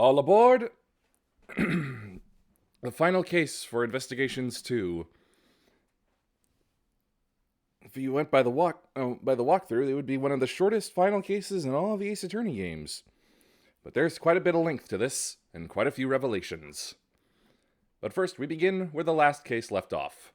All aboard! The final case for Investigations 2. If you went by the walkthrough, it would be one of the shortest final cases in all of the Ace Attorney games. But there's quite a bit of length to this, and quite a few revelations. But first, we begin where the last case left off.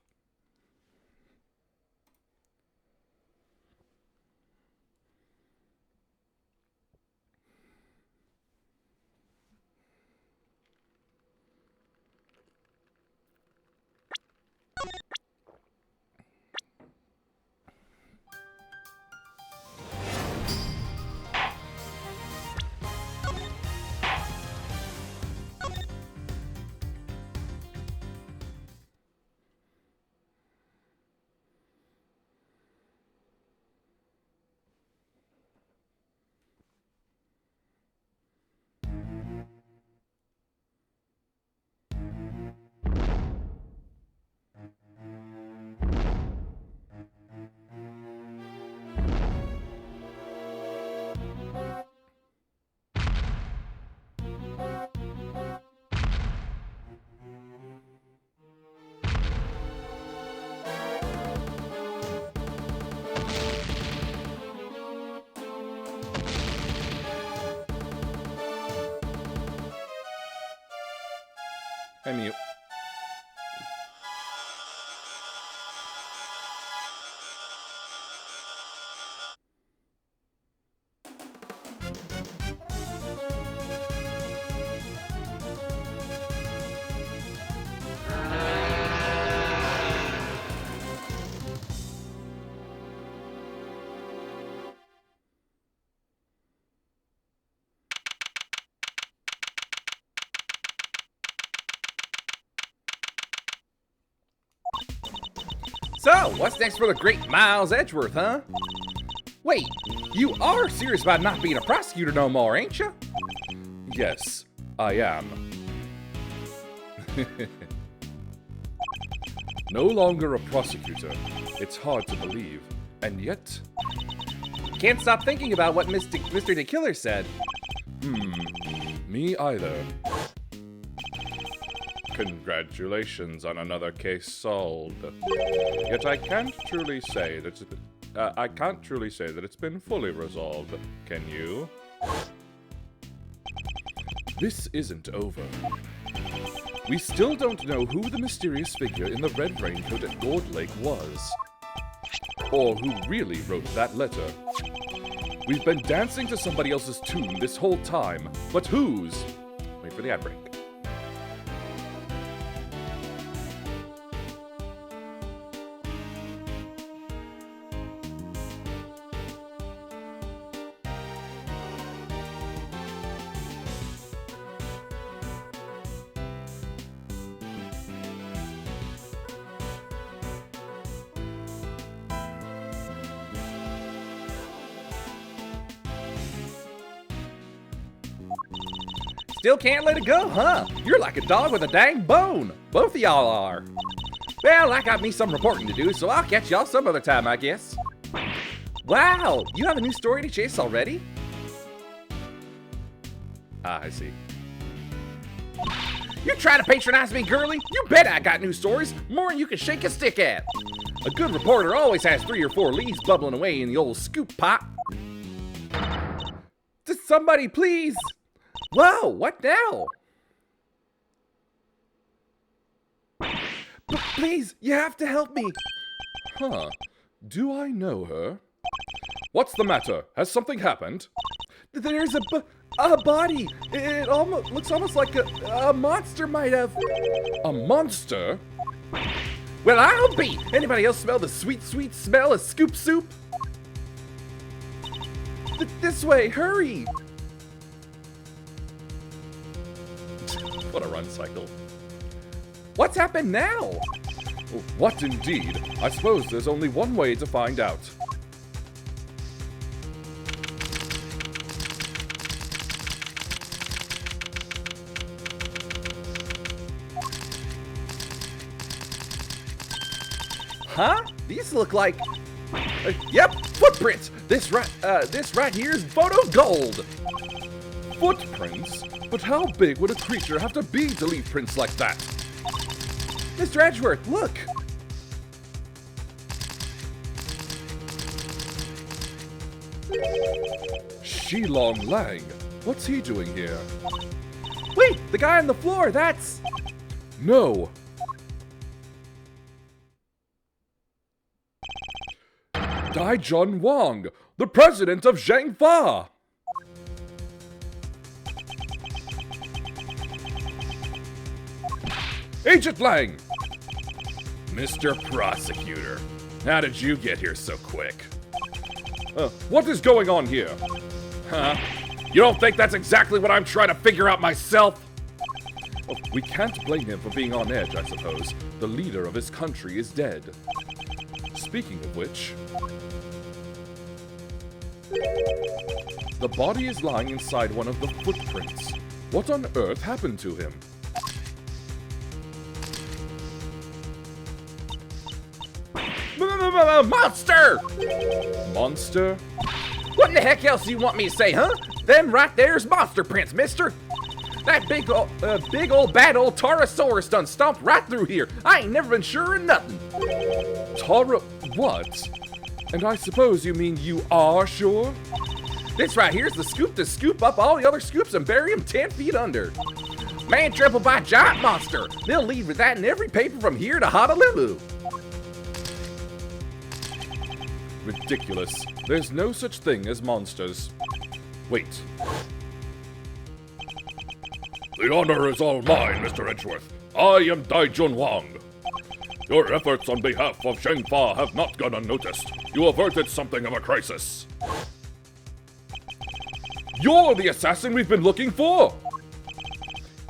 I mute. So, what's next for the great Miles Edgeworth, huh? Wait, you are serious about not being a prosecutor no more, ain't you? Yes, I am. No longer a prosecutor. It's hard to believe. And yet... Can't stop thinking about what Mr. the Killer said. Me either. Congratulations on another case solved. Yet I can't truly say that it's been fully resolved. Can you? This isn't over. We still don't know who the mysterious figure in the red raincoat at Gold Lake was, or who really wrote that letter. We've been dancing to somebody else's tune this whole time, but whose? Wait for the ad break. Still can't let it go, huh? You're like a dog with a dang bone. Both of y'all are. Well, I got me some reporting to do, so I'll catch y'all some other time, I guess. Wow, you have a new story to chase already? Ah, I see. You try to patronize me, girly? You bet I got new stories, more than you can shake a stick at. A good reporter always has 3 or 4 leads bubbling away in the old scoop pot. Just somebody, please. Whoa, what now? Please, you have to help me. Huh, do I know her? What's the matter? Has something happened? There's a body. It looks almost like a monster might have. A monster? Well, I'll be. Anybody else smell the sweet, sweet smell of scoop soup? This way, hurry. What a run cycle. What's happened now? What indeed? I suppose there's only one way to find out. Huh? These look like... yep, footprints! This right here is photo gold! Footprints? But how big would a creature have to be to leave prints like that? Mr. Edgeworth, look! Shilong Lang. What's he doing here? Wait, the guy on the floor, that's... No. Daijun Wang, the president of Zhengfa. Agent Lang! Mr. Prosecutor, how did you get here so quick? What is going on here? Huh? You don't think that's exactly what I'm trying to figure out myself? Oh, we can't blame him for being on edge, I suppose. The leader of his country is dead. Speaking of which... the body is lying inside one of the footprints. What on earth happened to him? Monster! Monster? What in the heck else do you want me to say, huh? Them right there's monster prints, mister! That big old bad old Taurosaurus done stomped right through here. I ain't never been sure of nothing. What? And I suppose you mean you are sure? This right here's the scoop to scoop up all the other scoops and bury them 10 feet under. Man trampled by a giant monster. They'll lead with that in every paper from here to Honolulu. Ridiculous. There's no such thing as monsters. Wait. The honor is all mine, Mr. Edgeworth. I am Daijun Wang. Your efforts on behalf of Zhengfa have not gone unnoticed. You averted something of a crisis. You're the assassin we've been looking for!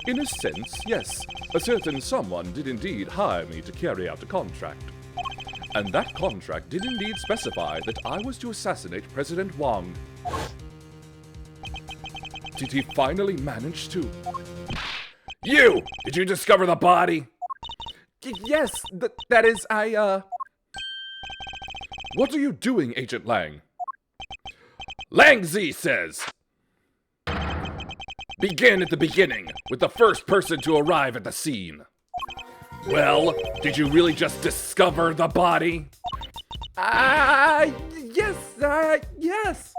In a sense, yes. A certain someone did indeed hire me to carry out a contract. And that contract did indeed specify that I was to assassinate President Wang. Did he finally manage to? You! Did you discover the body? Yes, that is, What are you doing, Agent Lang? Lang Z says... begin at the beginning, with the first person to arrive at the scene. Well, did you really just discover the body? Yes.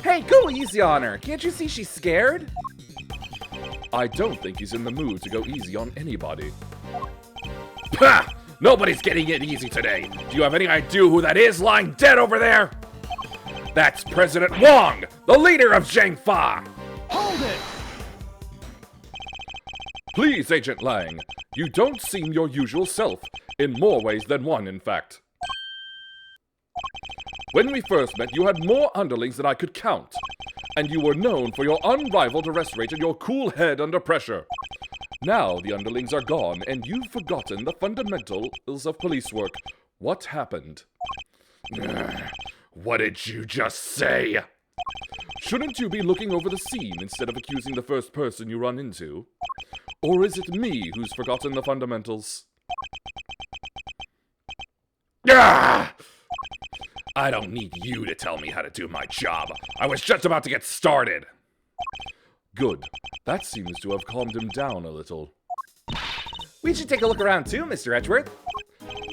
Hey, go easy on her. Can't you see she's scared? I don't think he's in the mood to go easy on anybody. Pah! Nobody's getting it easy today. Do you have any idea who that is lying dead over there? That's President Wang, the leader of Zhengfa. Hold it! Please, Agent Lang, you don't seem your usual self, in more ways than one, in fact. When we first met, you had more underlings than I could count, and you were known for your unrivaled arrest rate and your cool head under pressure. Now the underlings are gone, and you've forgotten the fundamentals of police work. What happened? What did you just say? Shouldn't you be looking over the scene instead of accusing the first person you run into? Or is it me who's forgotten the fundamentals? Ah! I don't need you to tell me how to do my job. I was just about to get started. Good. That seems to have calmed him down a little. We should take a look around too, Mr. Edgeworth.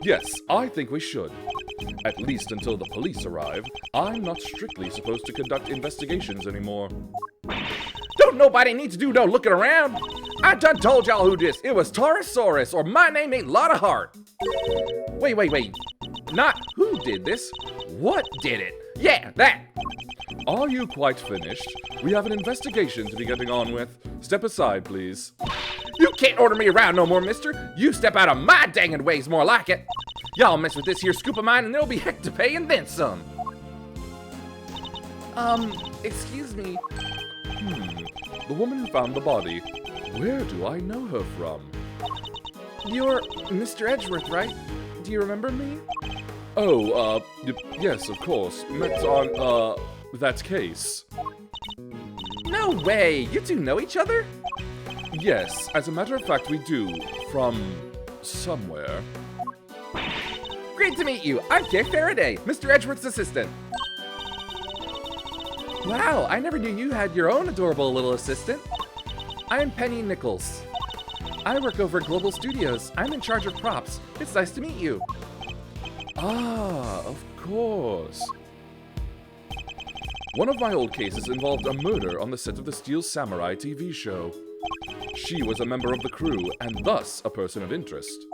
Yes, I think we should. At least until the police arrive. I'm not strictly supposed to conduct investigations anymore. Don't nobody need to do no looking around. I done told y'all who this. It was Taurosaurus, or my name ain't Lotta Hart. Wait. Not who did this. What did it? Yeah, that. Are you quite finished? We have an investigation to be getting on with. Step aside, please. You can't order me around no more, mister. You step out of my dangin' ways more like it. Y'all mess with this here scoop of mine and there'll be heck to pay and then some. Excuse me. The woman who found the body. Where do I know her from? You're Mr. Edgeworth, right? Do you remember me? Oh, yes, of course. Met on, that case. No way! You two know each other? Yes, as a matter of fact, we do. From somewhere. Great to meet you. I'm Kay Faraday, Mr. Edgeworth's assistant. Wow, I never knew you had your own adorable little assistant. I'm Penny Nichols. I work over at Global Studios. I'm in charge of props. It's nice to meet you. Ah, of course. One of my old cases involved a murder on the set of the Steel Samurai TV show. She was a member of the crew, and thus a person of interest.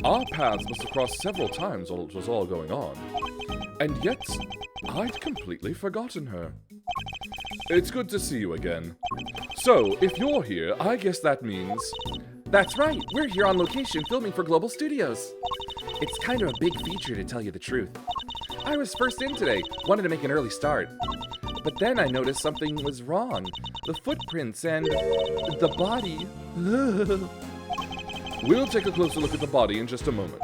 Our paths must have crossed several times while it was all going on. And yet, I'd completely forgotten her. It's good to see you again. So, if you're here, I guess that means... That's right, we're here on location filming for Global Studios. It's kind of a big feature, to tell you the truth. I was first in today, wanted to make an early start. But then I noticed something was wrong. The footprints and the body. We'll take a closer look at the body in just a moment.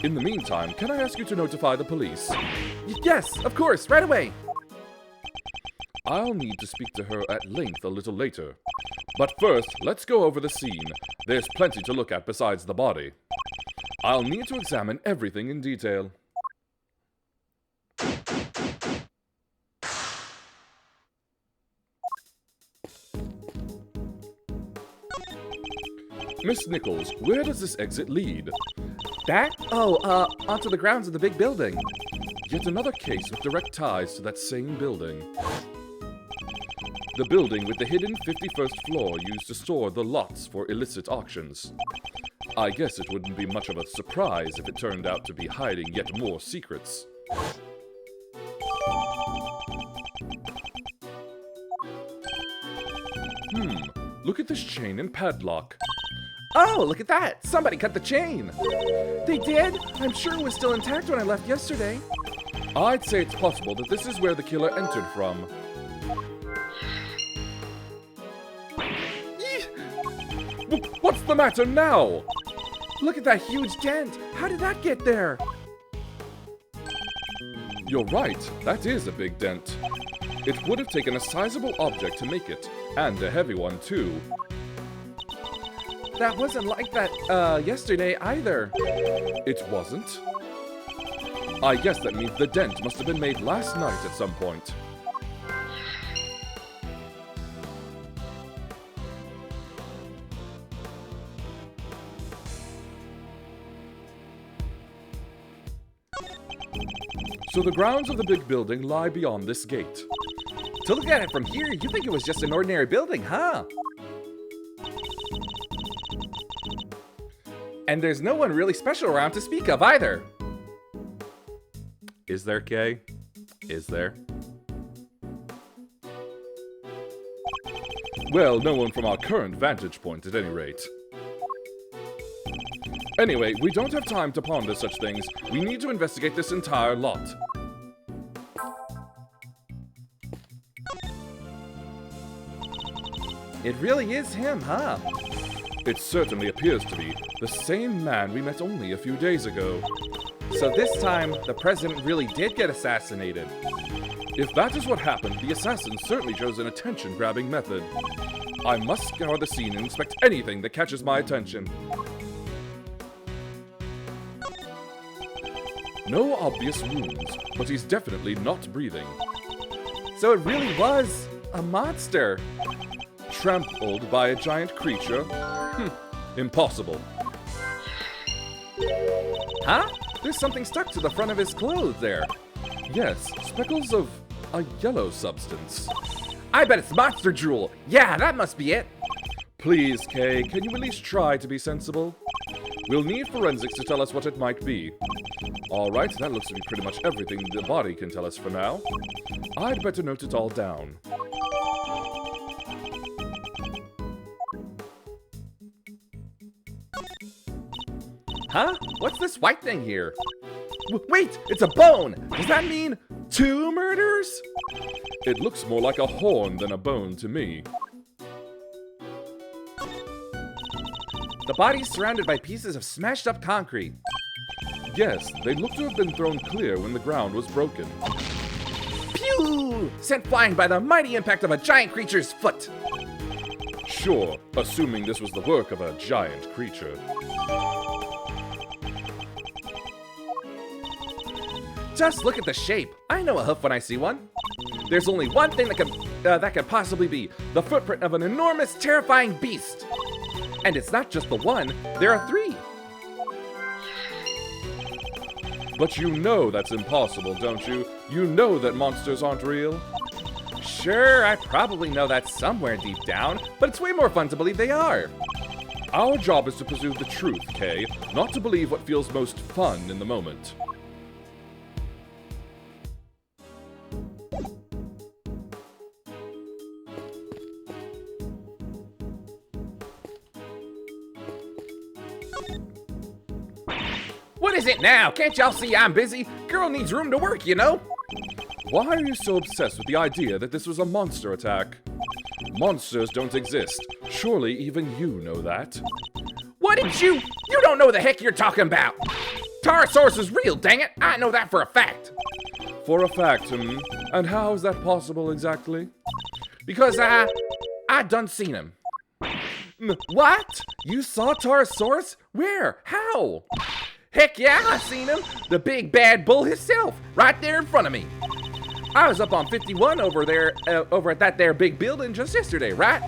In the meantime, can I ask you to notify the police? Yes, of course, right away. I'll need to speak to her at length a little later. But first, let's go over the scene. There's plenty to look at besides the body. I'll need to examine everything in detail. Miss Nichols, where does this exit lead? That? Oh, onto the grounds of the big building. Yet another case with direct ties to that same building. The building with the hidden 51st floor used to store the lots for illicit auctions. I guess it wouldn't be much of a surprise if it turned out to be hiding yet more secrets. Look at this chain and padlock. Oh, look at that! Somebody cut the chain! They did? I'm sure it was still intact when I left yesterday. I'd say it's possible that this is where the killer entered from. What's the matter now? Look at that huge dent! How did that get there? You're right, that is a big dent. It would have taken a sizable object to make it, and a heavy one too. That wasn't like that, yesterday either. It wasn't? I guess that means the dent must have been made last night at some point. So the grounds of the big building lie beyond this gate. To look at it from here, you think it was just an ordinary building, huh? And there's no one really special around to speak of either. Is there, Kay? Is there? Well, no one from our current vantage point at any rate. Anyway, we don't have time to ponder such things. We need to investigate this entire lot. It really is him, huh? It certainly appears to be the same man we met only a few days ago. So this time, the president really did get assassinated. If that is what happened, the assassin certainly chose an attention-grabbing method. I must scour the scene and inspect anything that catches my attention. No obvious wounds, but he's definitely not breathing. So it really was a monster. Trampled by a giant creature? Impossible. Huh? There's something stuck to the front of his clothes there. Yes, speckles of a yellow substance. I bet it's monster drool. Yeah, that must be it. Please, Kay, can you at least try to be sensible? We'll need forensics to tell us what it might be. Alright, that looks to be pretty much everything the body can tell us for now. I'd better note it all down. Huh? What's this white thing here? Wait, it's a bone! Does that mean 2 murders? It looks more like a horn than a bone to me. The body's surrounded by pieces of smashed up concrete. Yes, they look to have been thrown clear when the ground was broken. Pew! Sent flying by the mighty impact of a giant creature's foot. Sure, assuming this was the work of a giant creature. Just look at the shape. I know a hoof when I see one. There's only one thing that could possibly be the footprint of an enormous, terrifying beast. And it's not just the one, there are 3. But you know that's impossible, don't you? You know that monsters aren't real. Sure, I probably know that somewhere deep down, but it's way more fun to believe they are. Our job is to pursue the truth, Kay, not to believe what feels most fun in the moment. What is it now? Can't y'all see I'm busy? Girl needs room to work, you know? Why are you so obsessed with the idea that this was a monster attack? Monsters don't exist. Surely even you know that. What did you? You don't know the heck you're talking about. Tarasaurus is real, dang it. I know that for a fact. For a fact, and how is that possible exactly? Because I done seen him. What? You saw Tarasaurus? Where? How? Heck yeah, I seen him. The big bad bull himself, right there in front of me. I was up on 51 over there, over at that there big building just yesterday, right?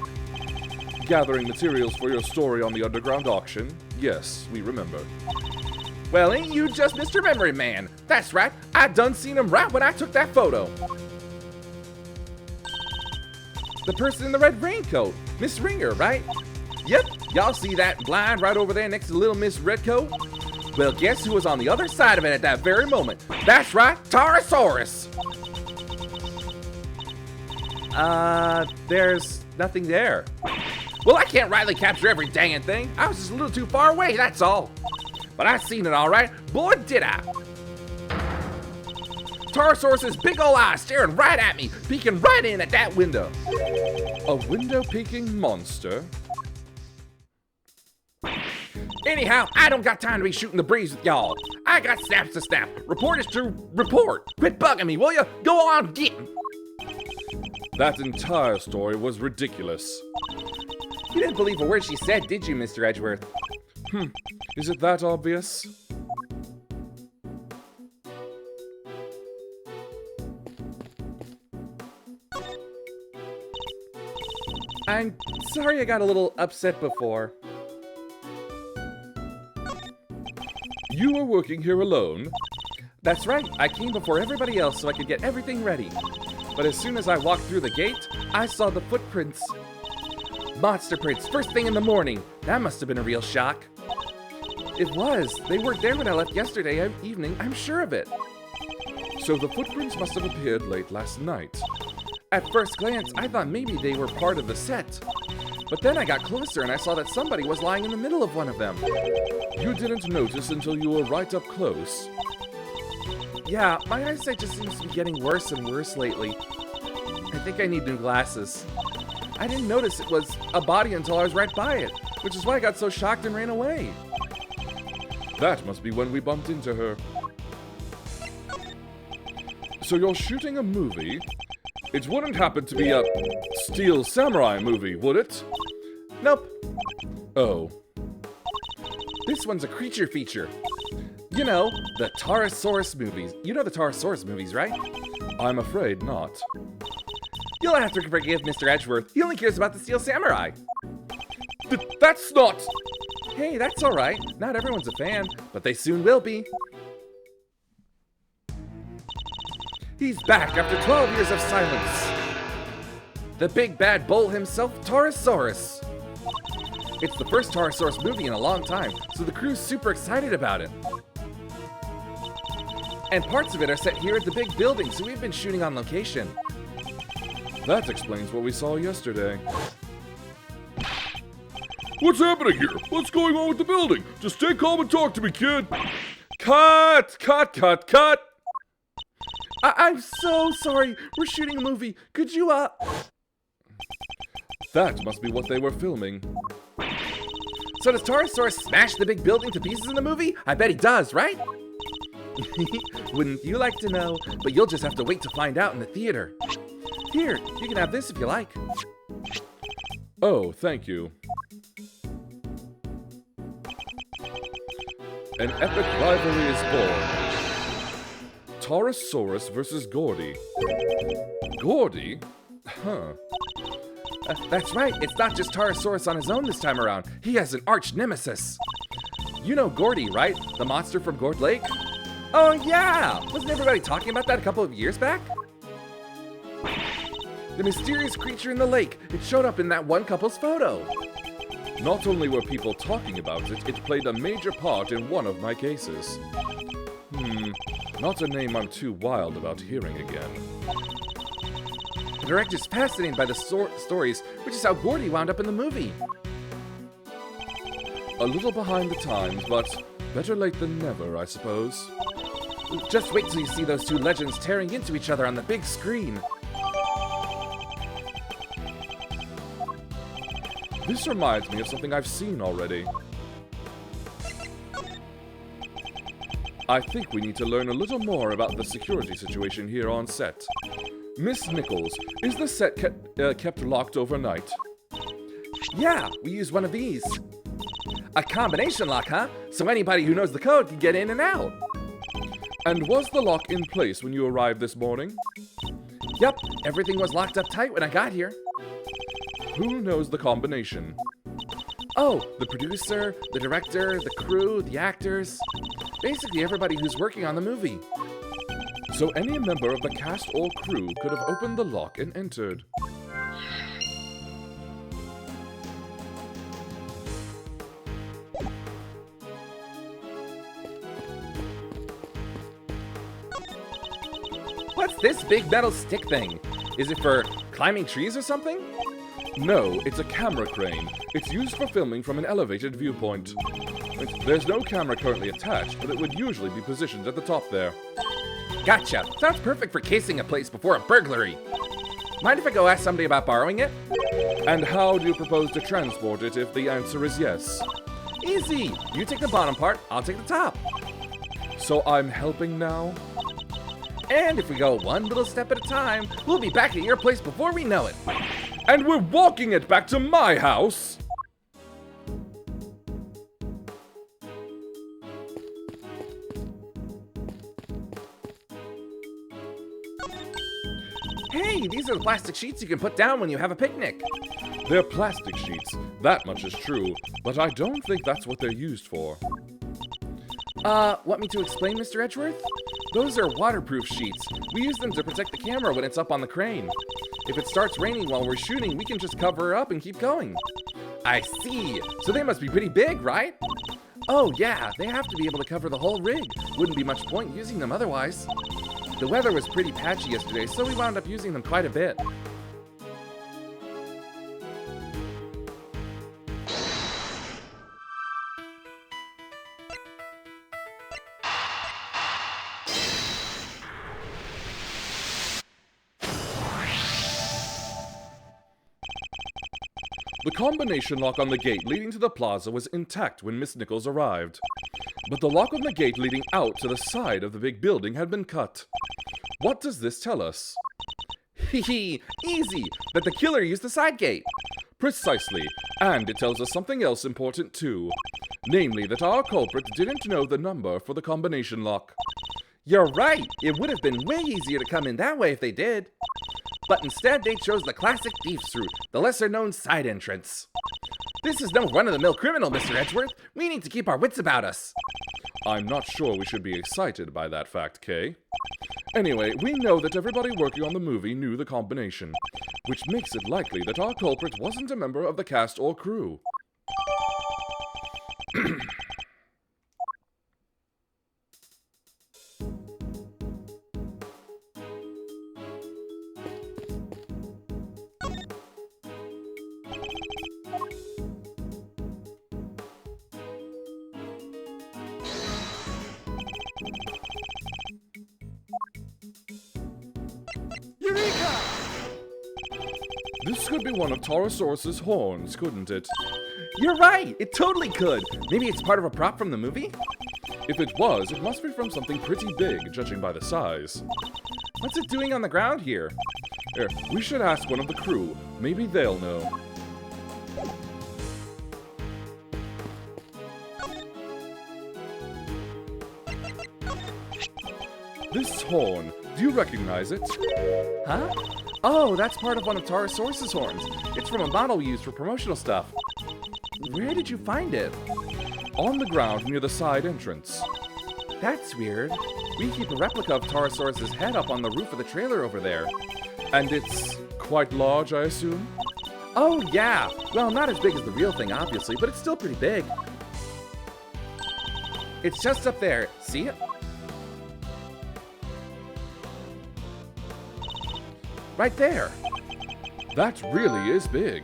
Gathering materials for your story on the underground auction? Yes, we remember. Well, ain't you just Mr. Memory Man? That's right, I done seen him right when I took that photo. The person in the red raincoat, Miss Ringer, right? Yep, y'all see that blind right over there next to little Miss Redcoat? Well, guess who was on the other side of it at that very moment? That's right, Tarasaurus! There's nothing there. Well, I can't rightly capture every dangin' thing. I was just a little too far away, that's all. But I seen it all right. Boy, did I. Tarasaurus's big ol' eyes staring right at me, peeking right in at that window. A window-peeking monster? Anyhow, I don't got time to be shooting the breeze with y'all. I got snaps to snap, reporters to report. Quit bugging me, will ya? Go on, get 'em. That entire story was ridiculous. You didn't believe a word she said, did you, Mr. Edgeworth? Is it that obvious? I'm sorry I got a little upset before. You were working here alone? That's right, I came before everybody else so I could get everything ready. But as soon as I walked through the gate, I saw the footprints. Monster prints, first thing in the morning. That must have been a real shock. It was. They weren't there when I left yesterday evening, I'm sure of it. So the footprints must have appeared late last night. At first glance, I thought maybe they were part of the set. But then I got closer and I saw that somebody was lying in the middle of one of them. You didn't notice until you were right up close. Yeah, my eyesight just seems to be getting worse and worse lately. I think I need new glasses. I didn't notice it was a body until I was right by it, which is why I got so shocked and ran away. That must be when we bumped into her. So you're shooting a movie? It wouldn't happen to be a Steel Samurai movie, would it? Nope. Oh. This one's a creature feature. You know, the Tarasaurus movies. You know the Tarasaurus movies, right? I'm afraid not. You'll have to forgive Mr. Edgeworth. He only cares about the Steel Samurai. That's not... Hey, that's alright. Not everyone's a fan, but they soon will be. He's back after 12 years of silence. The big bad bull himself, Tarasaurus. It's the first Tarasaurus movie in a long time, so the crew's super excited about it. And parts of it are set here at the big building, so we've been shooting on location. That explains what we saw yesterday. What's happening here? What's going on with the building? Just stay calm and talk to me, kid. Cut! Cut, cut, cut! I'm so sorry. We're shooting a movie. Could you, That must be what they were filming. So does Tarasaurus smash the big building to pieces in the movie? I bet he does, right? Wouldn't you like to know? But you'll just have to wait to find out in the theater. Here, you can have this if you like. Oh, thank you. An epic rivalry is born. Taurosaurus versus Gordy. Gordy? Huh. That's right, it's not just Taurosaurus on his own this time around. He has an arch nemesis. You know Gordy, right? The monster from Gord Lake? Oh yeah! Wasn't everybody talking about that a couple of years back? The mysterious creature in the lake. It showed up in that one couple's photo. Not only were people talking about it, it played a major part in one of my cases. Not a name I'm too wild about hearing again. The director's fascinated by the stories, which is how Gordy wound up in the movie. A little behind the times, but better late than never, I suppose. Just wait till you see those two legends tearing into each other on the big screen. This reminds me of something I've seen already. I think we need to learn a little more about the security situation here on set. Miss Nichols, is the set kept locked overnight? Yeah, we use one of these. A combination lock, huh? So anybody who knows the code can get in and out. And was the lock in place when you arrived this morning? Yep, everything was locked up tight when I got here. Who knows the combination? Oh, the producer, the director, the crew, the actors. Basically everybody who's working on the movie. So any member of the cast or crew could have opened the lock and entered. What's this big metal stick thing? Is it for climbing trees or something? No, it's a camera crane. It's used for filming from an elevated viewpoint. There's no camera currently attached, but it would usually be positioned at the top there. Gotcha. Sounds perfect for casing a place before a burglary. Mind if I go ask somebody about borrowing it? And how do you propose to transport it if the answer is yes? Easy. You take the bottom part, I'll take the top. So I'm helping now? And if we go one little step at a time, we'll be back at your place before we know it. And we're walking it back to my house? Hey, these are the plastic sheets you can put down when you have a picnic. They're plastic sheets, that much is true, but I don't think that's what they're used for. Want me to explain, Mr. Edgeworth? Those are waterproof sheets. We use them to protect the camera when it's up on the crane. If it starts raining while we're shooting, we can just cover her up and keep going. I see. So they must be pretty big, right? Oh yeah, they have to be able to cover the whole rig. Wouldn't be much point using them otherwise. The weather was pretty patchy yesterday, so we wound up using them quite a bit. The combination lock on the gate leading to the plaza was intact when Miss Nichols arrived. But the lock on the gate leading out to the side of the big building had been cut. What does this tell us? Easy! That the killer used the side gate. Precisely, and it tells us something else important too. Namely, that our culprit didn't know the number for the combination lock. You're right! It would have been way easier to come in that way if they did. But instead they chose the classic thief's route, the lesser-known side entrance. This is no run-of-the-mill criminal, Mr. Edgeworth. We need to keep our wits about us. I'm not sure we should be excited by that fact, Kay. Anyway, we know that everybody working on the movie knew the combination, which makes it likely that our culprit wasn't a member of the cast or crew. Eureka! This could be one of Taurosaurus's horns, couldn't it? You're right! It totally could! Maybe it's part of a prop from the movie? If it was, it must be from something pretty big, judging by the size. What's it doing on the ground here? Here, we should ask one of the crew. Maybe they'll know. This horn, do you recognize it? Huh? Oh, that's part of one of Taurosaurus's horns. It's from a model we used for promotional stuff. Where did you find it? On the ground near the side entrance. That's weird. We keep a replica of Taurosaurus's head up on the roof of the trailer over there. And it's quite large, I assume? Oh, yeah. Well, not as big as the real thing, obviously, but it's still pretty big. It's just up there. See it? Right there. That really is big.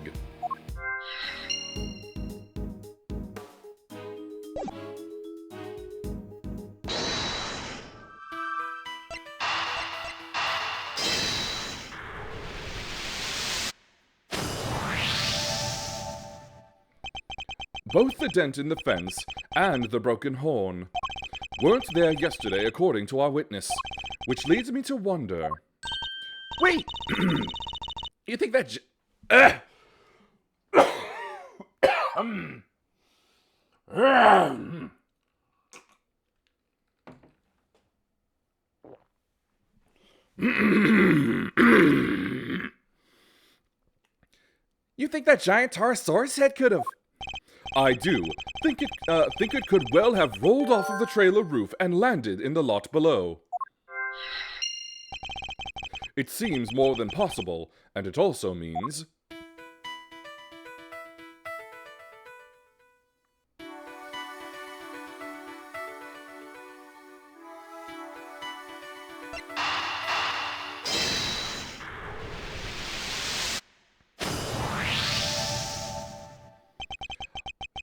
Both the dent in the fence and the broken horn weren't there yesterday, according to our witness, which leads me to wonder. Wait! You think that You think that giant Taurosaurus head could have... I do. Think it could well have rolled off of the trailer roof and landed in the lot below. It seems more than possible, and it also means...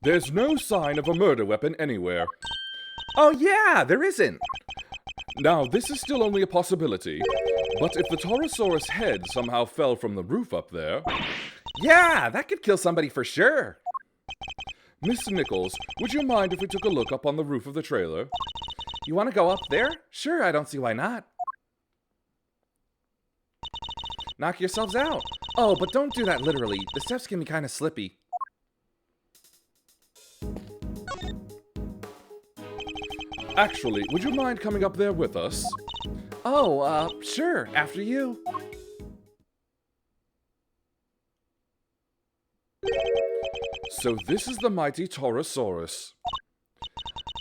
There's no sign of a murder weapon anywhere. Oh yeah, there isn't. Now, this is still only a possibility, but if the Taurosaurus head somehow fell from the roof up there... Yeah, that could kill somebody for sure. Miss Nichols, would you mind if we took a look up on the roof of the trailer? You want to go up there? Sure, I don't see why not. Knock yourselves out. Oh, but don't do that literally. The steps can be kind of slippy. Actually, would you mind coming up there with us? Oh, sure, after you. So this is the mighty Taurosaurus.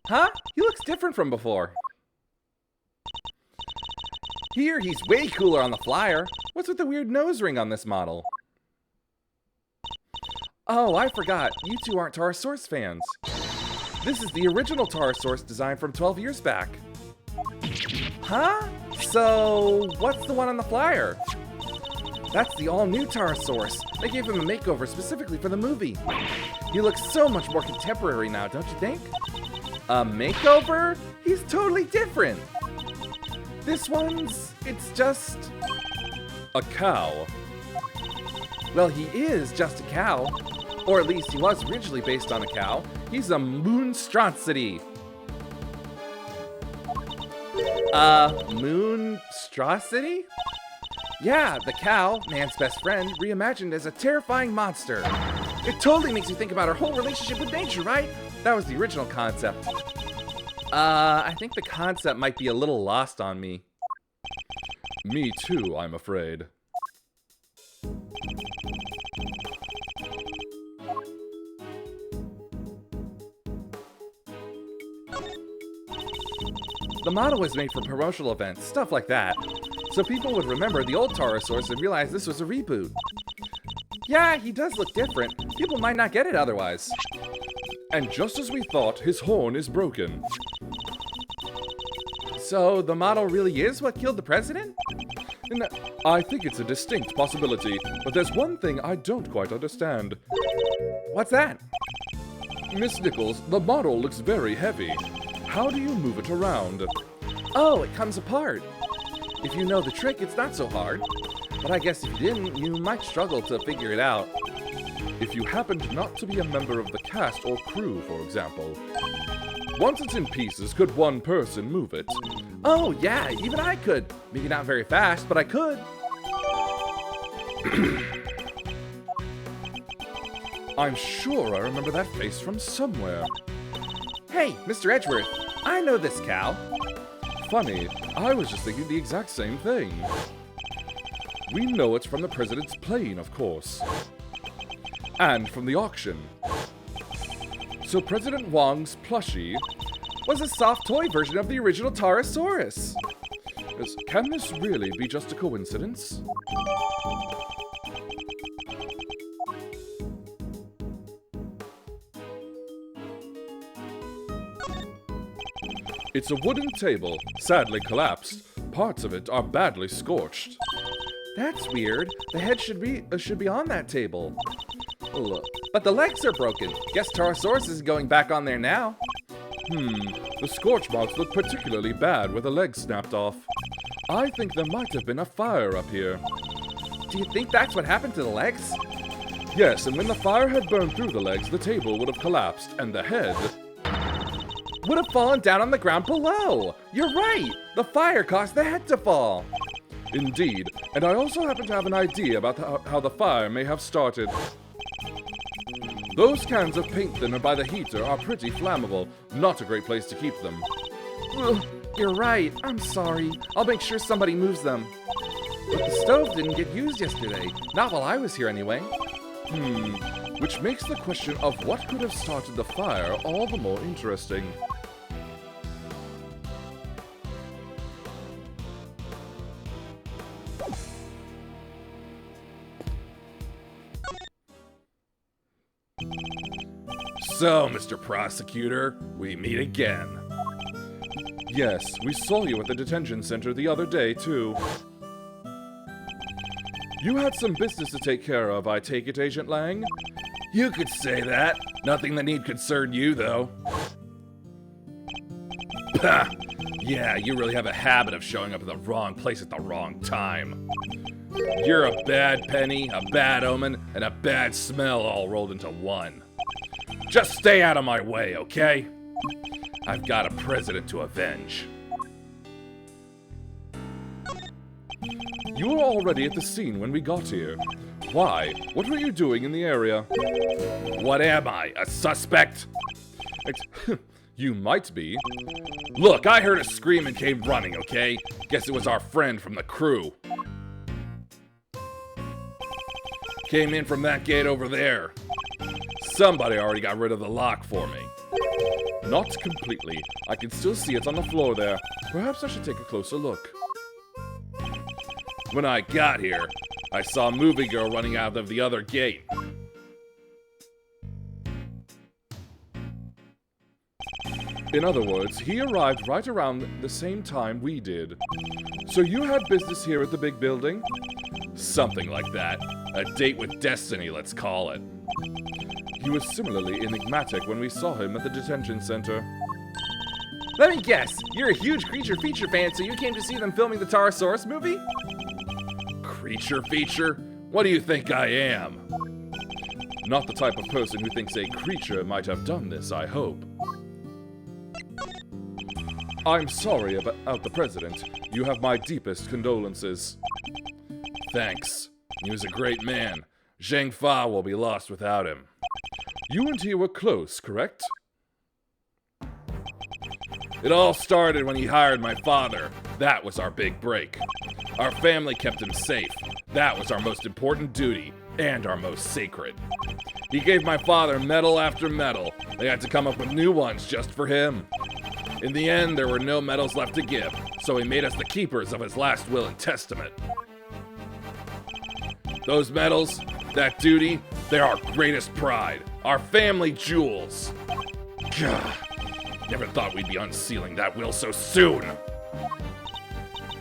Huh? He looks different from before. Here, he's way cooler on the flyer. What's with the weird nose ring on this model? Oh, I forgot. You two aren't Taurosaurus fans. This is the original Taurosaurus design from 12 years back. Huh? So, what's the one on the flyer? That's the all-new Taurosaurus. They gave him a makeover specifically for the movie. He looks so much more contemporary now, don't you think? A makeover? He's totally different. This one's... it's just... a cow. Well, he is just a cow. Or at least he was originally based on a cow. He's a monstrosity. Monstrosity? Yeah, the cow, man's best friend, reimagined as a terrifying monster. It totally makes you think about our whole relationship with nature, right? That was the original concept. I think the concept might be a little lost on me. Me too, I'm afraid. The model was made for promotional events, stuff like that. So people would remember the old Taurosaurus and realize this was a reboot. Yeah, he does look different. People might not get it otherwise. And just as we thought, his horn is broken. So the model really is what killed the president? I think it's a distinct possibility, but there's one thing I don't quite understand. What's that? Miss Nichols, the model looks very heavy. How do you move it around? Oh, it comes apart. If you know the trick, it's not so hard. But I guess if you didn't, you might struggle to figure it out. If you happened not to be a member of the cast or crew, for example. Once it's in pieces, could one person move it? Oh, yeah, even I could. Maybe not very fast, but I could. I'm sure I remember that face from somewhere. Hey, Mr. Edgeworth, I know this cow. funny. I was just thinking the exact same thing. We know it's from the president's plane, of course. And from the auction. So President Wong's plushie was a soft toy version of the original Tarasaurus. Can this really be just a coincidence? It's a wooden table, sadly collapsed. Parts of it are badly scorched. That's weird. The head should be on that table. Look, but the legs are broken. Guess Tarasaurus is going back on there now. The scorch marks look particularly bad with the legs snapped off. I think there might have been a fire up here. Do you think that's what happened to the legs? Yes, and when the fire had burned through the legs, the table would have collapsed, and the head would have fallen down on the ground below. You're right. The fire caused the head to fall. Indeed, and I also happen to have an idea about how the fire may have started. Those cans of paint thinner by the heater are pretty flammable. Not a great place to keep them. Ugh, you're right. I'm sorry. I'll make sure somebody moves them. But the stove didn't get used yesterday. Not while I was here anyway. Which makes the question of what could have started the fire all the more interesting. So, Mr. Prosecutor, we meet again. Yes, we saw you at the detention center the other day, too. You had some business to take care of, I take it, Agent Lang? You could say that. Nothing that need concern you, though. Pah! Yeah, you really have a habit of showing up at the wrong place at the wrong time. You're a bad penny, a bad omen, and a bad smell all rolled into one. Just stay out of my way, okay? I've got a president to avenge. You were already at the scene when we got here. Why? What were you doing in the area? What am I, a suspect? You might be. Look, I heard a scream and came running, okay? Guess it was our friend from the crew. Came in from that gate over there. Somebody already got rid of the lock for me. Not completely. I can still see it on the floor there. Perhaps I should take a closer look. When I got here, I saw a movie girl running out of the other gate. In other words, he arrived right around the same time we did. So you had business here at the big building? Something like that. A date with destiny, let's call it. He was similarly enigmatic when we saw him at the detention center. Let me guess, you're a huge Creature Feature fan, so you came to see them filming the Tarasaurus movie? Creature Feature? What do you think I am? Not the type of person who thinks a creature might have done this, I hope. I'm sorry about the president. You have my deepest condolences. Thanks. He was a great man. Zheng Fa will be lost without him. You and he were close, correct? It all started when he hired my father. That was our big break. Our family kept him safe. That was our most important duty, and our most sacred. He gave my father medal after medal. They had to come up with new ones just for him. In the end, there were no medals left to give, so he made us the keepers of his last will and testament. Those medals, that duty, they're our greatest pride, our family jewels. Gah, never thought we'd be unsealing that will so soon.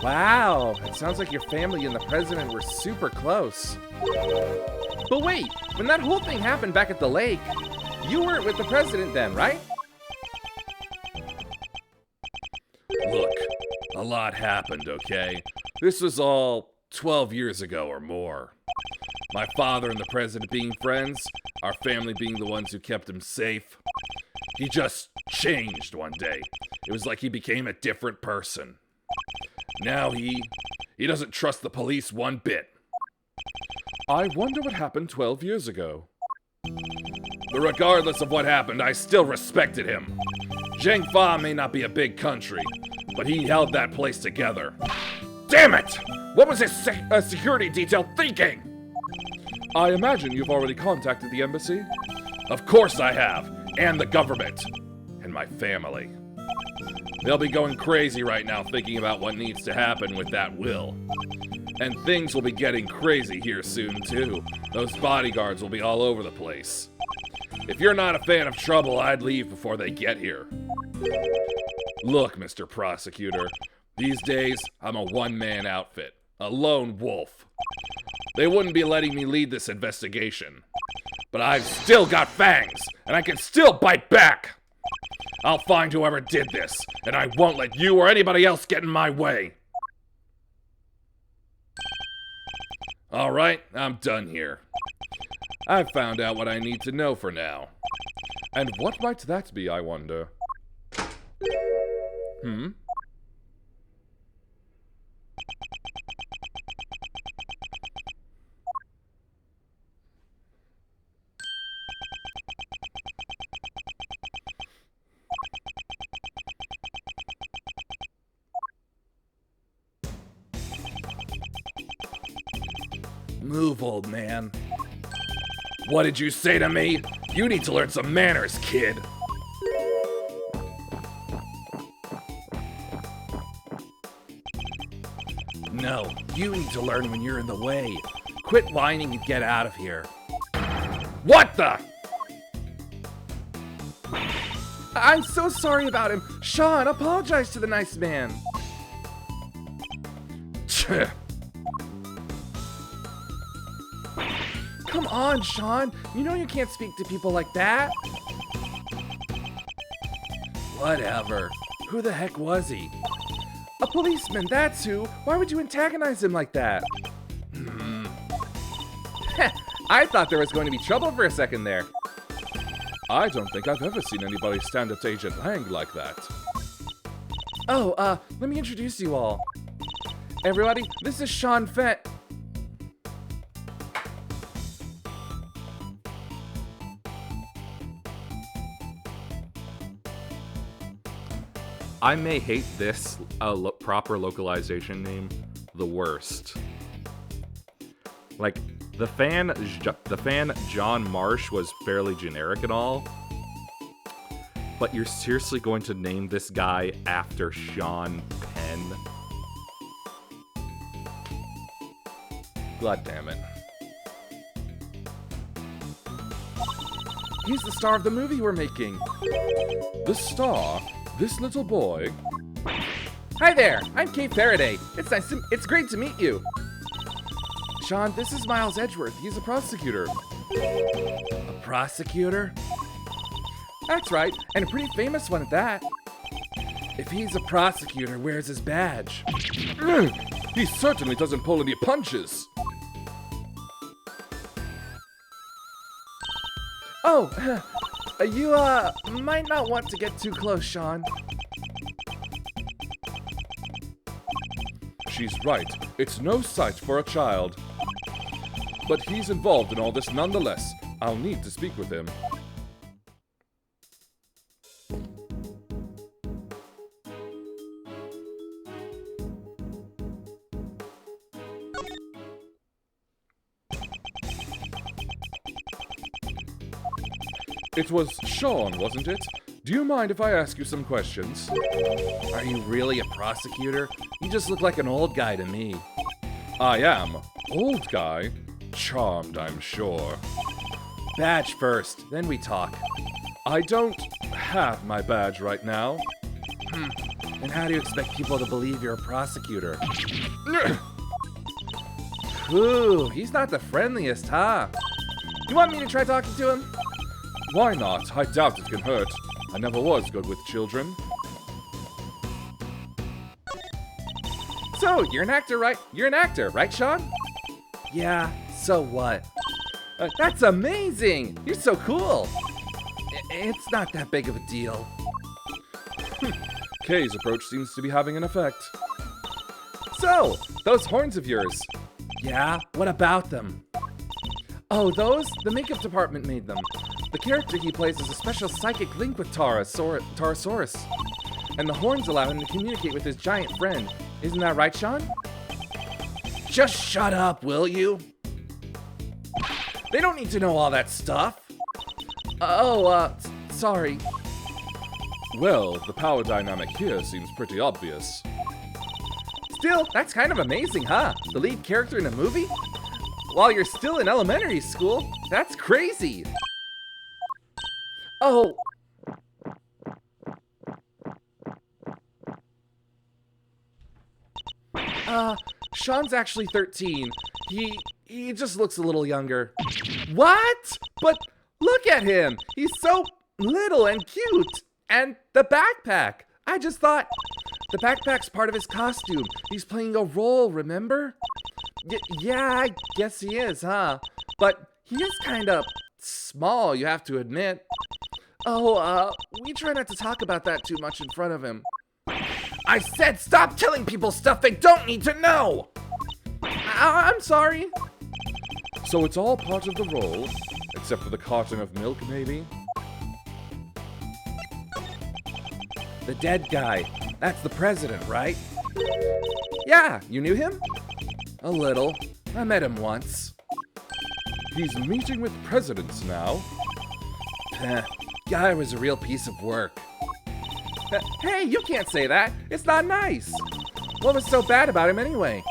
Wow, it sounds like your family and the president were super close. But wait, when that whole thing happened back at the lake, you weren't with the president then, right? Look, a lot happened, okay? This was all 12 years ago or more. My father and the president being friends, our family being the ones who kept him safe. He just changed one day. It was like he became a different person. Now he doesn't trust the police one bit. I wonder what happened 12 years ago. But regardless of what happened, I still respected him. Zheng Fa may not be a big country, but he held that place together. Damn it! What was his security detail thinking? I imagine you've already contacted the embassy? Of course I have, and the government, and my family. They'll be going crazy right now thinking about what needs to happen with that will. And things will be getting crazy here soon, too. Those bodyguards will be all over the place. If you're not a fan of trouble, I'd leave before they get here. Look, Mr. Prosecutor, these days, I'm a one-man outfit. A lone wolf. They wouldn't be letting me lead this investigation. But I've still got fangs, and I can still bite back! I'll find whoever did this, and I won't let you or anybody else get in my way. Alright, I'm done here. I've found out what I need to know for now. And what might that be, I wonder? Move, old man. What did you say to me? You need to learn some manners, kid. No, you need to learn when you're in the way. Quit whining and get out of here. What the? I'm so sorry about him. Sean, apologize to the nice man. Come on, Sean. You know you can't speak to people like that. Whatever. Who the heck was he? A policeman, that's who. Why would you antagonize him like that? I thought there was going to be trouble for a second there. I don't think I've ever seen anybody stand up to Agent Lang like that. Oh, let me introduce you all. Everybody, this is Sean Fett. I may hate this proper localization name the worst. Like, the fan John Marsh was fairly generic and all, but you're seriously going to name this guy after Sean Penn? God damn it. He's the star of the movie we're making. The star? This little boy? Hi there, I'm Kate Faraday. It's great to meet you. Sean, this is Miles Edgeworth. He's a prosecutor. A prosecutor? That's right, and a pretty famous one at that. If he's a prosecutor, where's his badge? He certainly doesn't pull any punches. Oh, you, might not want to get too close, Sean. She's right. It's no sight for a child. But he's involved in all this nonetheless. I'll need to speak with him. It was Sean, wasn't it? Do you mind if I ask you some questions? Are you really a prosecutor? You just look like an old guy to me. I am. Old guy? Charmed, I'm sure. Badge first, then we talk. I don't have my badge right now. And how do you expect people to believe you're a prosecutor? Ooh, he's not the friendliest, huh? You want me to try talking to him? Why not? I doubt it can hurt. I never was good with children. So, you're an actor, right? You're an actor, right, Sean? Yeah, so what? That's amazing! You're so cool! It's not that big of a deal. Kay's approach seems to be having an effect. So, those horns of yours. Yeah, what about them? Oh, those? The makeup department made them. The character he plays is a special psychic link with Tarasaurus. And the horns allow him to communicate with his giant friend. Isn't that right, Sean? Just shut up, will you? They don't need to know all that stuff. Sorry. Well, the power dynamic here seems pretty obvious. Still, that's kind of amazing, huh? The lead character in a movie? While you're still in elementary school? That's crazy. Oh. Sean's actually 13. He just looks a little younger. What? But look at him. He's so little and cute. And the backpack. I just thought the backpack's part of his costume. He's playing a role, remember? Yeah, I guess he is, huh? But he is kind of small, you have to admit. We try not to talk about that too much in front of him. I said stop telling people stuff they don't need to know! I'm sorry. So it's all part of the role, except for the carton of milk, maybe? The dead guy. That's the president, right? Yeah, you knew him? A little. I met him once. He's meeting with presidents now. Guy was a real piece of work. Hey, you can't say that. It's not nice. What was so bad about him anyway?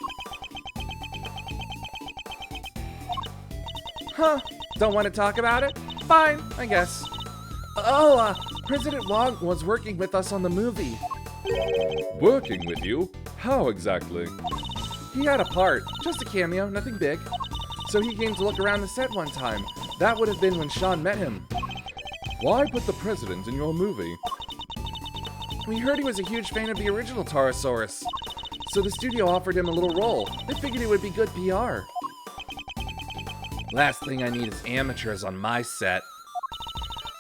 Huh, don't want to talk about it? Fine, I guess. President Wong was working with us on the movie. Working with you? How exactly? He had a part, just a cameo, nothing big. So he came to look around the set one time. That would have been when Sean met him. Why put the president in your movie? We heard he was a huge fan of the original Taurosaurus. So the studio offered him a little role. They figured it would be good PR. Last thing I need is amateurs on my set.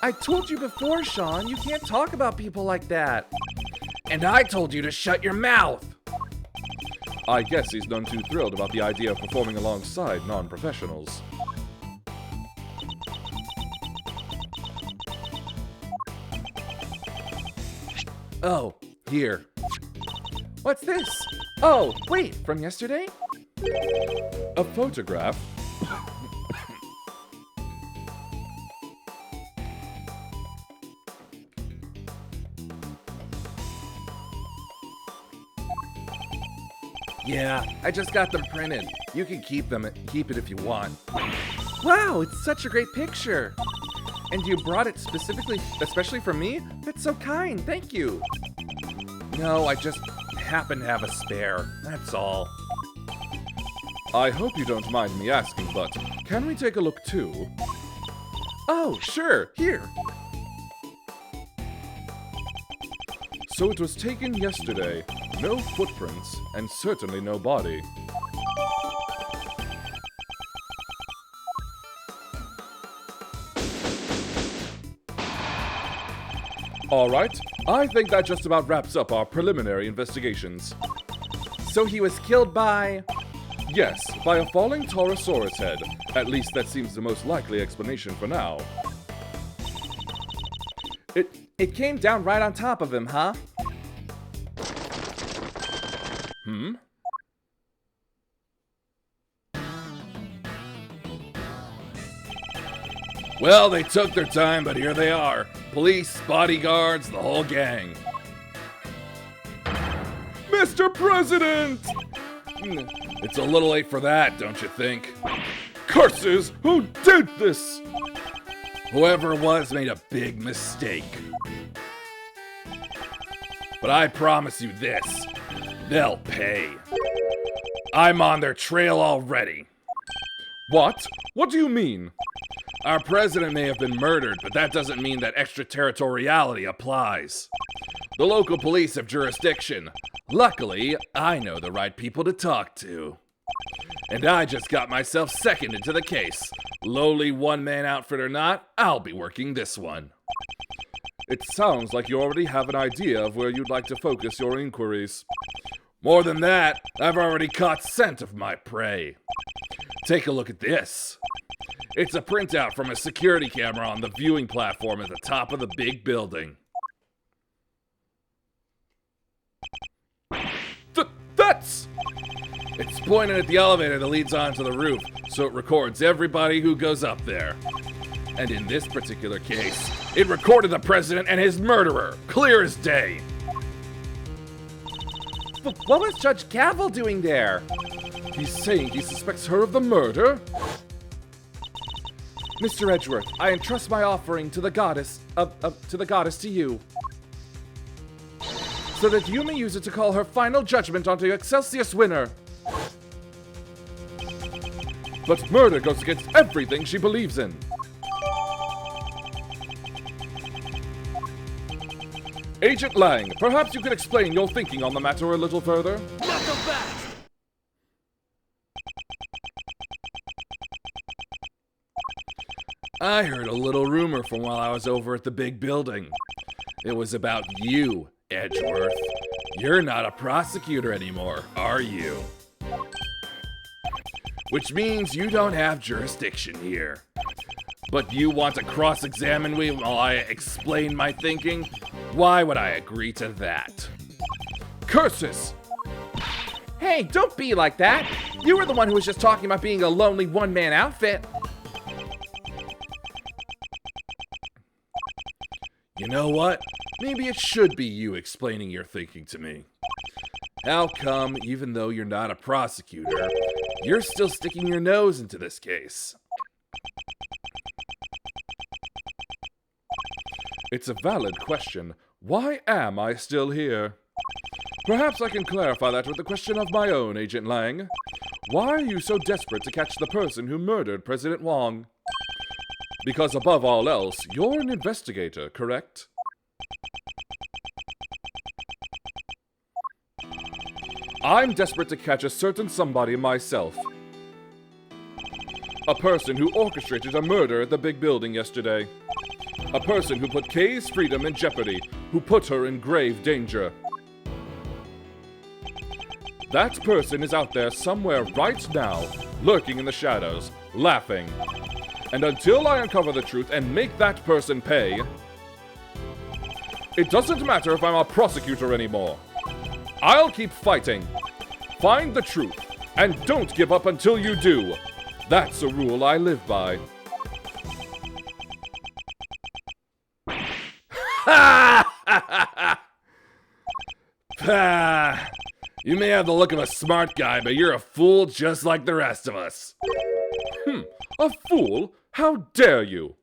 I told you before, Sean, you can't talk about people like that. And I told you to shut your mouth! I guess he's none too thrilled about the idea of performing alongside non-professionals. Oh, here. What's this? Oh, wait, from yesterday? A photograph? Yeah, I just got them printed. You can keep it if you want. Wow, it's such a great picture. And you brought it especially for me? That's so kind, thank you. No, I just happen to have a spare, that's all. I hope you don't mind me asking, but can we take a look too? Oh, sure, here. So it was taken yesterday. No footprints, and certainly no body. Alright, I think that just about wraps up our preliminary investigations. So he was killed by... Yes, by a falling Taurosaurus head. At least that seems the most likely explanation for now. It came down right on top of him, huh? Well, they took their time, but here they are. Police, bodyguards, the whole gang. Mr. President! It's a little late for that, don't you think? Curses! Who did this? Whoever it was made a big mistake. But I promise you this, they'll pay. I'm on their trail already. What? What do you mean? Our president may have been murdered, but that doesn't mean that extraterritoriality applies. The local police have jurisdiction. Luckily, I know the right people to talk to. And I just got myself seconded to the case. Lowly one-man outfit or not, I'll be working this one. It sounds like you already have an idea of where you'd like to focus your inquiries. More than that, I've already caught scent of my prey. Take a look at this. It's a printout from a security camera on the viewing platform at the top of the big building. nuts! It's pointed at the elevator that leads onto the roof, so it records everybody who goes up there. And in this particular case, it recorded the president and his murderer, clear as day. But what was Judge Gavel doing there? He's saying he suspects her of the murder? Mr. Edgeworth, I entrust my offering to the goddess to you, so that you may use it to call her final judgment onto Excelsius Winner. But murder goes against everything she believes in. Agent Lang, perhaps you could explain your thinking on the matter a little further? I heard a little rumor from while I was over at the big building. It was about you, Edgeworth. You're not a prosecutor anymore, are you? Which means you don't have jurisdiction here. But you want to cross-examine me while I explain my thinking? Why would I agree to that? Curses! Hey, don't be like that. You were the one who was just talking about being a lonely one-man outfit. You know what? Maybe it should be you explaining your thinking to me. How come, even though you're not a prosecutor, you're still sticking your nose into this case? It's a valid question. Why am I still here? Perhaps I can clarify that with a question of my own, Agent Lang. Why are you so desperate to catch the person who murdered President Wong? Because above all else, you're an investigator, correct? I'm desperate to catch a certain somebody myself. A person who orchestrated a murder at the big building yesterday. A person who put Kay's freedom in jeopardy, who put her in grave danger. That person is out there somewhere right now, lurking in the shadows, laughing. And until I uncover the truth and make that person pay, it doesn't matter if I'm a prosecutor anymore. I'll keep fighting. Find the truth, and don't give up until you do. That's a rule I live by. You may have the look of a smart guy, but you're a fool just like the rest of us. A fool? How dare you?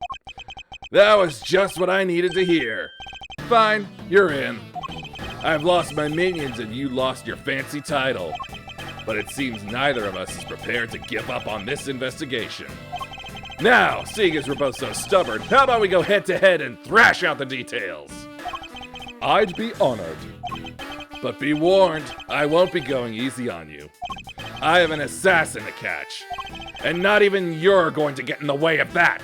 That was just what I needed to hear. Fine, you're in. I've lost my minions and you lost your fancy title. But it seems neither of us is prepared to give up on this investigation. Now, seeing as we're both so stubborn, how about we go head-to-head and thrash out the details? I'd be honored. But be warned, I won't be going easy on you. I have an assassin to catch. And not even you're going to get in the way of that.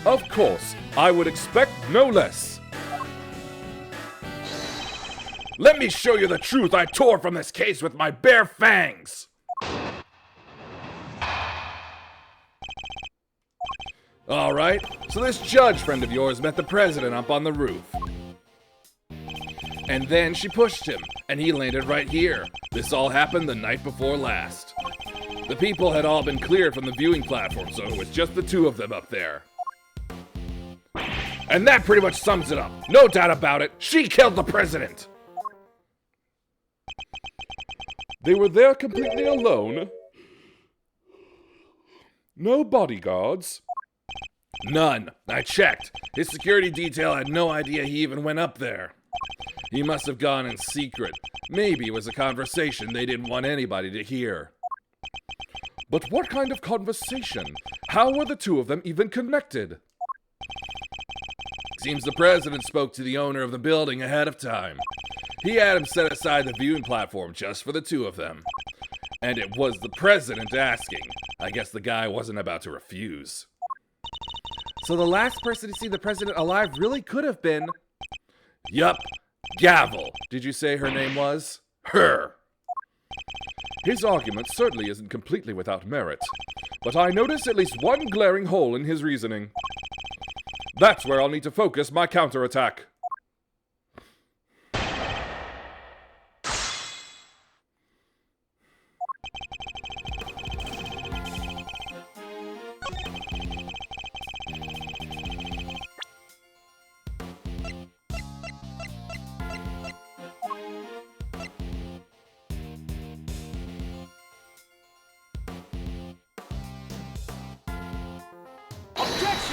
Of course, I would expect no less. Let me show you the truth I tore from this case with my bare fangs. All right, so this judge friend of yours met the president up on the roof. And then she pushed him, and he landed right here. This all happened the night before last. The people had all been cleared from the viewing platform, so it was just the two of them up there. And that pretty much sums it up. No doubt about it, she killed the president! They were there completely alone? No bodyguards? None. I checked. His security detail had no idea he even went up there. He must have gone in secret. Maybe it was a conversation they didn't want anybody to hear. But what kind of conversation? How were the two of them even connected? Seems the president spoke to the owner of the building ahead of time. He had him set aside the viewing platform just for the two of them. And it was the president asking. I guess the guy wasn't about to refuse. So the last person to see the president alive really could have been... Yup. Gavel. Did you say her name was? Her. His argument certainly isn't completely without merit, but I notice at least one glaring hole in his reasoning. That's where I'll need to focus my counterattack.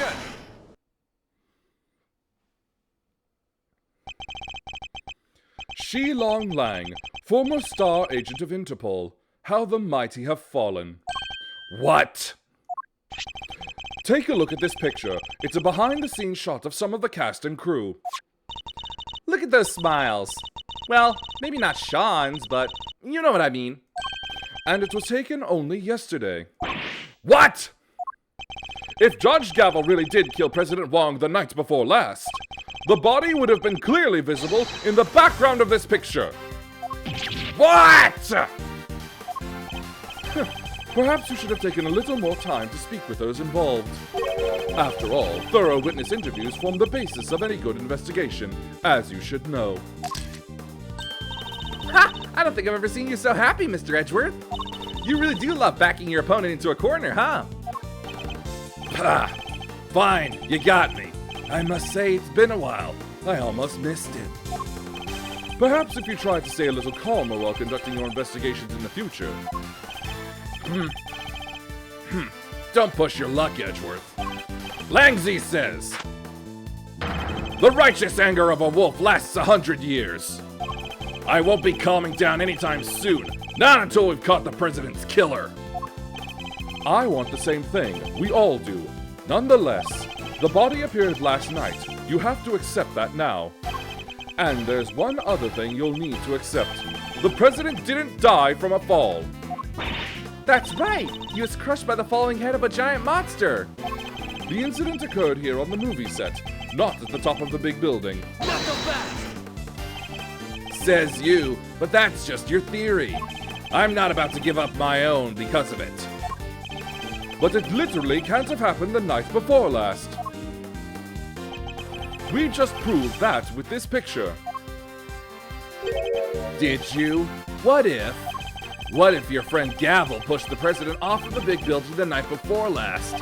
Objection! Shi Long Lang, former star agent of Interpol. How the mighty have fallen. What? Take a look at this picture. It's a behind-the-scenes shot of some of the cast and crew. Look at those smiles. Well, maybe not Sean's, but you know what I mean. And it was taken only yesterday. What? If Judge Gavel really did kill President Wong the night before last, the body would have been clearly visible in the background of this picture. What? Perhaps you should have taken a little more time to speak with those involved. After all, thorough witness interviews form the basis of any good investigation, as you should know. Ha! I don't think I've ever seen you so happy, Mr. Edgeworth. You really do love backing your opponent into a corner, huh? Ha! Fine, you got me. I must say it's been a while. I almost missed it. Perhaps if you tried to stay a little calmer while conducting your investigations in the future. Don't push your luck, Edgeworth. Langsy says, "The righteous anger of a wolf lasts 100 years. I won't be calming down anytime soon, not until we've caught the president's killer." I want the same thing. We all do. Nonetheless, the body appeared last night. You have to accept that now. And there's one other thing you'll need to accept. The president didn't die from a fall. That's right! He was crushed by the falling head of a giant monster! The incident occurred here on the movie set, not at the top of the big building. Not so fast! Says you, but that's just your theory. I'm not about to give up my own because of it. But it literally can't have happened the night before last. We just proved that with this picture. Did you? What if? What if your friend Gavel pushed the president off of the big building the night before last,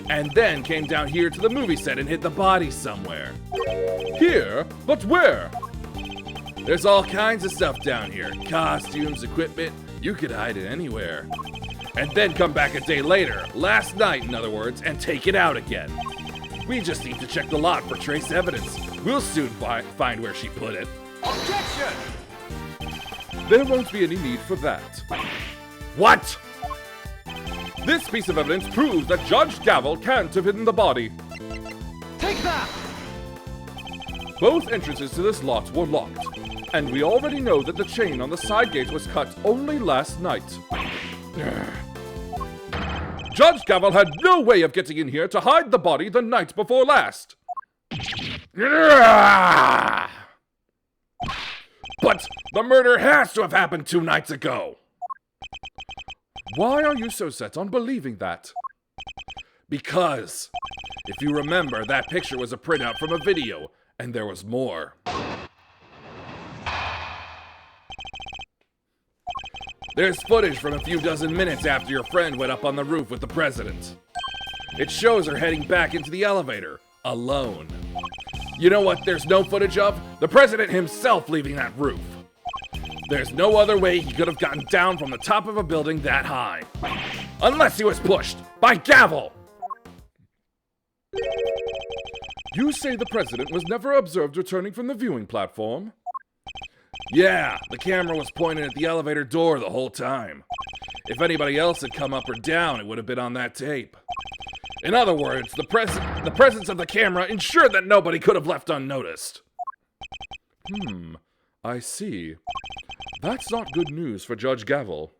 and then came down here to the movie set and hid the body somewhere? Here? But where? There's all kinds of stuff down here. Costumes, equipment. You could hide it anywhere. And then come back a day later, last night in other words, and take it out again. We just need to check the lot for trace evidence. We'll soon find where she put it. Objection! There won't be any need for that. What? This piece of evidence proves that Judge Gavel can't have hidden the body. Take that! Both entrances to this lot were locked, and we already know that the chain on the side gate was cut only last night. Judge Gavel had no way of getting in here to hide the body the night before last. But the murder has to have happened 2 nights ago. Why are you so set on believing that? Because, if you remember, that picture was a printout from a video, and there was more. There's footage from a few dozen minutes after your friend went up on the roof with the president. It shows her heading back into the elevator, alone. You know what there's no footage of? The president himself leaving that roof. There's no other way he could have gotten down from the top of a building that high. Unless he was pushed by Gavel. You say the president was never observed returning from the viewing platform? Yeah, the camera was pointed at the elevator door the whole time. If anybody else had come up or down, it would have been on that tape. In other words, the presence of the camera ensured that nobody could have left unnoticed. I see. That's not good news for Judge Gavel.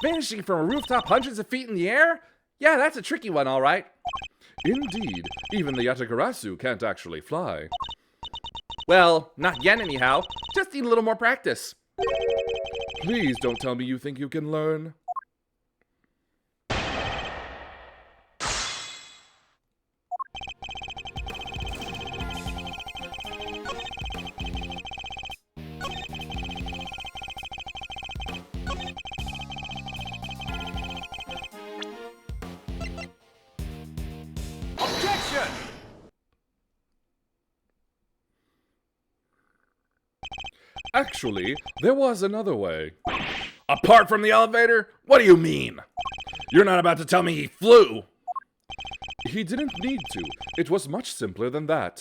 Vanishing from a rooftop hundreds of feet in the air? Yeah, that's a tricky one, all right. Indeed, even the Yatagarasu can't actually fly. Well, not yet anyhow. Just need a little more practice. Please don't tell me you think you can learn. Objection! Actually, there was another way. Apart from the elevator? What do you mean? You're not about to tell me he flew? He didn't need to. It was much simpler than that.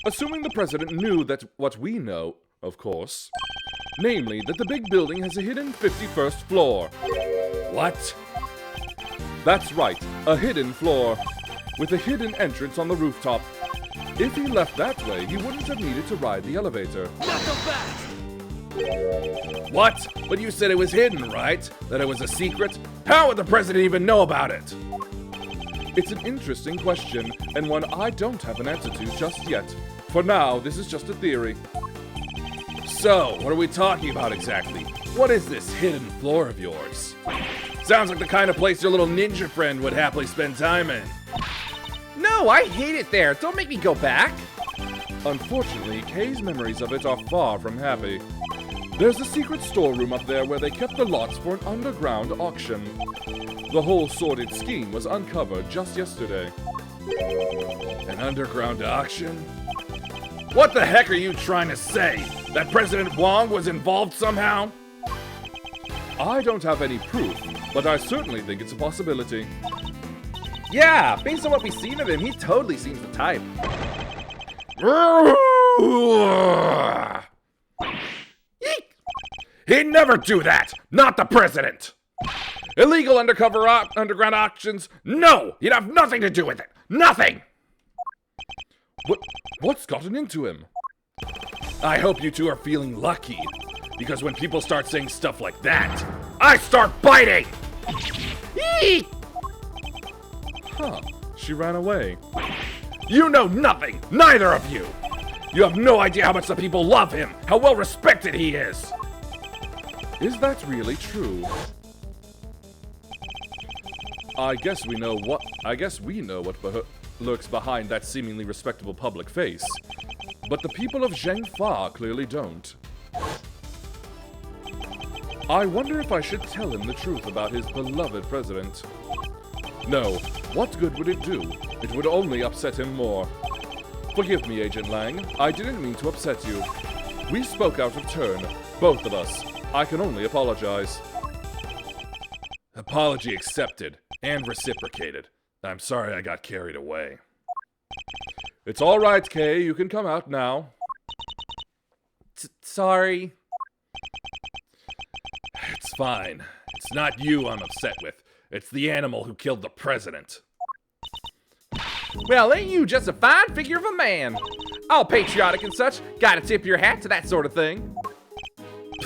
Assuming the president knew that what we know, of course. Namely, that the big building has a hidden 51st floor. What? That's right, a hidden floor. With a hidden entrance on the rooftop. If he left that way, he wouldn't have needed to ride the elevator. What? But you said it was hidden, right? That it was a secret? How would the president even know about it? It's an interesting question, and one I don't have an answer to just yet. For now, this is just a theory. So, what are we talking about exactly? What is this hidden floor of yours? Sounds like the kind of place your little ninja friend would happily spend time in. No, I hate it there. Don't make me go back. Unfortunately, Kay's memories of it are far from happy. There's a secret storeroom up there where they kept the lots for an underground auction. The whole sordid scheme was uncovered just yesterday. An underground auction? What the heck are you trying to say? That President Wong was involved somehow? I don't have any proof, but I certainly think it's a possibility. Yeah, based on what we've seen of him, he totally seems the type. He'd never do that! Not the president! Illegal underground auctions? No! He'd have nothing to do with it! Nothing! What's gotten into him? I hope you two are feeling lucky, because when people start saying stuff like that, I start biting! Eek! Huh, she ran away. You know nothing! Neither of you! You have no idea how much the people love him, how well respected he is! Is that really true? I guess we know what lurks behind that seemingly respectable public face. But the people of Zhengfa clearly don't. I wonder if I should tell him the truth about his beloved president. No, what good would it do? It would only upset him more. Forgive me, Agent Lang. I didn't mean to upset you. We spoke out of turn, both of us. I can only apologize. Apology accepted and reciprocated. I'm sorry I got carried away. It's all right, Kay. You can come out now. Sorry. It's fine. It's not you I'm upset with. It's the animal who killed the president. Well, ain't you just a fine figure of a man? All patriotic and such. Gotta tip your hat to that sort of thing.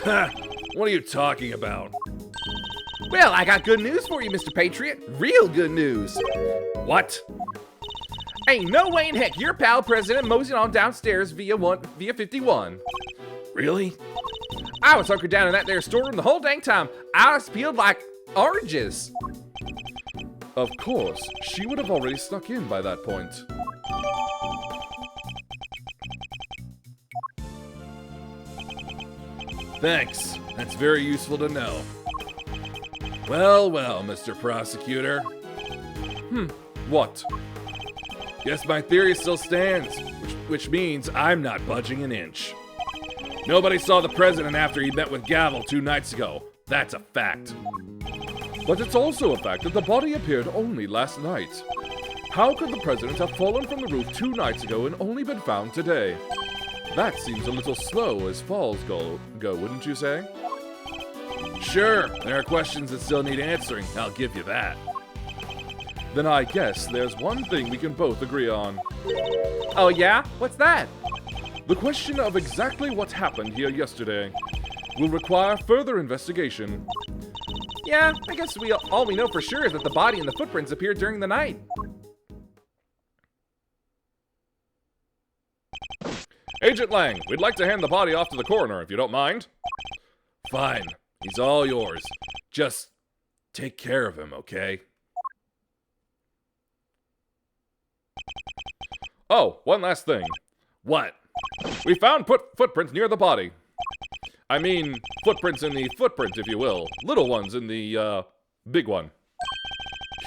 What are you talking about? Well, I got good news for you, Mr. Patriot. Real good news. What? Ain't no way in heck your pal president moseying on downstairs via 51. Really? I was hunkered down in that there storeroom the whole dang time. I was peeled like oranges. Of course, she would have already snuck in by that point. Thanks. That's very useful to know. Well, Mr. Prosecutor. What? Guess my theory still stands, which means I'm not budging an inch. Nobody saw the president after he met with Gavel 2 nights ago. That's a fact. But it's also a fact that the body appeared only last night. How could the president have fallen from the roof 2 nights ago and only been found today? That seems a little slow as falls go, wouldn't you say? Sure, there are questions that still need answering. I'll give you that. Then I guess there's one thing we can both agree on. Oh yeah? What's that? The question of exactly what happened here yesterday will require further investigation. Yeah, I guess all we know for sure is that the body and the footprints appeared during the night. Agent Lang, we'd like to hand the body off to the coroner if you don't mind. Fine, he's all yours. Just take care of him, okay? Oh, one last thing. What? We found footprints near the body. I mean, footprints in the footprint, if you will. Little ones in the, big one.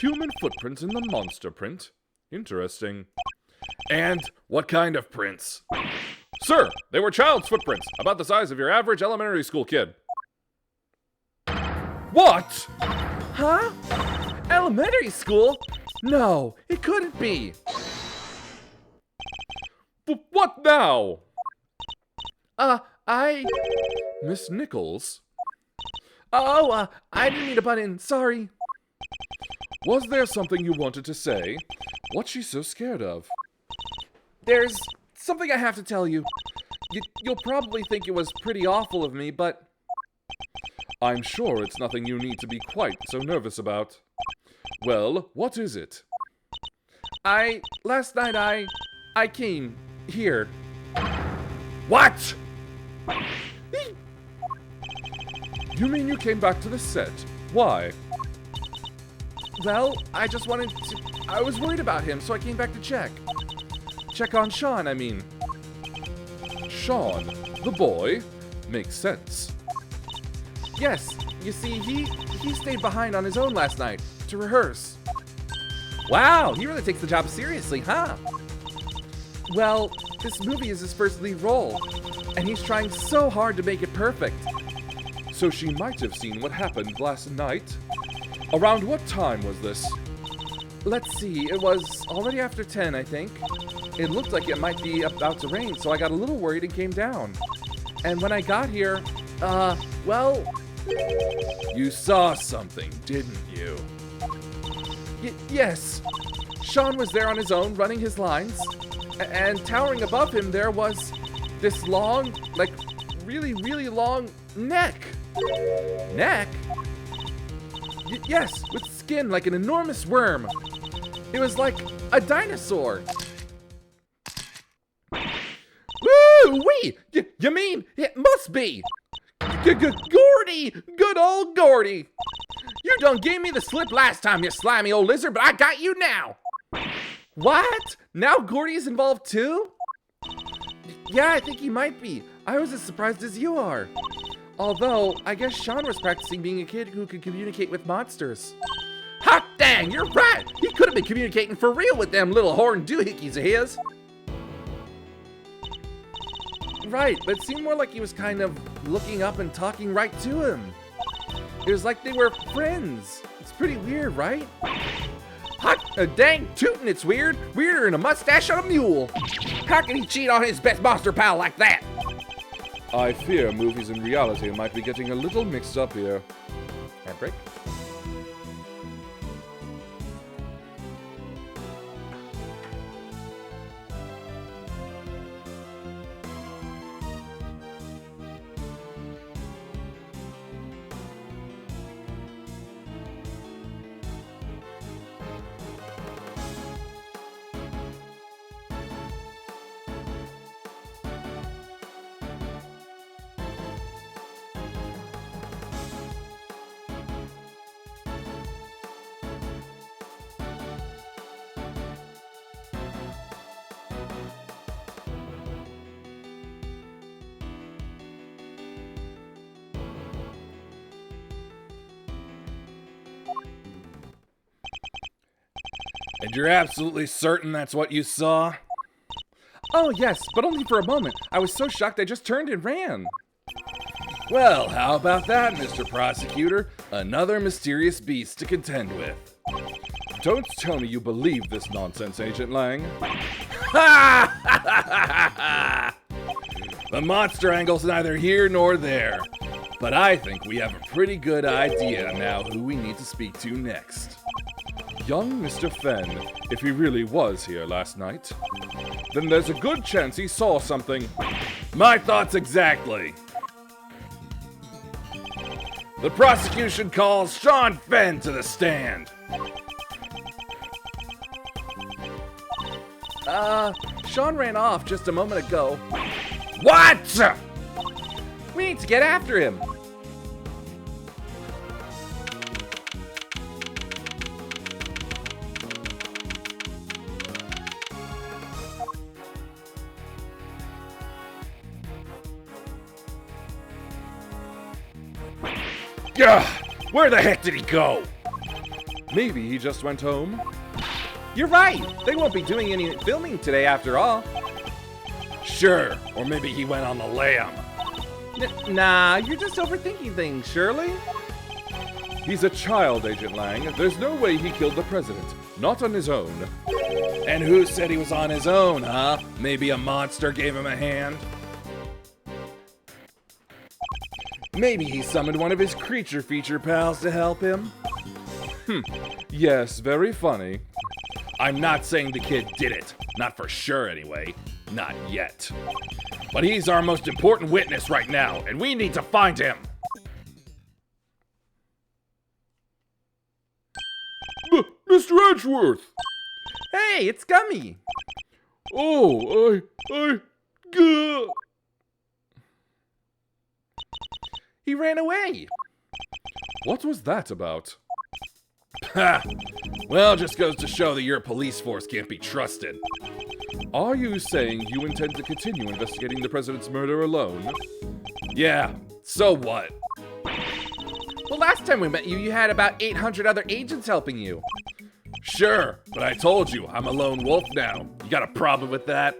Human footprints in the monster print. Interesting. And what kind of prints? Sir, they were child's footprints, about the size of your average elementary school kid. What? Huh? Elementary school? No, it couldn't be. What now? I... Miss Nichols? Oh, I didn't mean to butt in. Sorry. Was there something you wanted to say? What's she so scared of? There's something I have to tell you. You'll probably think it was pretty awful of me, but... I'm sure it's nothing you need to be quite so nervous about. Well, what is it? Last night I came here. What? You mean you came back to the set? Why? Well, I just wanted to... I was worried about him, so I came back to check. Check on Sean, I mean. Sean, the boy? Makes sense. Yes, you see, he stayed behind on his own last night to rehearse. Wow, he really takes the job seriously, huh? Well, this movie is his first lead role, and he's trying so hard to make it perfect. So she might have seen what happened last night? Around what time was this? Let's see, it was already after 10, I think. It looked like it might be about to rain, so I got a little worried and came down. And when I got here, well... You saw something, didn't you? Yes. Sean was there on his own, running his lines. And towering above him, there was this long, like, really, really long neck. Neck? Yes, with skin like an enormous worm. It was like a dinosaur. Woo-wee! You mean it must be Gordy! Good old Gordy! You done gave me the slip last time, you slimy old lizard, but I got you now! What? Now Gordy's involved too? Yeah, I think he might be. I was as surprised as you are. Although, I guess Sean was practicing being a kid who could communicate with monsters. Hot dang, you're right! He could have been communicating for real with them little horned doohickeys of his. Right, but it seemed more like he was kind of looking up and talking right to him. It was like they were friends. It's pretty weird, right? Hot dang tootin', it's weird. Weirder than a mustache on a mule. How can he cheat on his best monster pal like that? I fear movies and reality might be getting a little mixed up here. Handbrake. And you're absolutely certain that's what you saw? Oh yes, but only for a moment. I was so shocked I just turned and ran. Well, how about that, Mr. Prosecutor? Another mysterious beast to contend with. Don't tell me you believe this nonsense, Agent Lang. The monster angle's neither here nor there. But I think we have a pretty good idea now who we need to speak to next. Young Mr. Fenn, if he really was here last night, then there's a good chance he saw something. My thoughts exactly. The prosecution calls Sean Fenn to the stand. Sean ran off just a moment ago. What? We need to get after him. Gah! Where the heck did he go? Maybe he just went home. You're right. They won't be doing any filming today after all. Sure, or maybe he went on the lam. Nah, you're just overthinking things, Shirley. He's a child, Agent Lang. There's no way he killed the president. Not on his own. And who said he was on his own, huh? Maybe a monster gave him a hand? Maybe he summoned one of his creature feature pals to help him? Yes, very funny. I'm not saying the kid did it. Not for sure, anyway. Not yet. But he's our most important witness right now, and we need to find him. Mr. Edgeworth! Hey, it's Gummy. Oh, gah. He ran away. What was that about? Ha! Well, just goes to show that your police force can't be trusted. Are you saying you intend to continue investigating the president's murder alone? Yeah, so what? Well, last time we met you, you had about 800 other agents helping you. Sure, but I told you, I'm a lone wolf now. You got a problem with that?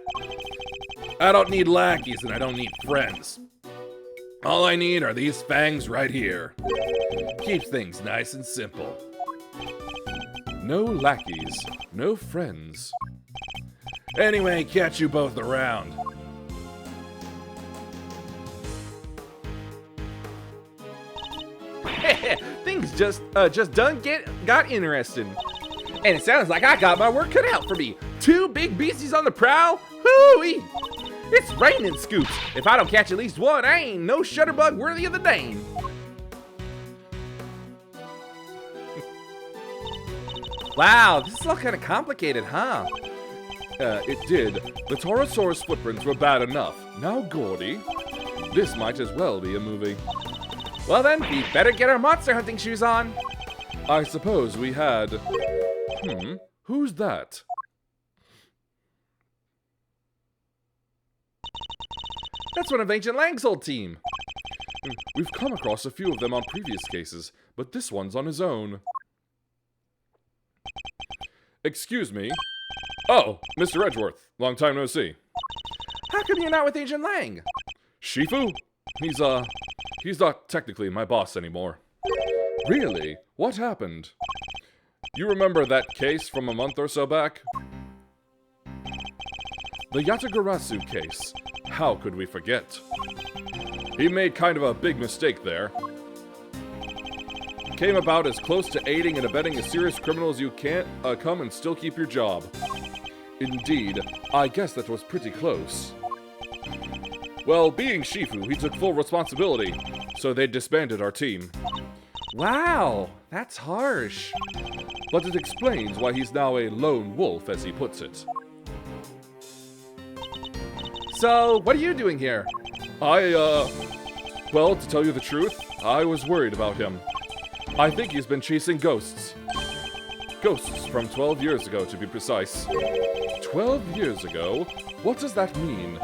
I don't need lackeys and I don't need friends. All I need are these fangs right here. Keeps things nice and simple. No lackeys, no friends. Anyway, catch you both around. Things just got interesting. And it sounds like I got my work cut out for me. 2 big beasties on the prowl? Hoo-wee! It's raining scoops. If I don't catch at least one, I ain't no shutterbug worthy of the name. Wow, this is all kind of complicated, huh? It did. The Taurosaurus footprints were bad enough. Now, Gordy, this might as well be a movie. Well then, we better get our monster hunting shoes on. I suppose we had... who's that? That's one of Agent Lang's old team. We've come across a few of them on previous cases, but this one's on his own. Excuse me. Oh, Mr. Edgeworth. Long time no see. How come you're not with Agent Lang? Shifu? He's not technically my boss anymore. Really? What happened? You remember that case from a month or so back? The Yatagarasu case. How could we forget? He made kind of a big mistake there. Came about as close to aiding and abetting a serious criminal as you can't come and still keep your job. Indeed, I guess that was pretty close. Well, being Shifu, he took full responsibility, so they disbanded our team. Wow, that's harsh. But it explains why he's now a lone wolf, as he puts it. So, what are you doing here? Well, to tell you the truth, I was worried about him. I think he's been chasing ghosts. Ghosts from 12 years ago, to be precise. 12 years ago? What does that mean?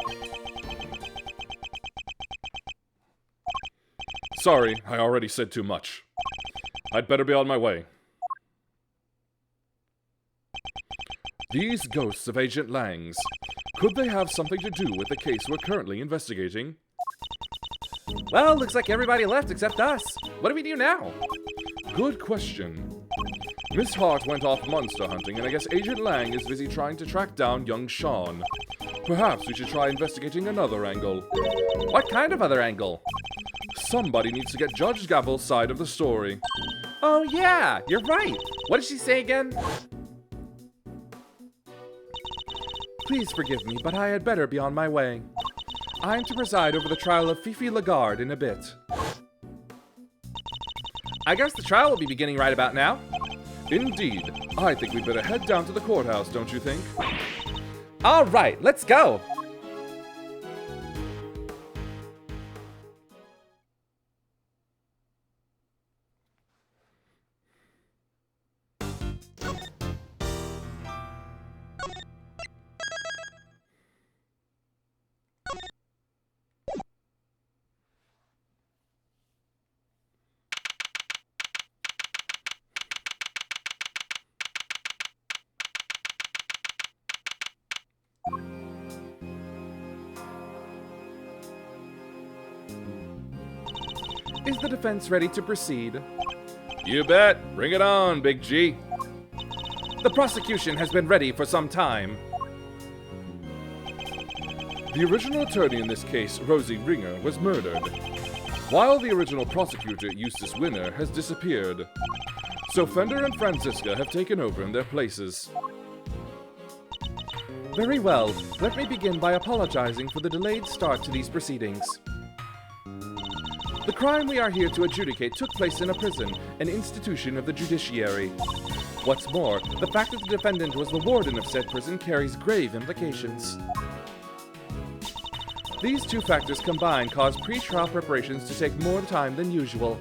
Sorry, I already said too much. I'd better be on my way. These ghosts of Agent Lang's, could they have something to do with the case we're currently investigating? Well, looks like everybody left except us. What do we do now? Good question. Miss Hart went off monster hunting, and I guess Agent Lang is busy trying to track down young Sean. Perhaps we should try investigating another angle. What kind of other angle? Somebody needs to get Judge Gavel's side of the story. Oh yeah, you're right. What did she say again? Please forgive me, but I had better be on my way. I'm to preside over the trial of Fifi Lagarde in a bit. I guess the trial will be beginning right about now. Indeed. I think we'd better head down to the courthouse, don't you think? All right, let's go. Is the defense ready to proceed? You bet. Bring it on, Big G. The prosecution has been ready for some time. The original attorney in this case, Rosie Ringer, was murdered, while the original prosecutor, Eustace Winner, has disappeared. So Fender and Franziska have taken over in their places. Very well. Let me begin by apologizing for the delayed start to these proceedings. The crime we are here to adjudicate took place in a prison, an institution of the judiciary. What's more, the fact that the defendant was the warden of said prison carries grave implications. These two factors combined caused pre-trial preparations to take more time than usual.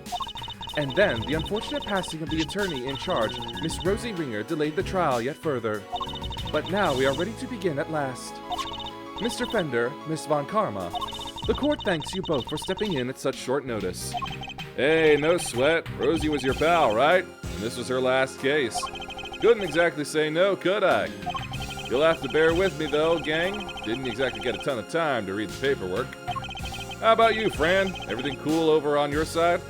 And then, the unfortunate passing of the attorney in charge, Miss Rosie Ringer, delayed the trial yet further. But now we are ready to begin at last. Mr. Fender, Miss Von Karma, the court thanks you both for stepping in at such short notice. Hey, no sweat. Rosie was your pal, right? And this was her last case. Couldn't exactly say no, could I? You'll have to bear with me, though, gang. Didn't exactly get a ton of time to read the paperwork. How about you, Fran? Everything cool over on your side?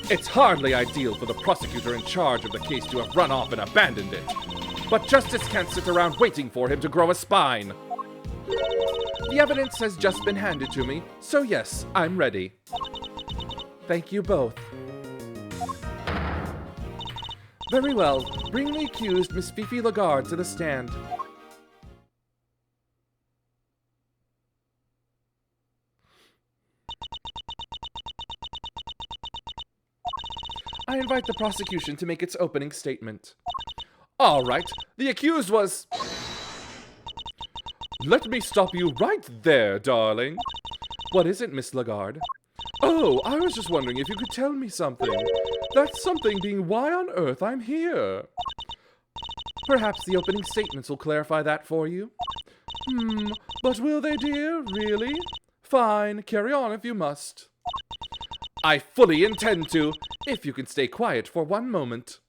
It's hardly ideal for the prosecutor in charge of the case to have run off and abandoned it. But justice can't sit around waiting for him to grow a spine. The evidence has just been handed to me, so yes, I'm ready. Thank you both. Very well. Bring the accused, Miss Fifi Lagarde, to the stand. I invite the prosecution to make its opening statement. All right, the accused was... Let me stop you right there, darling. What is it, Miss Lagarde? Oh, I was just wondering if you could tell me something. That something being why on earth I'm here. Perhaps the opening statements will clarify that for you. But will they, dear? Really? Fine, carry on if you must. I fully intend to, if you can stay quiet for one moment.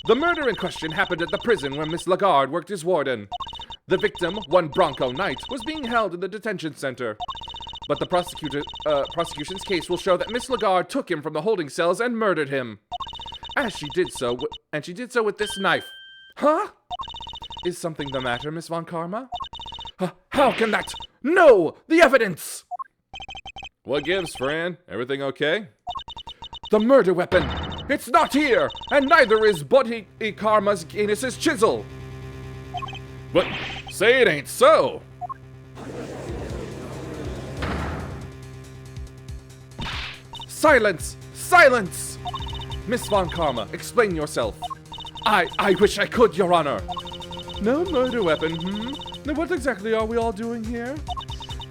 The murder in question happened at the prison where Miss Lagarde worked as warden. The victim, one Bronco Knight, was being held in the detention center. But the prosecution's case will show that Miss Lagarde took him from the holding cells and murdered him. She did so with this knife. Huh? Is something the matter, Miss Von Karma? How can that? No! The evidence! What gives, Fran? Everything okay? The murder weapon! It's not here! And neither is Buddy Karma's Anus's chisel! But say it ain't so! Silence! Silence! Miss Von Karma, explain yourself. I wish I could, Your Honor. No murder weapon, Now what exactly are we all doing here?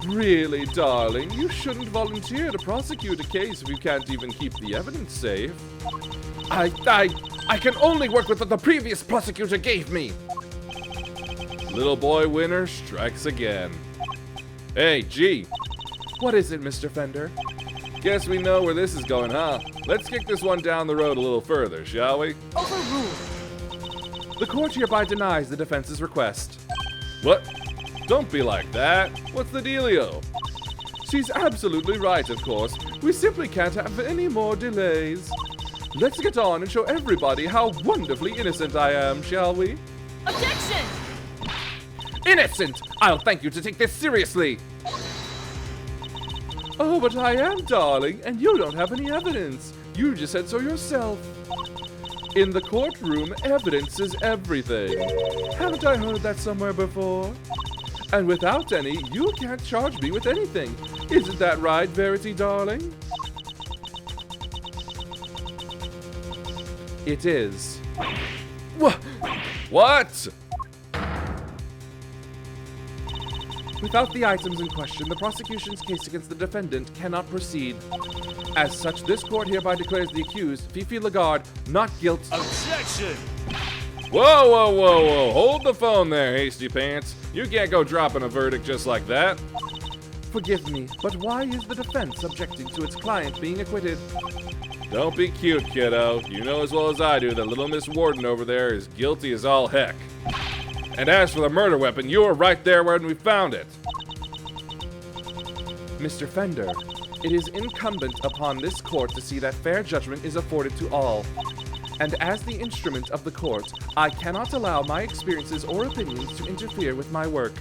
Really, darling, you shouldn't volunteer to prosecute a case if you can't even keep the evidence safe. I can only work with what the previous prosecutor gave me. Little boy winner strikes again. Hey, G. What is it, Mr. Fender? Guess we know where this is going, huh? Let's kick this one down the road a little further, shall we? Overruled. The court hereby denies the defense's request. What? Don't be like that. What's the dealio? She's absolutely right, of course. We simply can't have any more delays. Let's get on and show everybody how wonderfully innocent I am, shall we? Objection! Innocent! I'll thank you to take this seriously. Oh, but I am, darling, and you don't have any evidence. You just said so yourself. In the courtroom, evidence is everything. Haven't I heard that somewhere before? And without any, you can't charge me with anything. Isn't that right, Verity, darling? It is. What? Without the items in question, the prosecution's case against the defendant cannot proceed. As such, this court hereby declares the accused, Fifi Lagarde, not guilty. Objection! Whoa, whoa, whoa, whoa. Hold the phone there, hasty pants. You can't go dropping a verdict just like that. Forgive me, but why is the defense objecting to its client being acquitted? Don't be cute, kiddo. You know as well as I do that little Miss Warden over there is guilty as all heck. And as for the murder weapon, you were right there when we found it. Mr. Fender, It is incumbent upon this court to see that fair judgment is afforded to all. And as the instrument of the court, I cannot allow my experiences or opinions to interfere with my work.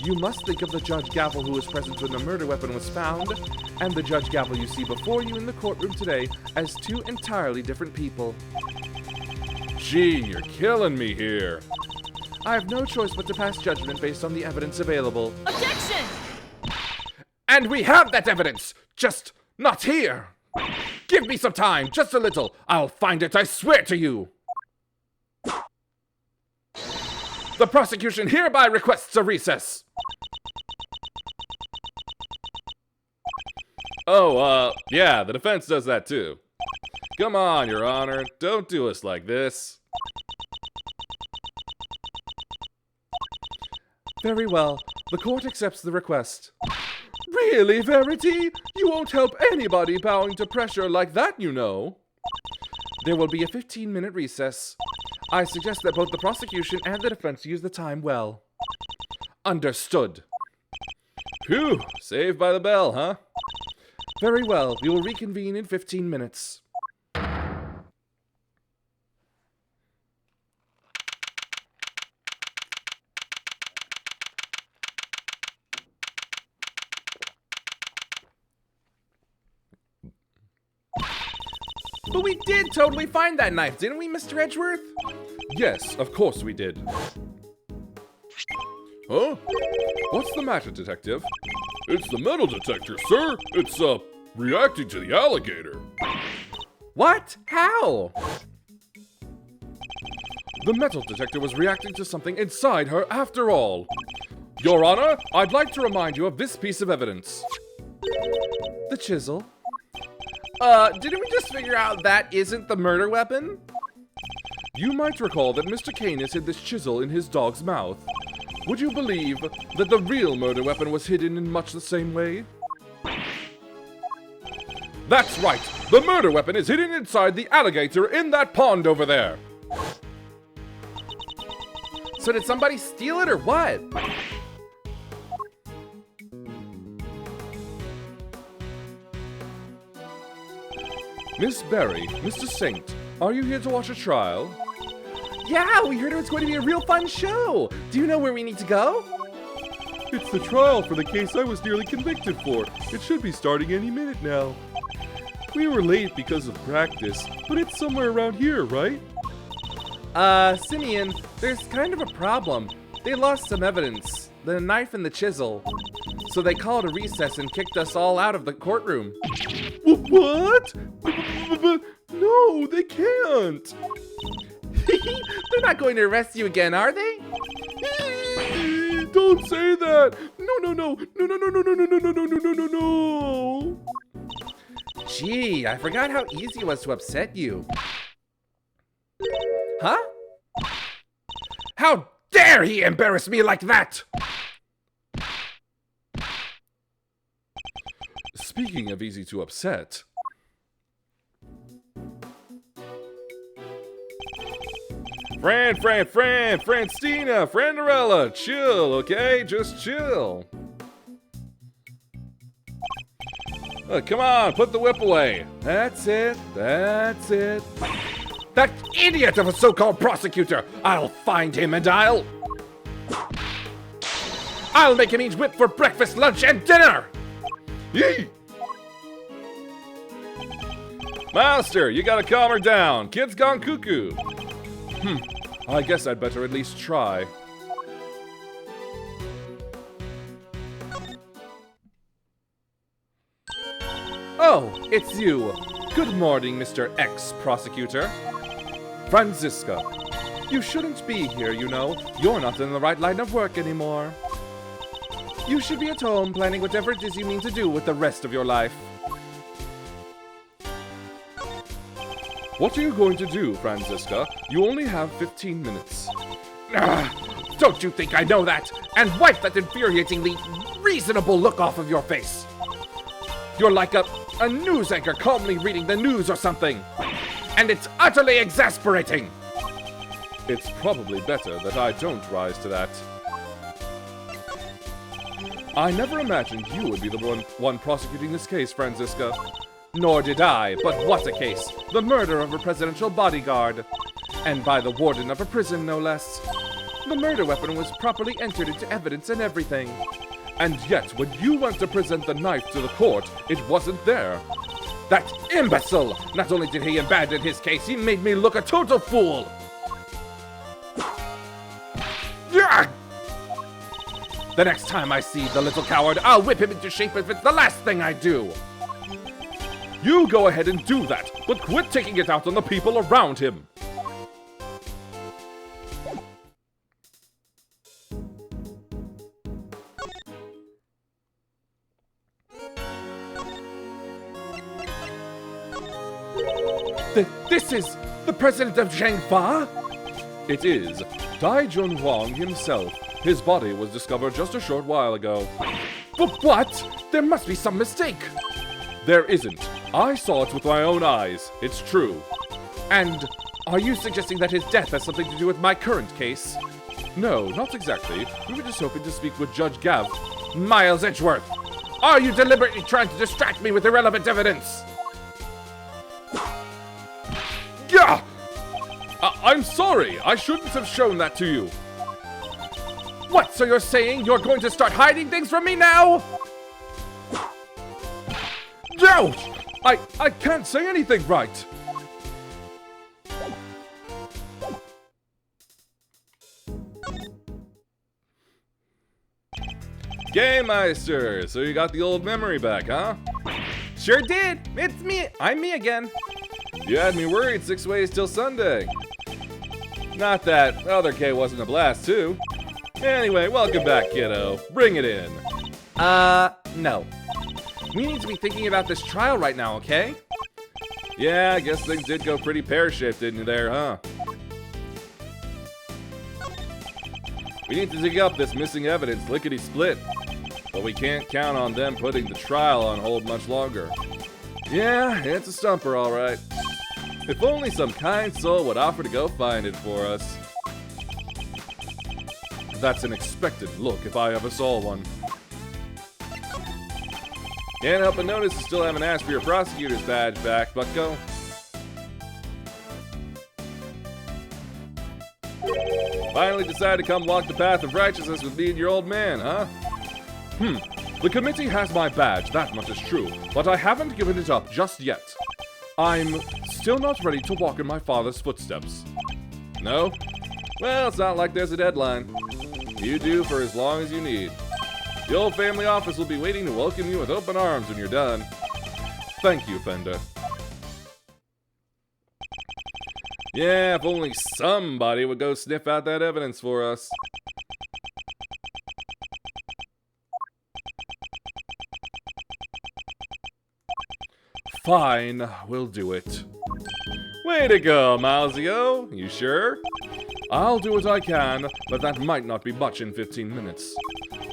You must think of the Judge Gavel who was present when the murder weapon was found, and the Judge Gavel you see before you in the courtroom today as two entirely different people. Gee, you're killing me here. I have no choice but to pass judgment based on the evidence available. Objection! And we have that evidence, just not here. Give me some time, just a little. I'll find it, I swear to you. The prosecution hereby requests a recess. Oh, yeah, the defense does that too. Come on, Your Honor, don't do us like this. Very well. The court accepts the request. Really, Verity? You won't help anybody bowing to pressure like that, you know. There will be a 15-minute recess. I suggest that both the prosecution and the defense use the time well. Understood. Phew, saved by the bell, huh? Very well. We will reconvene in 15 minutes. But we did totally find that knife, didn't we, Mr. Edgeworth? Yes, of course we did. Huh? What's the matter, Detective? It's the metal detector, sir. It's, reacting to the alligator. What? How? The metal detector was reacting to something inside her after all. Your Honor, I'd like to remind you of this piece of evidence. The chisel. Didn't we just figure out that isn't the murder weapon? You might recall that Mr. Canis hid this chisel in his dog's mouth. Would you believe that the real murder weapon was hidden in much the same way? That's right! The murder weapon is hidden inside the alligator in that pond over there! So did somebody steal it or what? Miss Berry, Mr. Saint, are you here to watch a trial? Yeah, we heard it was going to be a real fun show. Do you know where we need to go? It's the trial for the case I was nearly convicted for. It should be starting any minute now. We were late because of practice, but it's somewhere around here, right? Simeon, there's kind of a problem. They lost some evidence, the knife and the chisel. So they called a recess and kicked us all out of the courtroom. What? No, they can't. They're not going to arrest you again, are they? Don't say that. No. Gee, I forgot how easy it was to upset you. Huh? How dare he embarrass me like that? Speaking of easy to upset. Francina, Franderella, chill, okay? Just chill. Come on, put the whip away. That's it. That idiot of a so-called prosecutor! I'll find him and I'll make him eat whip for breakfast, lunch, and dinner! Yee! Master, you gotta calm her down. Kid's gone cuckoo. I guess I'd better at least try. Oh, it's you. Good morning, Mr. Ex-Prosecutor. Franziska. You shouldn't be here, you know. You're not in the right line of work anymore. You should be at home planning whatever it is you mean to do with the rest of your life. What are you going to do, Franziska? You only have 15 minutes. Don't you think I know that? And wipe that infuriatingly reasonable look off of your face. You're like a news anchor calmly reading the news or something. And it's utterly exasperating. It's probably better that I don't rise to that. I never imagined you would be the one prosecuting this case, Franziska. Nor did I, but what a case. The murder of a presidential bodyguard. And by the warden of a prison, no less. The murder weapon was properly entered into evidence and everything. And yet, when you went to present the knife to the court, it wasn't there. That imbecile! Not only did he abandon his case, he made me look a total fool! Yeah! The next time I see the little coward, I'll whip him into shape if it's the last thing I do! You go ahead and do that, but quit taking it out on the people around him! This is the president of Zhangfa? It is. Dai Jun Huang himself. His body was discovered just a short while ago. But what? There must be some mistake. There isn't. I saw it with my own eyes. It's true. And are you suggesting that his death has something to do with my current case? No, not exactly. We were just hoping to speak with Judge Gav. Miles Edgeworth! Are you deliberately trying to distract me with irrelevant evidence? Yeah! I'm sorry. I shouldn't have shown that to you. What? So you're saying you're going to start hiding things from me now? No! I can't say anything right. Game Meister, so you got the old memory back, huh? Sure did. It's me. I'm me again. You had me worried 6 ways till Sunday. Not that other K wasn't a blast, too. Anyway, welcome back, kiddo. Bring it in. No. We need to be thinking about this trial right now, okay? Yeah, I guess things did go pretty pear-shaped, didn't there, huh? We need to dig up this missing evidence lickety-split. But we can't count on them putting the trial on hold much longer. Yeah, it's a stumper, all right. If only some kind soul would offer to go find it for us. That's an expected look if I ever saw one. Can't help but notice you still haven't asked for your prosecutor's badge back, bucko. Finally decided to come walk the path of righteousness with me and your old man, huh? The committee has my badge, that much is true, but I haven't given it up just yet. I'm still not ready to walk in my father's footsteps. No? Well, it's not like there's a deadline. You do for as long as you need. The old family office will be waiting to welcome you with open arms when you're done. Thank you, Fender. Yeah, if only somebody would go sniff out that evidence for us. Fine, we'll do it. Way to go, Milesio. You sure? I'll do what I can, but that might not be much in 15 minutes.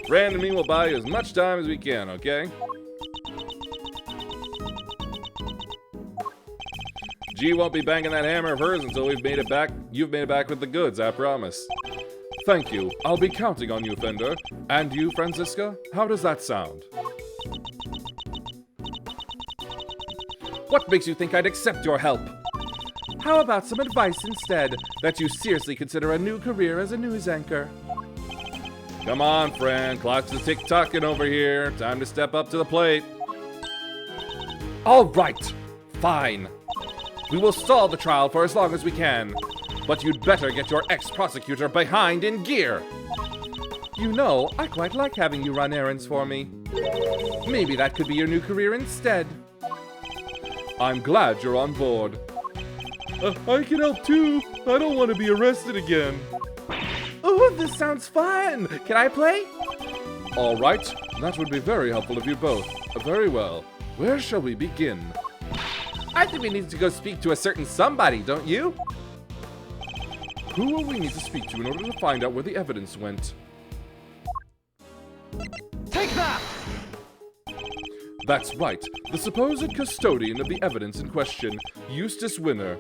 Rand and me will buy you as much time as we can, okay? G won't be banging that hammer of hers until you've made it back with the goods, I promise. Thank you. I'll be counting on you, Fender. And you, Franziska? How does that sound? What makes you think I'd accept your help? How about some advice instead, that you seriously consider a new career as a news anchor? Come on, friend. Clock's tick-tocking over here. Time to step up to the plate. All right. Fine. We will stall the trial for as long as we can. But you'd better get your ex-prosecutor behind in gear. You know, I quite like having you run errands for me. Maybe that could be your new career instead. I'm glad you're on board. I can help too. I don't want to be arrested again. Ooh, this sounds fun. Can I play? All right. That would be very helpful of you both. Very well. Where shall we begin? I think we need to go speak to a certain somebody, don't you? Who will we need to speak to in order to find out where the evidence went? Take that! That's right. The supposed custodian of the evidence in question, Eustace Winner.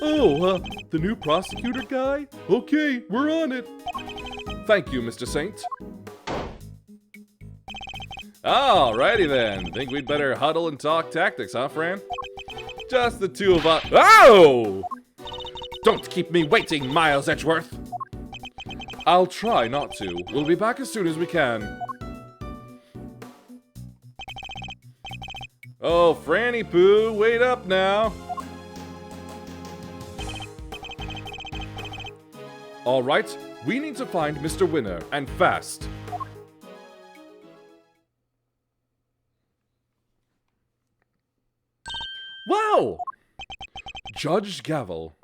Oh, the new prosecutor guy? Okay, we're on it. Thank you, Mr. Saint. Alrighty then. Think we'd better huddle and talk tactics, huh, Fran? Just the two of us. Oh! Don't keep me waiting, Miles Edgeworth. I'll try not to. We'll be back as soon as we can. Oh, Franny Poo, wait up now. Alright, we need to find Mr. Winner, and fast. Wow! Judge Gavel.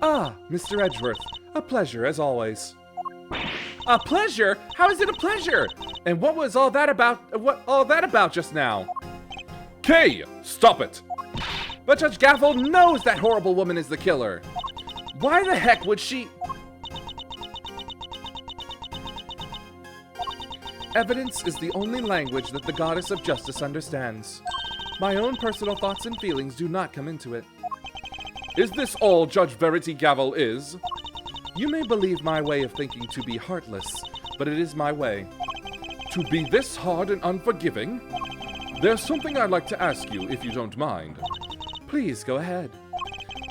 Ah, Mr. Edgeworth, a pleasure as always. A pleasure? How is it a pleasure? And what was all that about? What all that about just now? Kay, stop it! But Judge Gavel knows that horrible woman is the killer. Why the heck would she? Evidence is the only language that the goddess of justice understands. My own personal thoughts and feelings do not come into it. Is this all Judge Verity Gavel is? You may believe my way of thinking to be heartless, but it is my way. To be this hard and unforgiving? There's something I'd like to ask you, if you don't mind. Please, go ahead.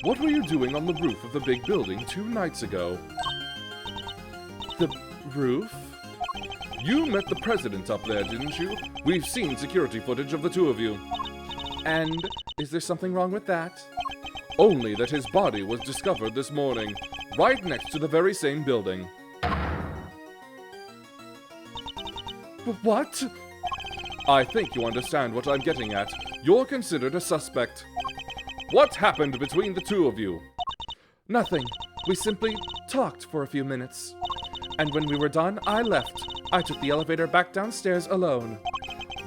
What were you doing on the roof of the big building 2 nights ago? The roof? You met the president up there, didn't you? We've seen security footage of the two of you. And is there something wrong with that? Only that his body was discovered this morning, right next to the very same building. What? I think you understand what I'm getting at. You're considered a suspect. What happened between the two of you? Nothing. We simply talked for a few minutes. And when we were done, I left. I took the elevator back downstairs alone.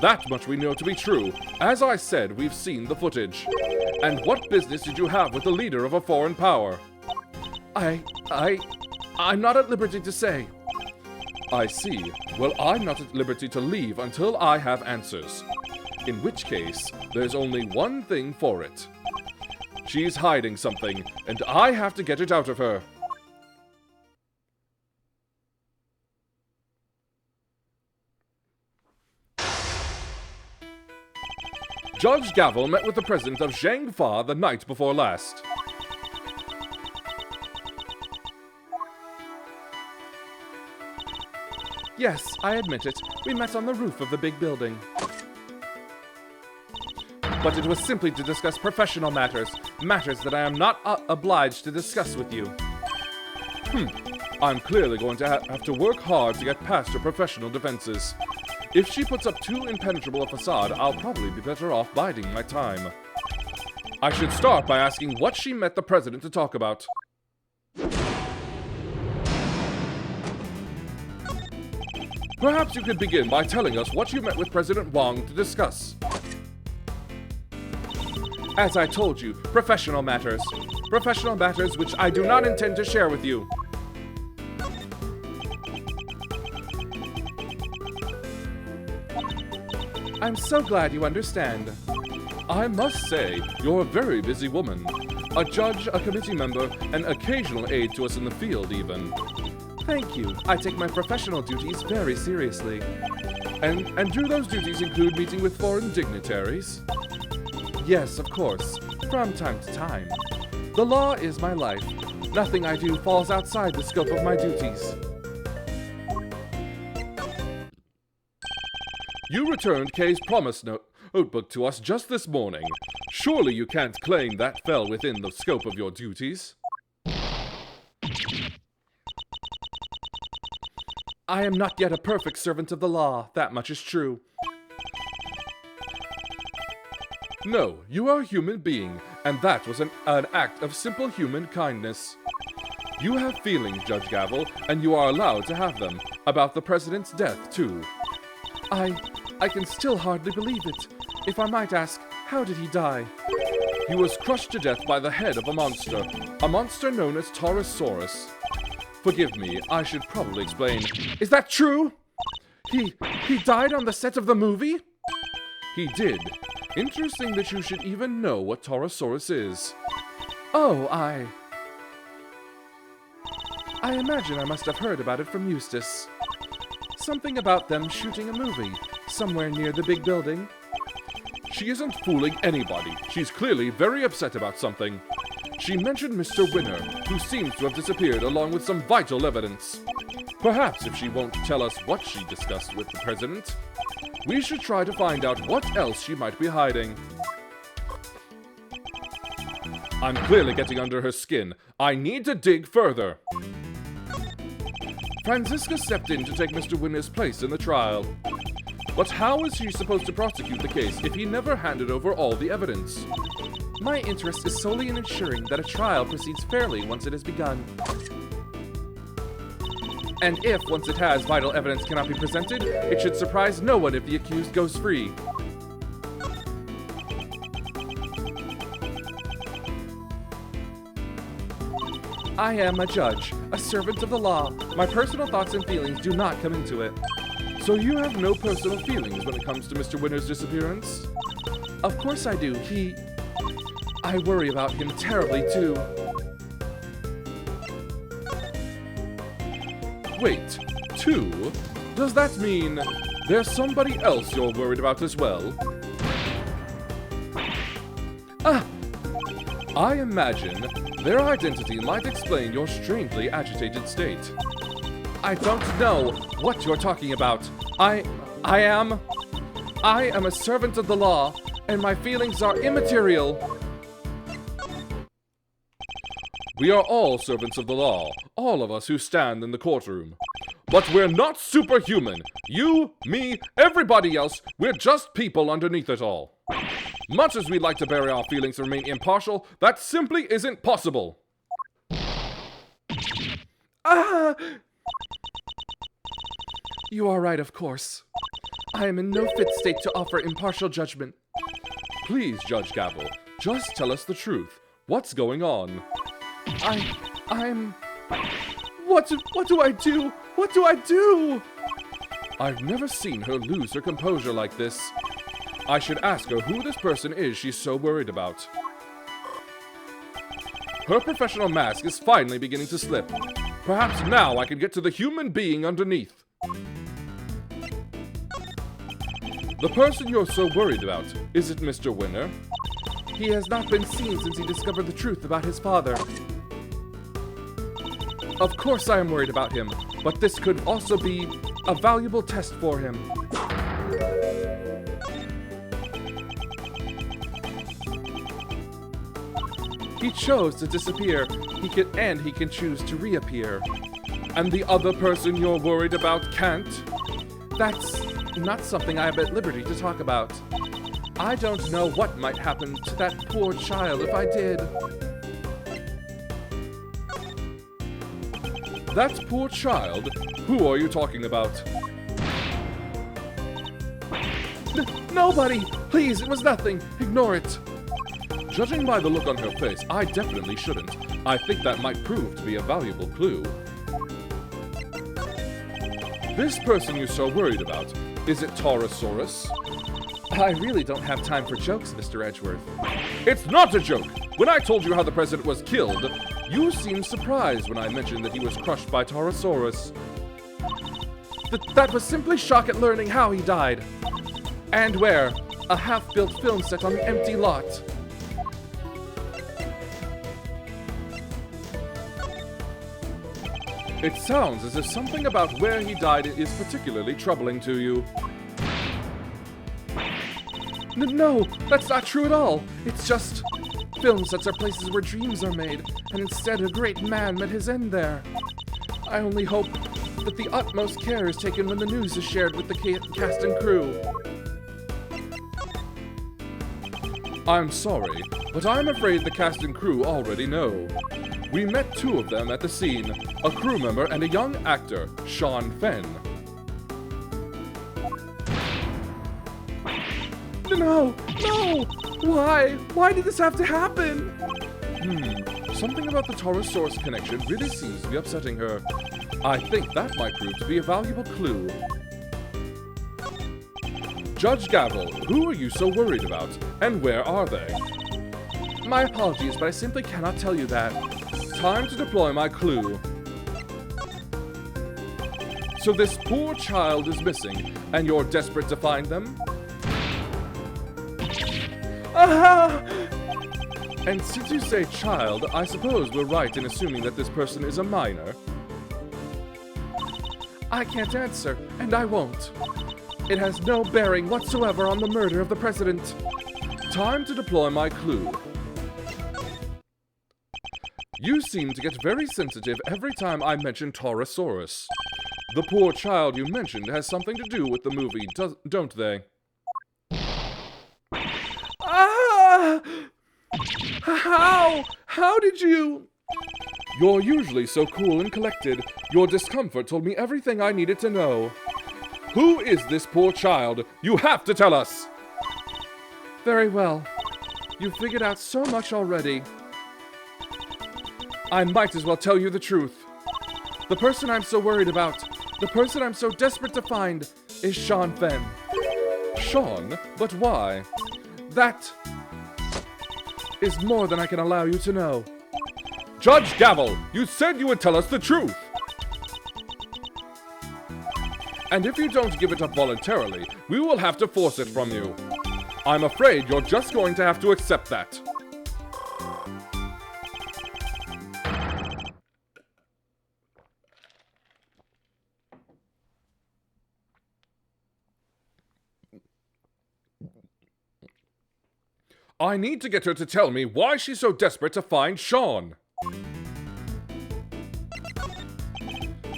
That much we know to be true. As I said, we've seen the footage. And what business did you have with the leader of a foreign power? I'm not at liberty to say. I see. Well, I'm not at liberty to leave until I have answers. In which case, there's only one thing for it. She's hiding something, and I have to get it out of her. Judge Gavel met with the president of Zhangfa the night before last. Yes, I admit it. We met on the roof of the big building. But it was simply to discuss professional matters. Matters that I am not obliged to discuss with you. I'm clearly going to have to work hard to get past her professional defenses. If she puts up too impenetrable a facade, I'll probably be better off biding my time. I should start by asking what she met the president to talk about. Perhaps you could begin by telling us what you met with President Wang to discuss. As I told you, professional matters. Professional matters which I do not intend to share with you. I'm so glad you understand. I must say, you're a very busy woman. A judge, a committee member, an occasional aide to us in the field, even. Thank you. I take my professional duties very seriously. And do those duties include meeting with foreign dignitaries? Yes, of course. From time to time. The law is my life. Nothing I do falls outside the scope of my duties. You returned Kay's promise notebook to us just this morning. Surely you can't claim that fell within the scope of your duties. I am not yet a perfect servant of the law, that much is true. No, you are a human being, and that was an act of simple human kindness. You have feelings, Judge Gavel, and you are allowed to have them. About the president's death, too. I can still hardly believe it. If I might ask, how did he die? He was crushed to death by the head of a monster known as Taurosaurus. Forgive me, I should probably explain. Is that true? He died on the set of the movie? He did. Interesting that you should even know what Taurosaurus is. Oh, I imagine I must have heard about it from Eustace. Something about them shooting a movie. somewhere near the big building. She isn't fooling anybody. She's clearly very upset about something. She mentioned Mr. Winner, who seems to have disappeared along with some vital evidence. Perhaps if she won't tell us what she discussed with the president, we should try to find out what else she might be hiding. I'm clearly getting under her skin. I need to dig further. Franziska stepped in to take Mr. Winner's place in the trial. But how is she supposed to prosecute the case if he never handed over all the evidence? My interest is solely in ensuring that a trial proceeds fairly once it has begun. And if, once it has, vital evidence cannot be presented, it should surprise no one if the accused goes free. I am a judge, a servant of the law. My personal thoughts and feelings do not come into it. So you have no personal feelings when it comes to Mr. Winner's disappearance? Of course I do. I worry about him terribly, too. Wait, two? Does that mean there's somebody else you're worried about as well? I imagine their identity might explain your strangely agitated state. I don't know what you're talking about. I am a servant of the law, and my feelings are immaterial. We are all servants of the law, all of us who stand in the courtroom. But we're not superhuman. You, me, everybody else, we're just people underneath it all. Much as we'd like to bury our feelings and remain impartial, that simply isn't possible. You are right, of course. I am in no fit state to offer impartial judgment. Please, Judge Gavel, just tell us the truth. What's going on? What do I do? What do I do? I've never seen her lose her composure like this. I should ask her who this person is she's so worried about. Her professional mask is finally beginning to slip. Perhaps now I can get to the human being underneath. The person you're so worried about, is it Mr. Winner? He has not been seen since he discovered the truth about his father. Of course I am worried about him, but this could also be a valuable test for him. He chose to disappear, he can choose to reappear. And the other person you're worried about can't? That's not something I am at liberty to talk about. I don't know what might happen to that poor child if I did. That poor child? Who are you talking about? Nobody! Please, it was nothing. Ignore it. Judging by the look on her face, I definitely shouldn't. I think that might prove to be a valuable clue. This person you're so worried about, is it Taurosaurus? I really don't have time for jokes, Mr. Edgeworth. It's not a joke! When I told you how the president was killed, you seemed surprised when I mentioned that he was crushed by Taurosaurus. That was simply shock at learning how he died. And where? A half-built film set on an empty lot. It sounds as if something about where he died is particularly troubling to you. No, that's not true at all. It's just film sets are places where dreams are made, and instead a great man met his end there. I only hope that the utmost care is taken when the news is shared with the cast and crew. I'm sorry, but I'm afraid the cast and crew already know. We met two of them at the scene, a crew member and a young actor, Sean Fenn. No! Why? Why did this have to happen? Something about the Taurosaurus connection really seems to be upsetting her. I think that might prove to be a valuable clue. Judge Gavel, who are you so worried about, and where are they? My apologies, but I simply cannot tell you that. Time to deploy my clue. So this poor child is missing, and you're desperate to find them? Ah! And since you say child, I suppose we're right in assuming that this person is a minor. I can't answer, and I won't. It has no bearing whatsoever on the murder of the president. Time to deploy my clue. You seem to get very sensitive every time I mention Taurosaurus. The poor child you mentioned has something to do with the movie, don't they? Ah! How did you... You're usually so cool and collected. Your discomfort told me everything I needed to know. Who is this poor child? You have to tell us! Very well. You've figured out so much already. I might as well tell you the truth. The person I'm so worried about, the person I'm so desperate to find, is Sean Fenn. Sean? But why? That is more than I can allow you to know. Judge Gavel, you said you would tell us the truth! And if you don't give it up voluntarily, we will have to force it from you. I'm afraid you're just going to have to accept that. I need to get her to tell me why she's so desperate to find Sean.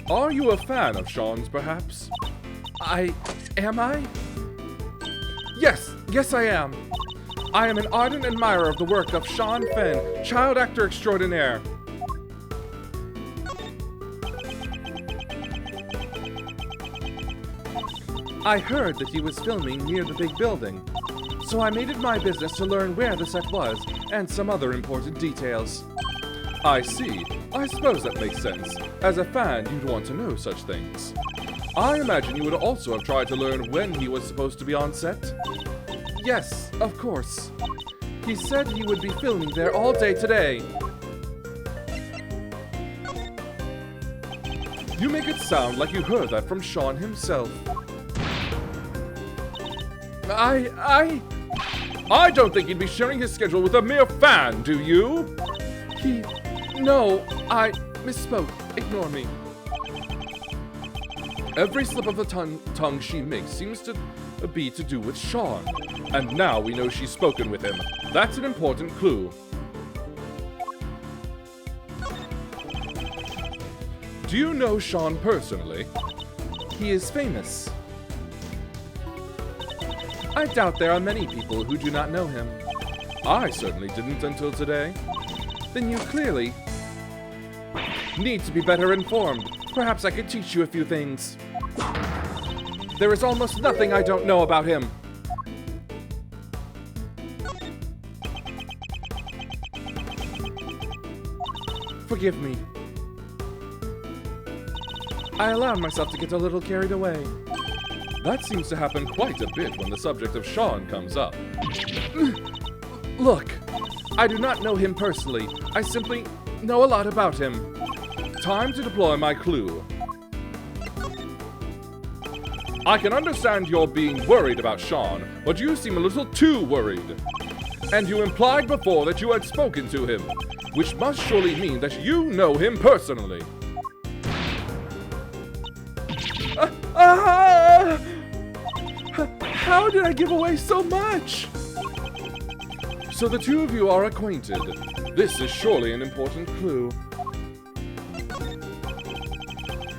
Are you a fan of Sean's, perhaps? Am I? Yes, I am. I am an ardent admirer of the work of Sean Fenn, child actor extraordinaire. I heard that he was filming near the big building, so I made it my business to learn where the set was and some other important details. I see. I suppose that makes sense. As a fan, you'd want to know such things. I imagine you would also have tried to learn when he was supposed to be on set. Yes, of course. He said he would be filming there all day today. You make it sound like you heard that from Sean himself. I don't think he'd be sharing his schedule with a mere fan, do you? No, I misspoke. Ignore me. Every slip of the tongue she makes seems to be to do with Sean. And now we know she's spoken with him. That's an important clue. Do you know Sean personally? He is famous. I doubt there are many people who do not know him. I certainly didn't until today. Then you clearly need to be better informed. Perhaps I could teach you a few things. There is almost nothing I don't know about him. Forgive me. I allowed myself to get a little carried away. That seems to happen quite a bit when the subject of Sean comes up. Look, I do not know him personally. I simply know a lot about him. Time to deploy my clue. I can understand you're being worried about Sean, but you seem a little too worried. And you implied before that you had spoken to him, which must surely mean that you know him personally. How did I give away so much? So the two of you are acquainted. This is surely an important clue.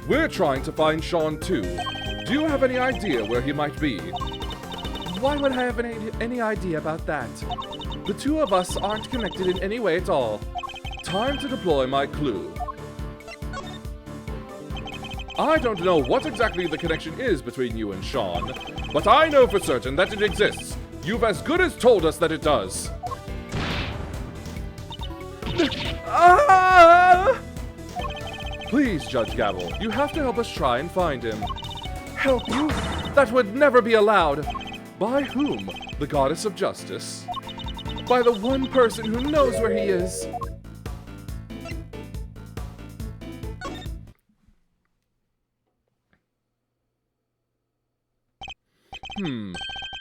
We're trying to find Sean too. Do you have any idea where he might be? Why would I have any idea about that? The two of us aren't connected in any way at all. Time to deploy my clue. I don't know what exactly the connection is between you and Sean, but I know for certain that it exists. You've as good as told us that it does. Please, Judge Gavel, you have to help us try and find him. Help you? That would never be allowed. By whom? The goddess of justice? By the one person who knows where he is.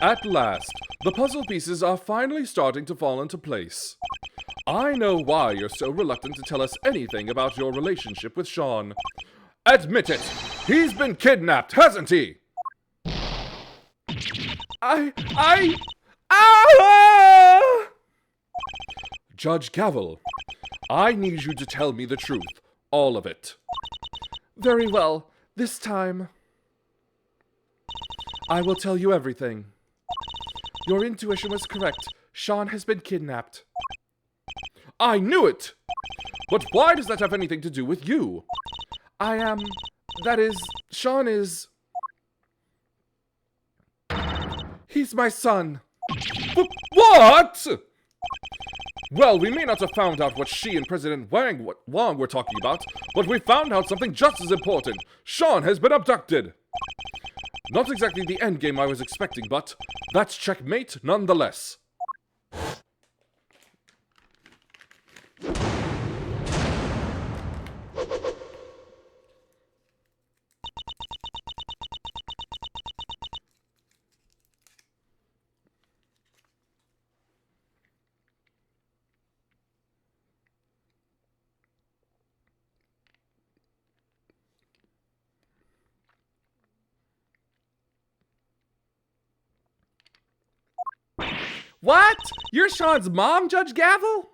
At last, the puzzle pieces are finally starting to fall into place. I know why you're so reluctant to tell us anything about your relationship with Sean. Admit it! He's been kidnapped, hasn't he? Ah! Judge Gavel, I need you to tell me the truth. All of it. Very well. This time, I will tell you everything. Your intuition was correct. Sean has been kidnapped. I knew it! But why does that have anything to do with you? Sean is... He's my son. What? Well, we may not have found out what she and President Wang were talking about, but we found out something just as important. Sean has been abducted. Not exactly the endgame I was expecting, but that's checkmate nonetheless. What? You're Sean's mom, Judge Gavel?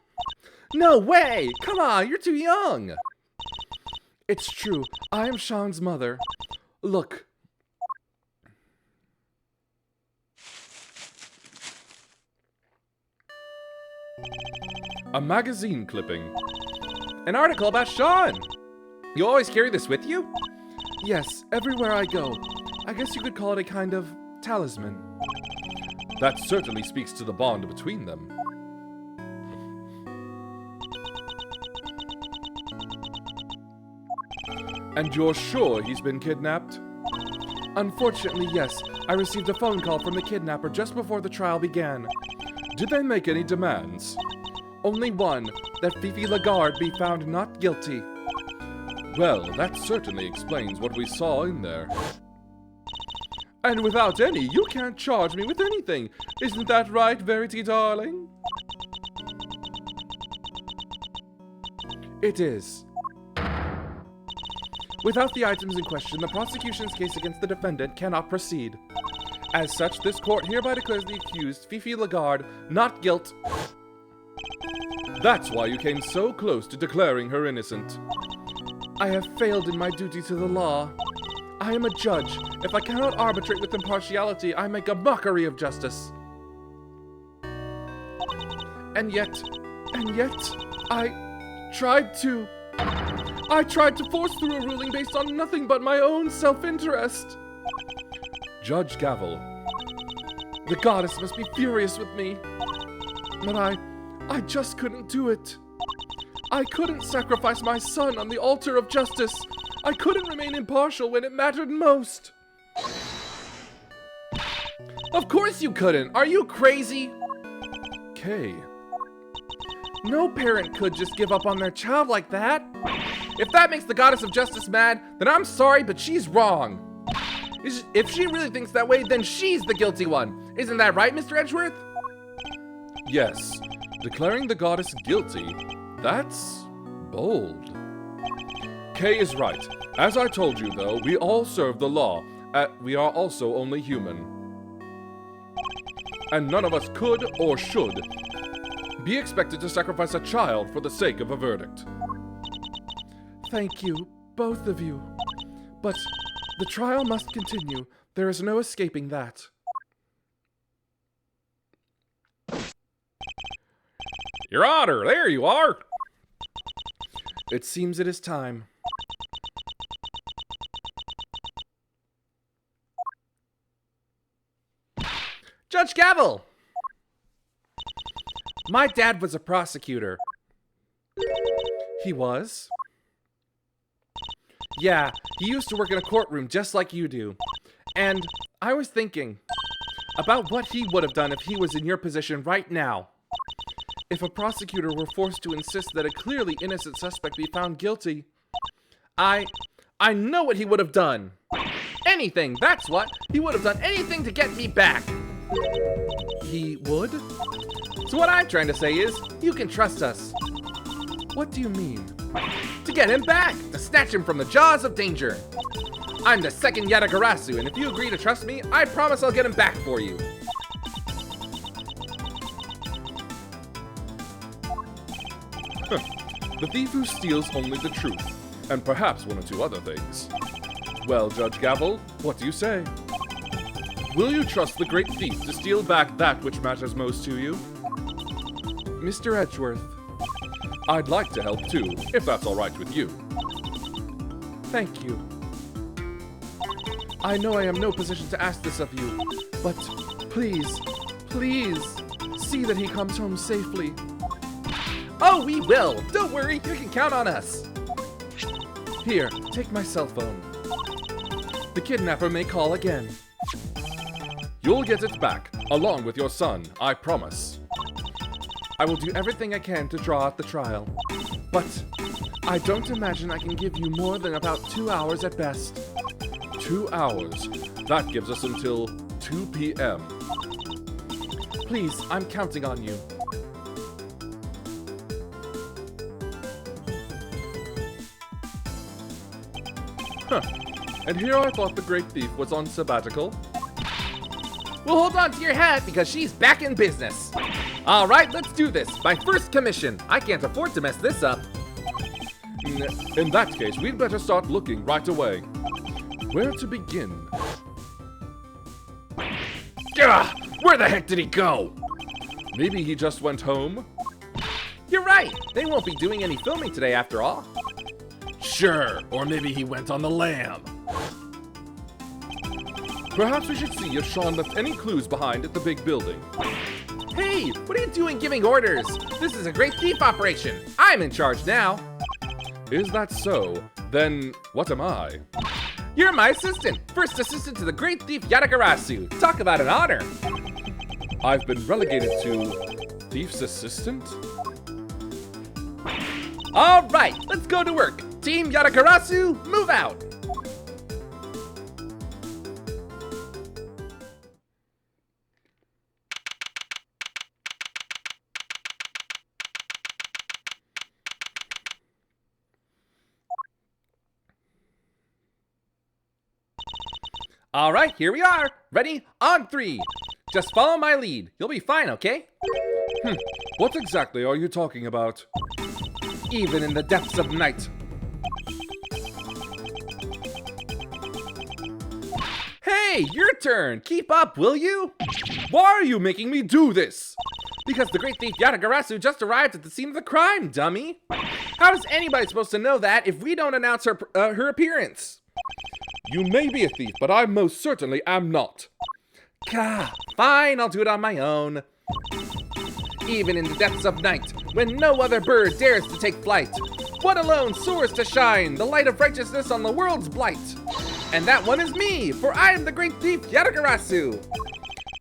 No way! Come on, you're too young. It's true. I am Sean's mother. Look. A magazine clipping. An article about Sean. You always carry this with you? Yes, everywhere I go. I guess you could call it a kind of talisman. That certainly speaks to the bond between them. And you're sure he's been kidnapped? Unfortunately, yes. I received a phone call from the kidnapper just before the trial began. Did they make any demands? Only one, that Fifi Lagarde be found not guilty. Well, that certainly explains what we saw in there. And without any, you can't charge me with anything. Isn't that right, Verity darling? It is. Without the items in question, the prosecution's case against the defendant cannot proceed. As such, this court hereby declares the accused, Fifi Lagarde, not guilt. That's why you came so close to declaring her innocent. I have failed in my duty to the law. I am a judge. If I cannot arbitrate with impartiality, I make a mockery of justice. And yet, I tried to force through a ruling based on nothing but my own self-interest. Judge Gavel. The goddess must be furious with me. But I just couldn't do it. I couldn't sacrifice my son on the altar of justice. I couldn't remain impartial when it mattered most. Of course you couldn't. Are you crazy? Kay. No parent could just give up on their child like that. If that makes the goddess of justice mad, then I'm sorry, but she's wrong. If she really thinks that way, then she's the guilty one. Isn't that right, Mr. Edgeworth? Yes. Declaring the goddess guilty, that's bold. Kay is right. As I told you, though, we all serve the law. We are also only human. And none of us could or should be expected to sacrifice a child for the sake of a verdict. Thank you, both of you. But the trial must continue. There is no escaping that. Your Honor, there you are! It seems it is time. Judge Gavel! My dad was a prosecutor. He was? Yeah, he used to work in a courtroom just like you do. And I was thinking about what he would have done if he was in your position right now. If a prosecutor were forced to insist that a clearly innocent suspect be found guilty, I know what he would have done. Anything, that's what. He would have done anything to get me back. He would? So what I'm trying to say is, you can trust us. What do you mean? To get him back, to snatch him from the jaws of danger. I'm the second Yatagarasu, and if you agree to trust me, I promise I'll get him back for you. The thief who steals only the truth, and perhaps one or two other things. Well, Judge Gavel, what do you say? Will you trust the great thief to steal back that which matters most to you? Mr. Edgeworth, I'd like to help too, if that's all right with you. Thank you. I know I am no position to ask this of you, but please, please, see that he comes home safely. Oh, we will. Don't worry, you can count on us. Here, take my cell phone. The kidnapper may call again. You'll get it back, along with your son, I promise. I will do everything I can to draw out the trial, but I don't imagine I can give you more than about 2 hours at best. 2 hours. That gives us until 2 p.m. Please, I'm counting on you. Huh. And here I thought the great thief was on sabbatical. We'll hold on to your hat because she's back in business. All right, let's do this. My first commission. I can't afford to mess this up. In that case, we'd better start looking right away. Where to begin? Gah! Where the heck did he go? Maybe he just went home? You're right. They won't be doing any filming today after all. Sure, or maybe he went on the lam. Perhaps we should see if Sean left any clues behind at the big building. Hey, what are you doing giving orders? This is a great thief operation. I'm in charge now. Is that so? Then what am I? You're my assistant. First assistant to the great thief Yatagarasu. Talk about an honor. I've been relegated to thief's assistant? All right, let's go to work. Team Yatagarasu, move out. All right, here we are. Ready? On 3. Just follow my lead. You'll be fine, okay? What exactly are you talking about? Even in the depths of night. Hey, your turn. Keep up, will you? Why are you making me do this? Because the great thief Yatagarasu just arrived at the scene of the crime, dummy. How is anybody supposed to know that if we don't announce her appearance? You may be a thief, but I most certainly am not. Gah, fine, I'll do it on my own. Even in the depths of night, when no other bird dares to take flight, one alone soars to shine, the light of righteousness on the world's blight. And that one is me, for I am the great thief Yatagarasu.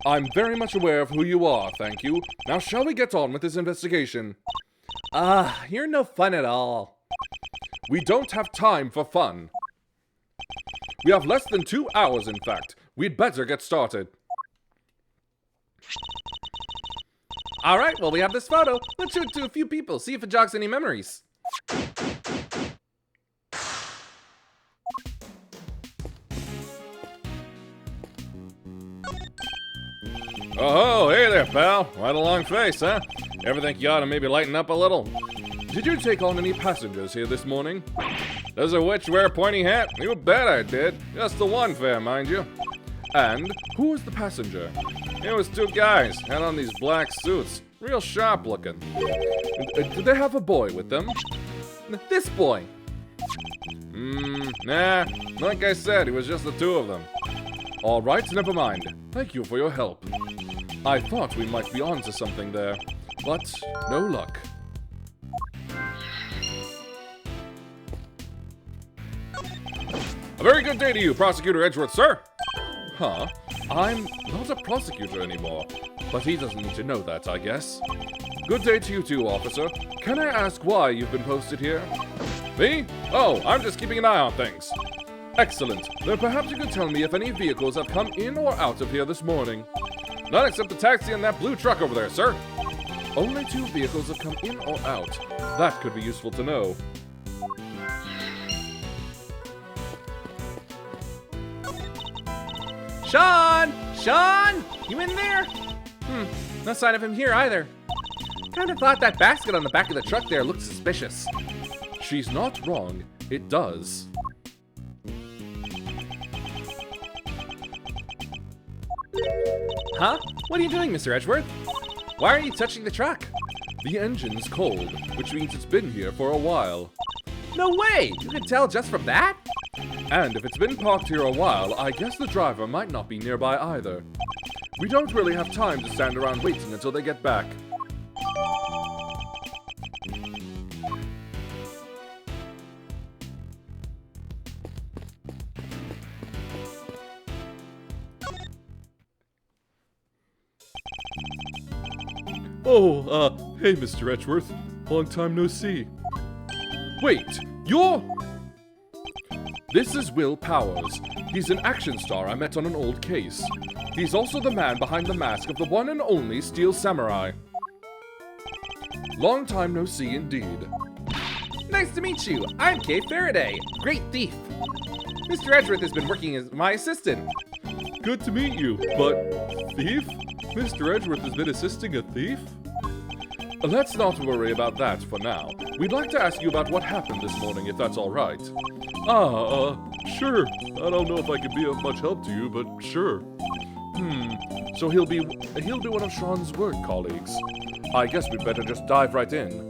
I'm very much aware of who you are, thank you. Now shall we get on with this investigation? You're no fun at all. We don't have time for fun. We have less than 2 hours, in fact. We'd better get started. All right, well, we have this photo. Let's show it to a few people, see if it jogs any memories. Oh, hey there, pal. Right along face, huh? Ever think you ought to maybe lighten up a little? Did you take on any passengers here this morning? Does a witch wear a pointy hat? You bet I did. Just the one fare, mind you. And who was the passenger? It was 2 guys, had on these black suits. Real sharp looking. Did they have a boy with them? This boy. Nah. Like I said, it was just the 2 of them. All right, never mind. Thank you for your help. I thought we might be onto something there, but no luck. A very good day to you, Prosecutor Edgeworth, sir. Huh? I'm not a prosecutor anymore, but he doesn't need to know that, I guess. Good day to you too, officer. Can I ask why you've been posted here? Me? Oh, I'm just keeping an eye on things. Excellent. Then perhaps you can tell me if any vehicles have come in or out of here this morning. None except the taxi and that blue truck over there, sir. Only 2 vehicles have come in or out. That could be useful to know. Sean! Sean! You in there? No sign of him here either. Kinda thought that basket on the back of the truck there looked suspicious. She's not wrong. It does. Huh? What are you doing, Mr. Edgeworth? Why are you touching the truck? The engine's cold, which means it's been here for a while. No way! You can tell just from that? And if it's been parked here a while, I guess the driver might not be nearby either. We don't really have time to stand around waiting until they get back. Hey, Mr. Edgeworth. Long time no see. Wait, you're... This is Will Powers. He's an action star I met on an old case. He's also the man behind the mask of the one and only Steel Samurai. Long time no see indeed. Nice to meet you. I'm Kay Faraday, great thief. Mr. Edgeworth has been working as my assistant. Good to meet you, but thief? Mr. Edgeworth has been assisting a thief? Let's not worry about that for now. We'd like to ask you about what happened this morning, if that's all right. Sure. I don't know if I can be of much help to you, but sure. So he'll be one of Sean's work colleagues. I guess we'd better just dive right in.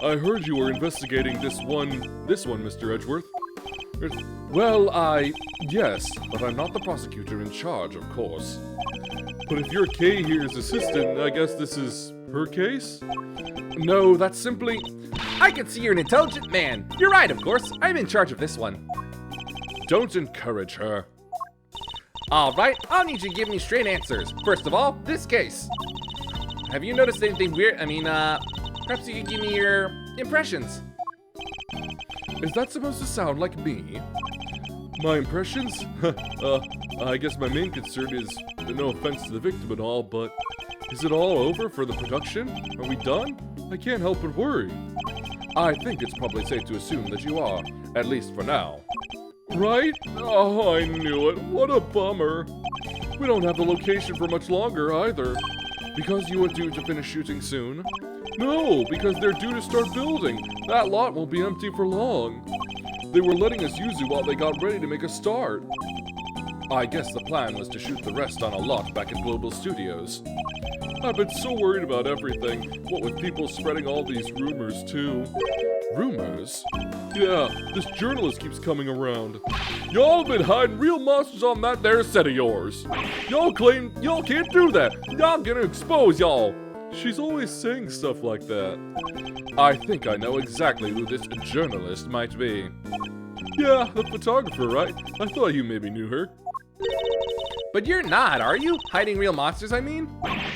I heard you were investigating this one, Mr. Edgeworth. Well, yes, but I'm not the prosecutor in charge, of course. But if you're Kay here's assistant, I guess this is her case? No, that's simply... I can see you're an intelligent man. You're right, of course. I'm in charge of this one. Don't encourage her. All right, I'll need you to give me straight answers. First of all, this case. Have you noticed anything weird? Perhaps you could give me your impressions. Is that supposed to sound like me? My impressions? I guess my main concern is, no offense to the victim and all, but is it all over for the production? Are we done? I can't help but worry. I think it's probably safe to assume that you are, at least for now. Right? Oh, I knew it. What a bummer. We don't have the location for much longer either. Because you are due to finish shooting soon? No, because they're due to start building. That lot won't be empty for long. They were letting us use it while they got ready to make a start. I guess the plan was to shoot the rest on a lot back at Global Studios. I've been so worried about everything, what with people spreading all these rumors too. Rumors? Yeah, this journalist keeps coming around. Y'all have been hiding real monsters on that there set of yours. Y'all claim y'all can't do that. Y'all gonna expose y'all. She's always saying stuff like that. I think I know exactly who this journalist might be. Yeah, the photographer, right? I thought you maybe knew her. But you're not, are you? Hiding real monsters, I mean?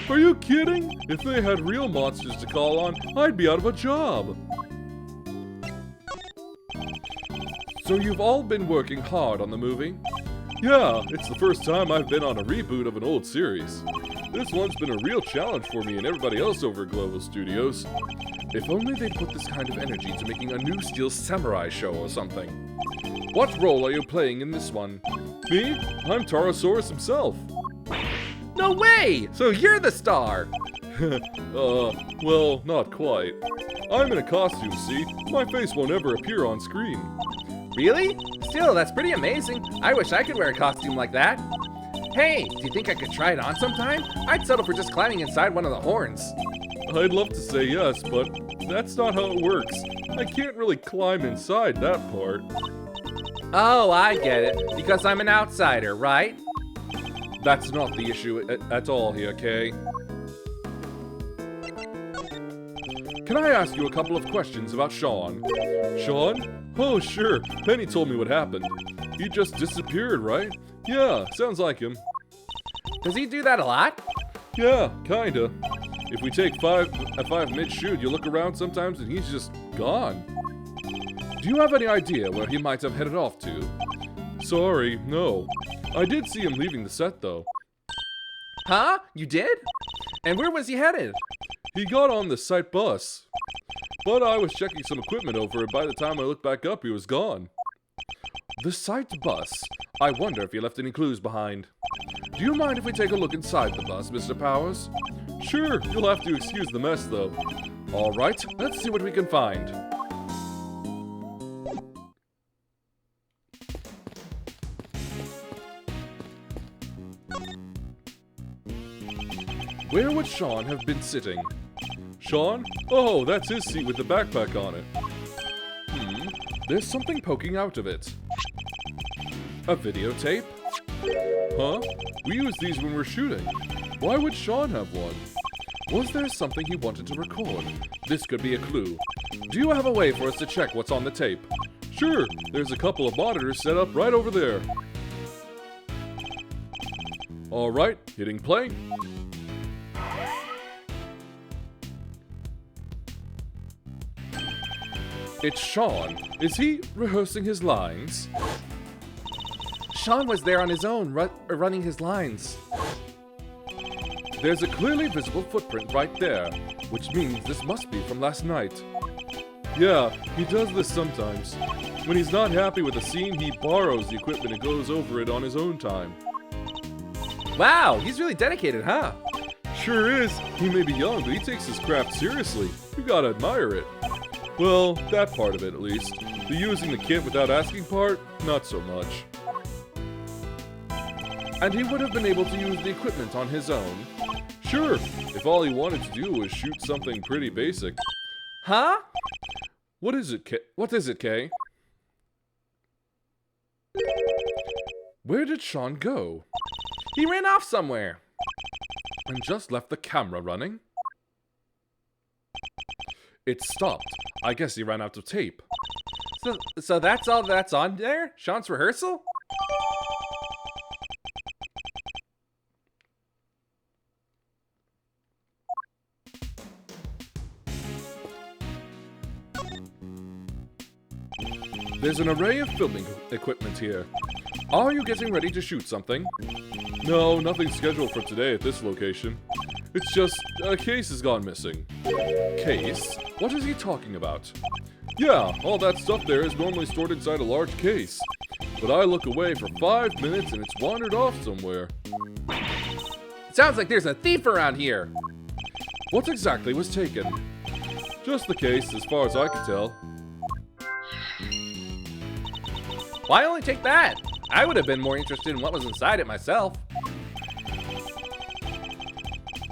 Are you kidding? If they had real monsters to call on, I'd be out of a job. So you've all been working hard on the movie? Yeah, it's the first time I've been on a reboot of an old series. This one's been a real challenge for me and everybody else over at Global Studios. If only they'd put this kind of energy into making a new Steel Samurai show or something. What role are you playing in this one? Me? I'm Tarasaurus himself. No way! So you're the star! Well, not quite. I'm in a costume, see? My face won't ever appear on screen. Really? Still, that's pretty amazing. I wish I could wear a costume like that. Hey, do you think I could try it on sometime? I'd settle for just climbing inside one of the horns. I'd love to say yes, but that's not how it works. I can't really climb inside that part. Oh, I get it. Because I'm an outsider, right? That's not the issue at all here, Kay. Can I ask you a couple of questions about Sean? Sean? Oh, sure. Penny told me what happened. He just disappeared, right? Yeah, sounds like him. Does he do that a lot? Yeah, kinda. If we take a 5 mid shoot, you look around sometimes and he's just gone. Do you have any idea where he might have headed off to? Sorry, no. I did see him leaving the set, though. Huh? You did? And where was he headed? He got on the site bus. But I was checking some equipment over, and by the time I looked back up, he was gone. The site bus? I wonder if he left any clues behind. Do you mind if we take a look inside the bus, Mr. Powers? Sure, you'll have to excuse the mess, though. Alright, let's see what we can find. Where would Sean have been sitting? Sean? Oh, that's his seat with the backpack on it. There's something poking out of it. A videotape? Huh? We use these when we're shooting. Why would Sean have one? Was there something he wanted to record? This could be a clue. Do you have a way for us to check what's on the tape? Sure, there's a couple of monitors set up right over there. Alright, hitting play. It's Sean. Is he rehearsing his lines? Sean was there on his own, running his lines. There's a clearly visible footprint right there, which means this must be from last night. Yeah, he does this sometimes. When he's not happy with a scene, he borrows the equipment and goes over it on his own time. Wow, he's really dedicated, huh? Sure is. He may be young, but he takes his craft seriously. You gotta admire it. Well, that part of it at least. The using the kit without asking part, not so much. And he would have been able to use the equipment on his own. Sure, if all he wanted to do was shoot something pretty basic. Huh? What is it, Kay? Where did Sean go? He ran off somewhere. And just left the camera running? It stopped. I guess he ran out of tape. So that's all that's on there? Sean's rehearsal? There's an array of filming equipment here. Are you getting ready to shoot something? No, nothing scheduled for today at this location. It's just, a case has gone missing. Case? What is he talking about? Yeah, all that stuff there is normally stored inside a large case. But I look away for 5 minutes and it's wandered off somewhere. Sounds like there's a thief around here. What exactly was taken? Just the case, as far as I can tell. Why only take that? I would have been more interested in what was inside it myself.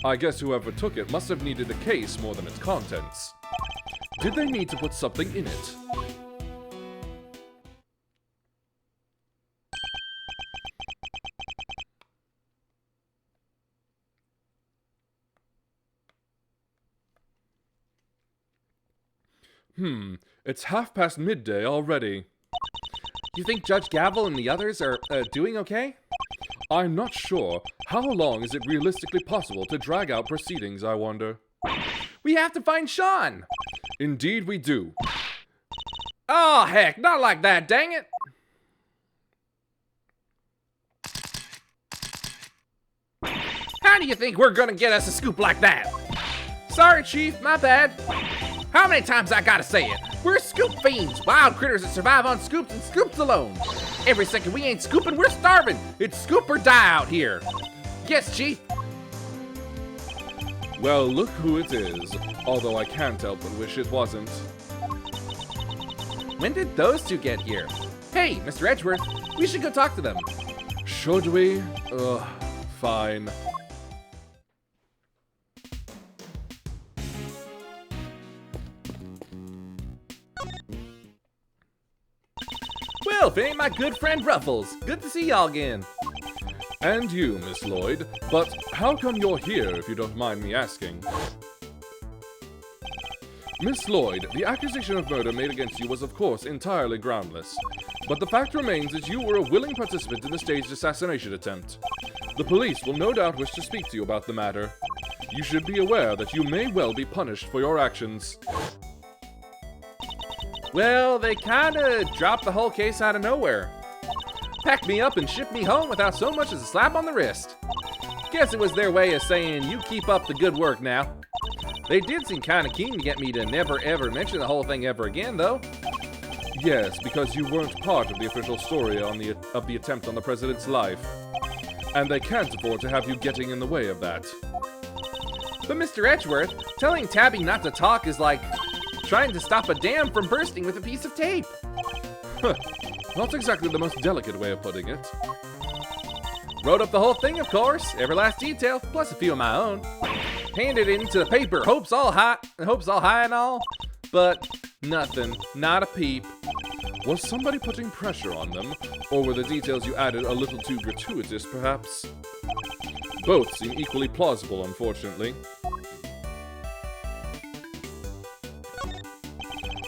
I guess whoever took it must have needed the case more than its contents. Did they need to put something in it? It's midday already. You think Judge Gavel and the others are doing okay? I'm not sure. How long is it realistically possible to drag out proceedings, I wonder? We have to find Sean! Indeed we do. Oh, heck, not like that, dang it! How do you think we're gonna get us a scoop like that? Sorry, Chief, my bad. How many times I gotta say it? We're scoop fiends, wild critters that survive on scoops and scoops alone. Every second we ain't scooping, we're starving. It's scoop or die out here. Yes, Chief. Well, look who it is. Although I can't help but wish it wasn't. When did those two get here? Hey, Mr. Edgeworth, we should go talk to them. Should we? Ugh, fine. Well, if it ain't my good friend Ruffles, good to see y'all again. And you, Miss Lloyd. But how come you're here, if you don't mind me asking? Miss Lloyd, the accusation of murder made against you was of course entirely groundless. But the fact remains that you were a willing participant in the staged assassination attempt. The police will no doubt wish to speak to you about the matter. You should be aware that you may well be punished for your actions. Well, they kinda dropped the whole case out of nowhere. Packed me up and shipped me home without so much as a slap on the wrist. Guess it was their way of saying, you keep up the good work now. They did seem kinda keen to get me to never ever mention the whole thing ever again, though. Yes, because you weren't part of the official story of the attempt on the president's life. And they can't afford to have you getting in the way of that. But Mr. Edgeworth, telling Tabby not to talk is like trying to stop a dam from bursting with a piece of tape. Huh. Not exactly the most delicate way of putting it. Wrote up the whole thing, of course, every last detail, plus a few of my own. Handed it into the paper, hopes all high and all, but nothing, not a peep. Was somebody putting pressure on them, or were the details you added a little too gratuitous, perhaps? Both seem equally plausible, unfortunately.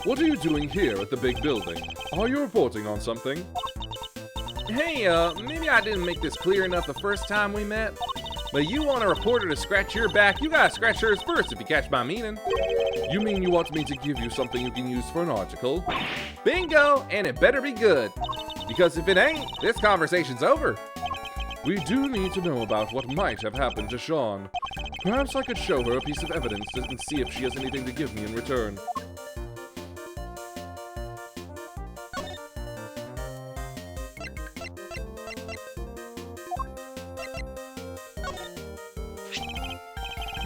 What are you doing here at the big building? Are you reporting on something? Hey, maybe I didn't make this clear enough the first time we met, but you want a reporter to scratch your back, you gotta scratch hers first if you catch my meaning. You mean you want me to give you something you can use for an article? Bingo, and it better be good, because if it ain't, this conversation's over. We do need to know about what might have happened to Sean. Perhaps I could show her a piece of evidence and see if she has anything to give me in return.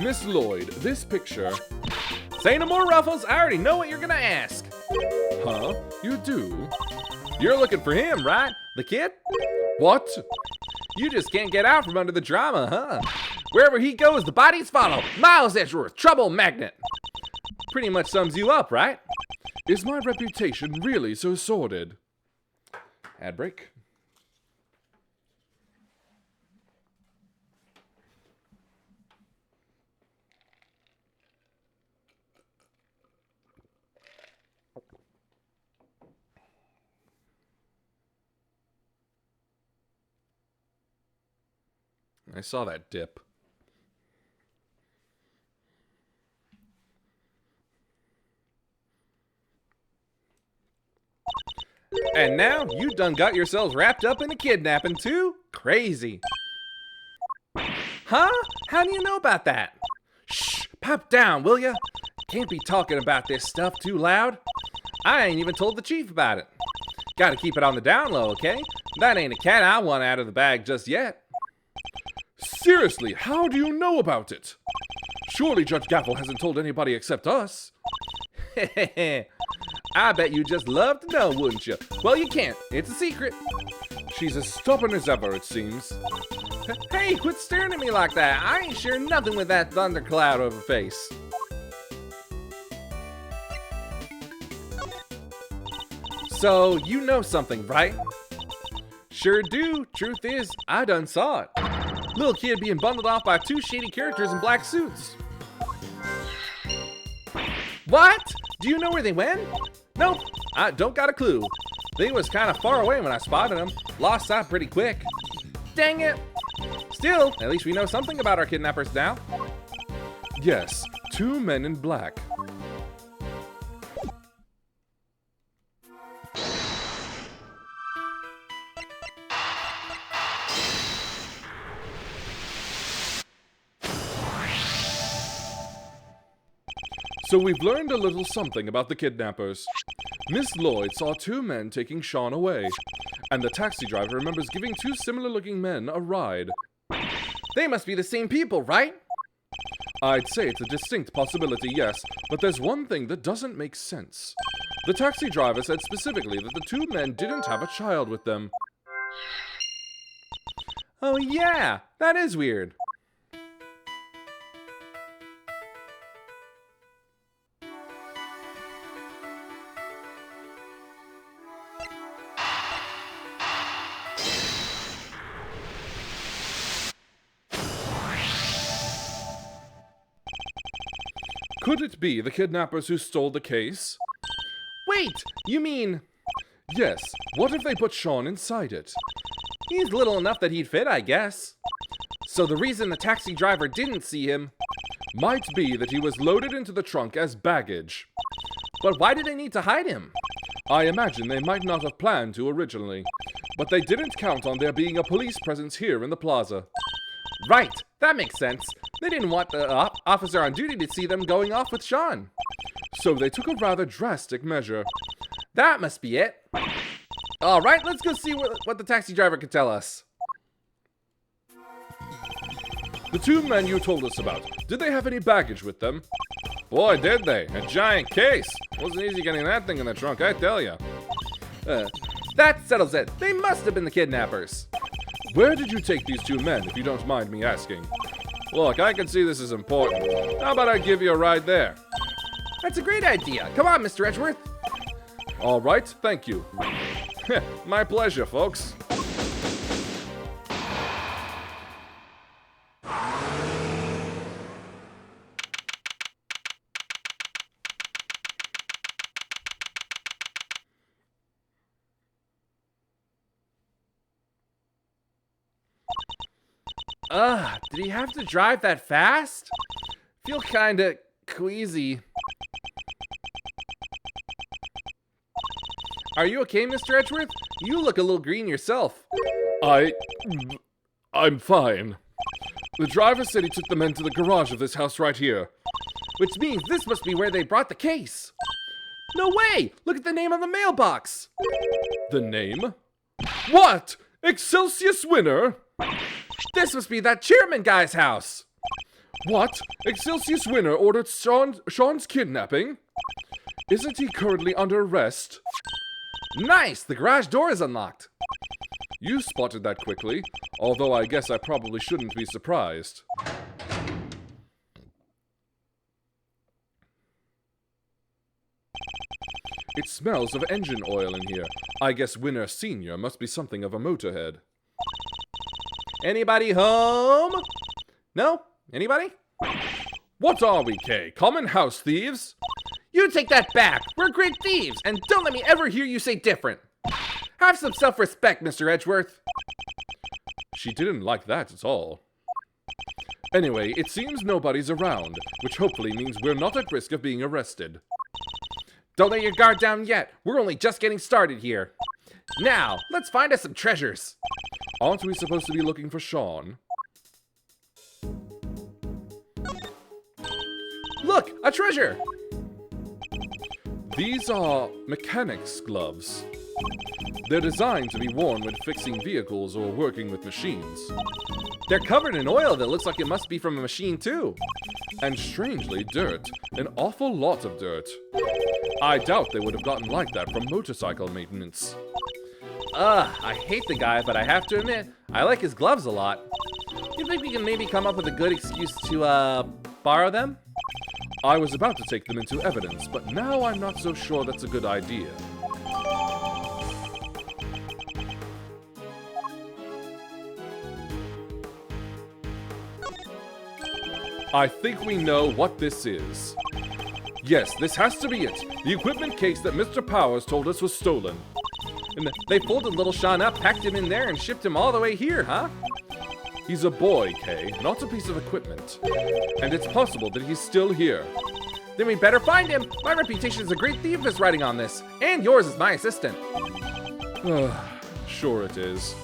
Miss Lloyd, this picture... Say no more, Ruffles, I already know what you're gonna ask. Huh? You do? You're looking for him, right? The kid? What? You just can't get out from under the drama, huh? Wherever he goes, the bodies follow. Miles Edgeworth, trouble magnet. Pretty much sums you up, right? Is my reputation really so sordid? Ad break. I saw that dip. And now you done got yourselves wrapped up in a kidnapping too? Crazy. Huh? How do you know about that? Shh, pop down, will ya? Can't be talking about this stuff too loud. I ain't even told the chief about it. Gotta keep it on the down low, okay? That ain't a cat I want out of the bag just yet. Seriously, how do you know about it? Surely Judge Gaffel hasn't told anybody except us. I bet you just love to know, wouldn't you? Well, you can't. It's a secret. She's as stubborn as ever, it seems. Hey, quit staring at me like that. I ain't sharing nothing with that thundercloud over face. So, you know something, right? Sure do. Truth is, I done saw it. Little kid being bundled off by two shady characters in black suits. What? Do you know where they went? Nope, I don't got a clue. They was kind of far away when I spotted them. Lost sight pretty quick. Dang it. Still, at least we know something about our kidnappers now. Yes, 2 men in black. So we've learned a little something about the kidnappers. Miss Lloyd saw 2 men taking Sean away, and the taxi driver remembers giving 2 similar-looking men a ride. They must be the same people, right? I'd say it's a distinct possibility, yes, but there's one thing that doesn't make sense. The taxi driver said specifically that the 2 men didn't have a child with them. Oh yeah, that is weird. Could it be the kidnappers who stole the case? Wait, you mean... Yes, what if they put Sean inside it? He's little enough that he'd fit, I guess. So the reason the taxi driver didn't see him... Might be that he was loaded into the trunk as baggage. But why did they need to hide him? I imagine they might not have planned to originally, but they didn't count on there being a police presence here in the plaza. Right, that makes sense. They didn't want the officer on duty to see them going off with Sean. So they took a rather drastic measure. That must be it. All right, let's go see what the taxi driver could tell us. The two men you told us about, did they have any baggage with them? Boy, did they. A giant case. Wasn't easy getting that thing in the trunk, I tell ya. That settles it. They must have been the kidnappers. Where did you take these two men, if you don't mind me asking? Look, I can see this is important. How about I give you a ride there? That's a great idea. Come on, Mr. Edgeworth. All right, thank you. My pleasure, folks. Did he have to drive that fast? Feel kinda queasy. Are you okay, Mr. Edgeworth? You look a little green yourself. I'm fine. The driver said he took the men to the garage of this house right here. Which means this must be where they brought the case. No way! Look at the name on the mailbox. The name? What? Excelsius Winner? This must be that chairman guy's house. What? Excelsius Winner ordered Sean's kidnapping? Isn't he currently under arrest? Nice! The garage door is unlocked. You spotted that quickly, although I guess I probably shouldn't be surprised. It smells of engine oil in here. I guess Winner Sr. must be something of a motorhead. Anybody home? No? Anybody? What are we, Kay? Common house thieves? You take that back! We're great thieves, and don't let me ever hear you say different! Have some self-respect, Mr. Edgeworth! She didn't like that at all. Anyway, it seems nobody's around, which hopefully means we're not at risk of being arrested. Don't let your guard down yet! We're only just getting started here! Now, let's find us some treasures! Aren't we supposed to be looking for Sean? Look! A treasure! These are mechanics' gloves. They're designed to be worn when fixing vehicles or working with machines. They're covered in oil that looks like it must be from a machine too. And strangely, dirt. An awful lot of dirt. I doubt they would have gotten like that from motorcycle maintenance. I hate the guy, but I have to admit, I like his gloves a lot. You think we can maybe come up with a good excuse to, borrow them? I was about to take them into evidence, but now I'm not so sure that's a good idea. I think we know what this is. Yes, this has to be it. The equipment case that Mr. Powers told us was stolen. And they folded little Sean up, packed him in there, and shipped him all the way here, huh? He's a boy, Kay, not a piece of equipment. And it's possible that he's still here. Then we better find him! My reputation as a great thief is riding on this, and yours as my assistant. Sure it is.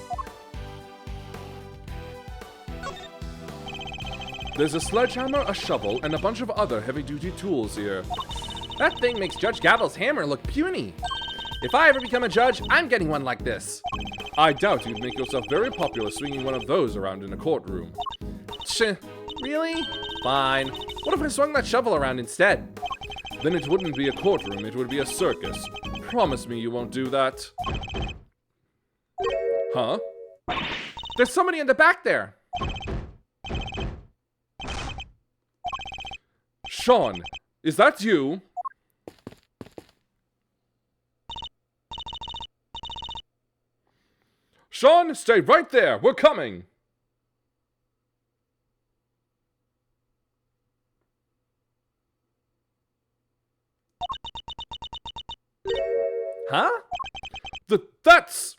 There's a sledgehammer, a shovel, and a bunch of other heavy-duty tools here. That thing makes Judge Gavel's hammer look puny. If I ever become a judge, I'm getting one like this. I doubt you'd make yourself very popular swinging one of those around in a courtroom. Really? Fine. What if I swung that shovel around instead? Then it wouldn't be a courtroom, it would be a circus. Promise me you won't do that. Huh? There's somebody in the back there. Sean, is that you? Sean, stay right there. We're coming. Huh? That's...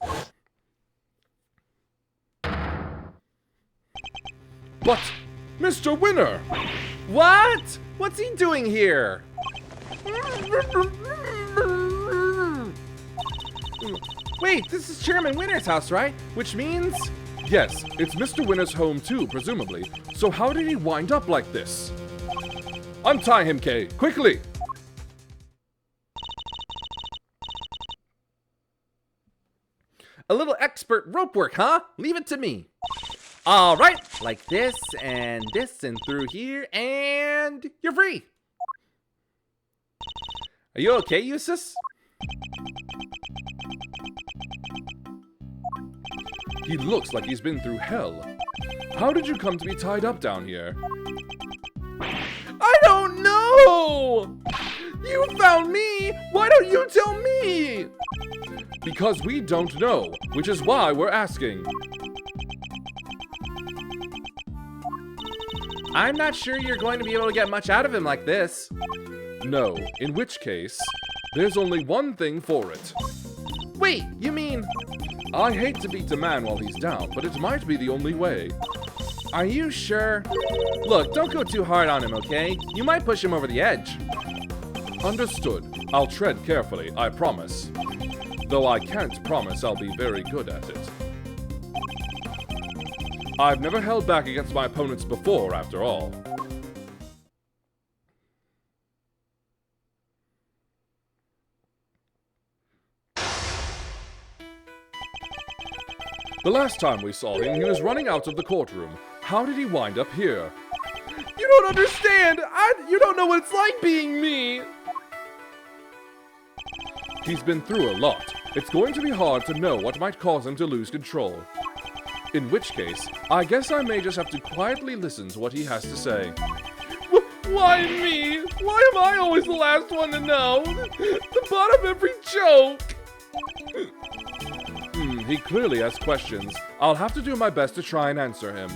But, Mr. Winner! What? What's he doing here? Wait, this is Chairman Winter's house, right? Which means... Yes, it's Mr. Winner's home too, presumably. So how did he wind up like this? Untie him, Kay, quickly! A little expert rope work, huh? Leave it to me. All right, like this and through here, and you're free. Are you okay, Eustace? He looks like he's been through hell. How did you come to be tied up down here? I don't know! You found me! Why don't you tell me? Because we don't know, which is why we're asking. I'm not sure you're going to be able to get much out of him like this. No, in which case, there's only one thing for it. Wait, you mean... I hate to beat a man while he's down, but it might be the only way. Are you sure? Look, don't go too hard on him, okay? You might push him over the edge. Understood. I'll tread carefully, I promise. Though I can't promise I'll be very good at it. I've never held back against my opponents before, after all. The last time we saw him, he was running out of the courtroom. How did he wind up here? You don't understand! You don't know what it's like being me! He's been through a lot. It's going to be hard to know what might cause him to lose control. In which case, I guess I may just have to quietly listen to what he has to say. Why me? Why am I always the last one to know? The butt of every joke! He clearly has questions. I'll have to do my best to try and answer him.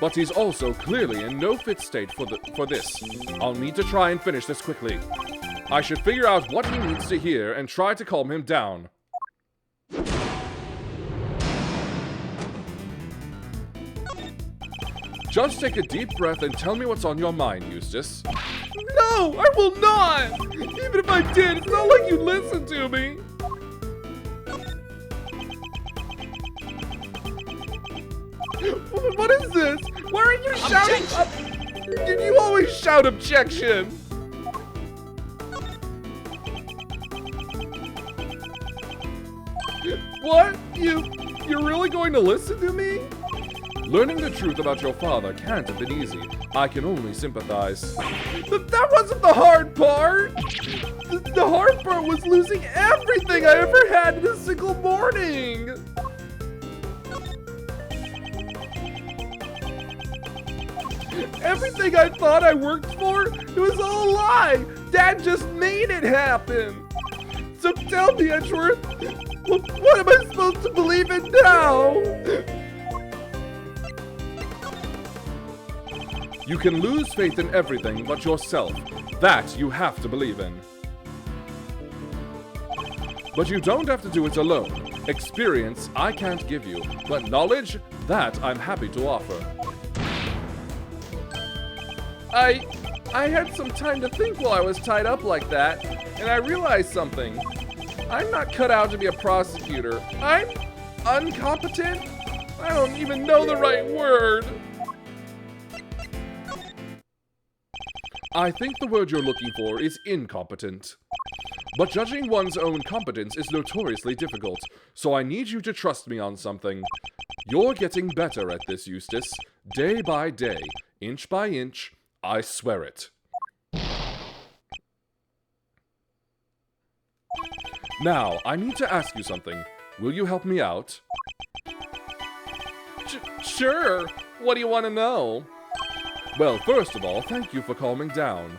But he's also clearly in no fit state for this. I'll need to try and finish this quickly. I should figure out what he needs to hear and try to calm him down. Just take a deep breath and tell me what's on your mind, Eustace. No, I will not! Even if I did, it's not like you listen to me. What is this? Why are you shouting? Did you always shout objection? What? You're really going to listen to me? Learning the truth about your father can't have been easy. I can only sympathize. But that wasn't the hard part! The hard part was losing everything I ever had in a single morning! Everything I thought I worked for, it was all a lie! Dad just made it happen! So tell me, Edgeworth, what am I supposed to believe in now? You can lose faith in everything but yourself. That you have to believe in. But you don't have to do it alone. Experience I can't give you, but knowledge, that I'm happy to offer. I had some time to think while I was tied up like that, and I realized something. I'm not cut out to be a prosecutor. I'm incompetent? I don't even know the right word. I think the word you're looking for is incompetent. But judging one's own competence is notoriously difficult, so I need you to trust me on something. You're getting better at this, Eustace. Day by day, inch by inch, I swear it. Now, I need to ask you something. Will you help me out? Sure. What do you want to know? Well, first of all, thank you for calming down.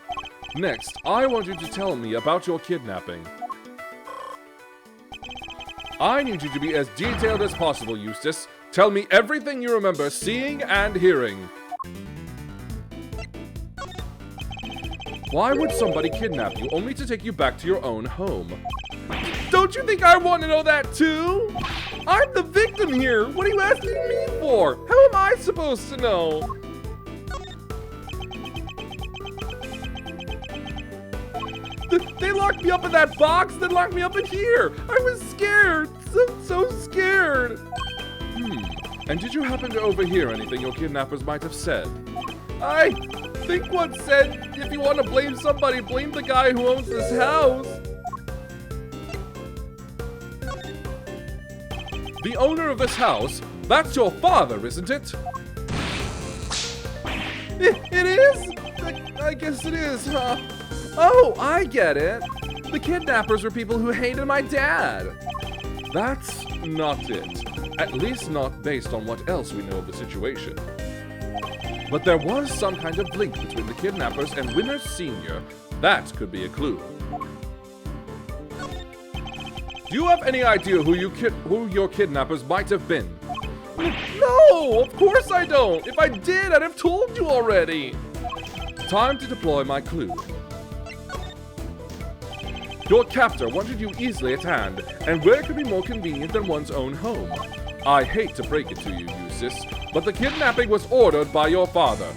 Next, I want you to tell me about your kidnapping. I need you to be as detailed as possible, Eustace. Tell me everything you remember seeing and hearing. Why would somebody kidnap you only to take you back to your own home? Don't you think I want to know that too? I'm the victim here. What are you asking me for? How am I supposed to know? They locked me up in that box, then locked me up in here. I was scared, I'm so scared. And did you happen to overhear anything your kidnappers might have said? I think one said, if you want to blame somebody, blame the guy who owns this house. The owner of this house? That's your father, isn't it? It is? I guess it is, huh? Oh, I get it. The kidnappers were people who hated my dad. That's not it. At least not based on what else we know of the situation. But there was some kind of link between the kidnappers and Winner Sr. That could be a clue. Do you have any idea who your kidnappers might have been? No, of course I don't. If I did, I'd have told you already. Time to deploy my clue. Your captor wanted you easily at hand, and where could be more convenient than one's own home? I hate to break it to you, Eustace, but the kidnapping was ordered by your father.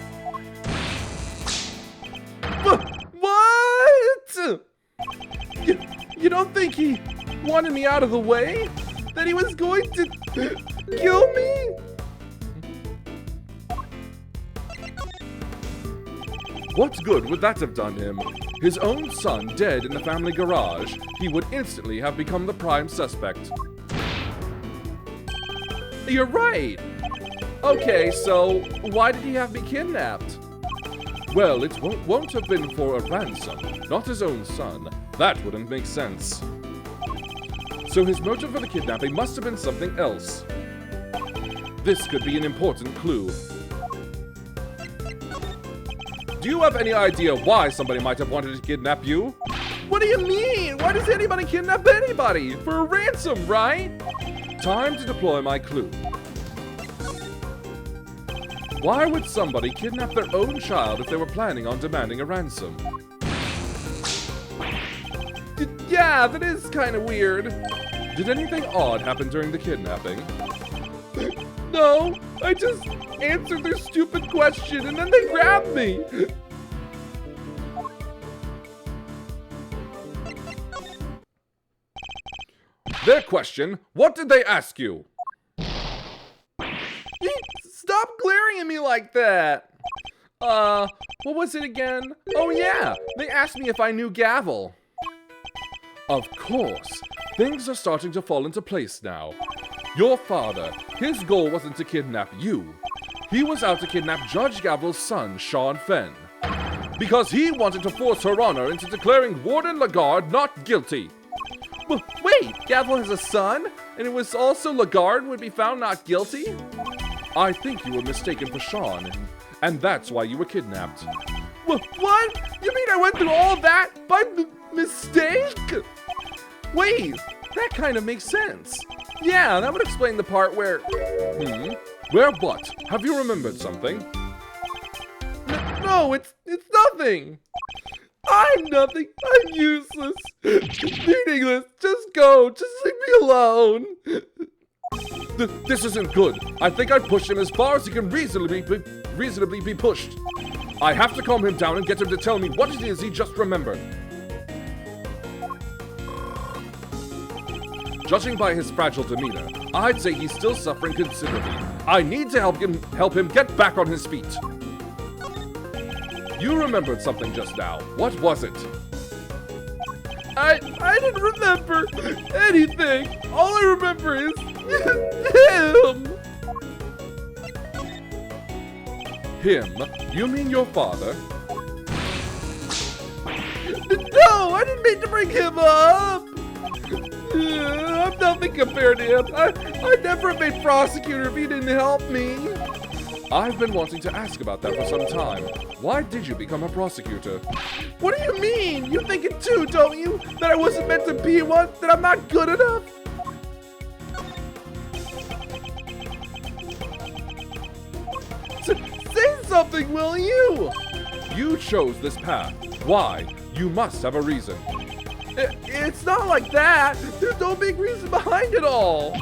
What? You don't think he wanted me out of the way? That he was going to kill me? What good would that have done him? His own son dead in the family garage, he would instantly have become the prime suspect. You're right. Okay, so why did he have me kidnapped? Well, it won't have been for a ransom, not his own son. That wouldn't make sense. So his motive for the kidnapping must have been something else. This could be an important clue. Do you have any idea why somebody might have wanted to kidnap you? What do you mean? Why does anybody kidnap anybody? For a ransom, right? Time to deploy my clue. Why would somebody kidnap their own child if they were planning on demanding a ransom? Yeah, that is kind of weird. Did anything odd happen during the kidnapping? No, I just answered their stupid question and then they grabbed me. Their question, what did they ask you? Stop glaring at me like that. What was it again? Oh yeah, they asked me if I knew Gavel. Of course. Things are starting to fall into place now. Your father, his goal wasn't to kidnap you. He was out to kidnap Judge Gavel's son, Sean Fenn. Because he wanted to force Her Honor into declaring Warden Lagarde not guilty. Wait, Gavel has a son? And it was also Lagarde would be found not guilty? I think you were mistaken for Sean, and that's why you were kidnapped. What? You mean I went through all that by mistake? Wait, that kind of makes sense. Yeah, that would explain the part where... Where what? Have you remembered something? No, it's nothing. I'm nothing. I'm useless. Meaningless. Just go. Just leave me alone. This isn't good. I think I've pushed him as far as he can reasonably be pushed. I have to calm him down and get him to tell me what it is he just remembered. Judging by his fragile demeanor, I'd say he's still suffering considerably. I need to help him get back on his feet. You remembered something just now. What was it? I didn't remember anything. All I remember is him. Him? You mean your father? No, I didn't mean to bring him up. I'm nothing compared to him. I'd never have been prosecutor if he didn't help me. I've been wanting to ask about that for some time. Why did you become a prosecutor? What do you mean? You think it too, don't you? That I wasn't meant to be one? That I'm not good enough? Say something, will you? You chose this path. Why? You must have a reason. It's not like that. There's no big reason behind it all.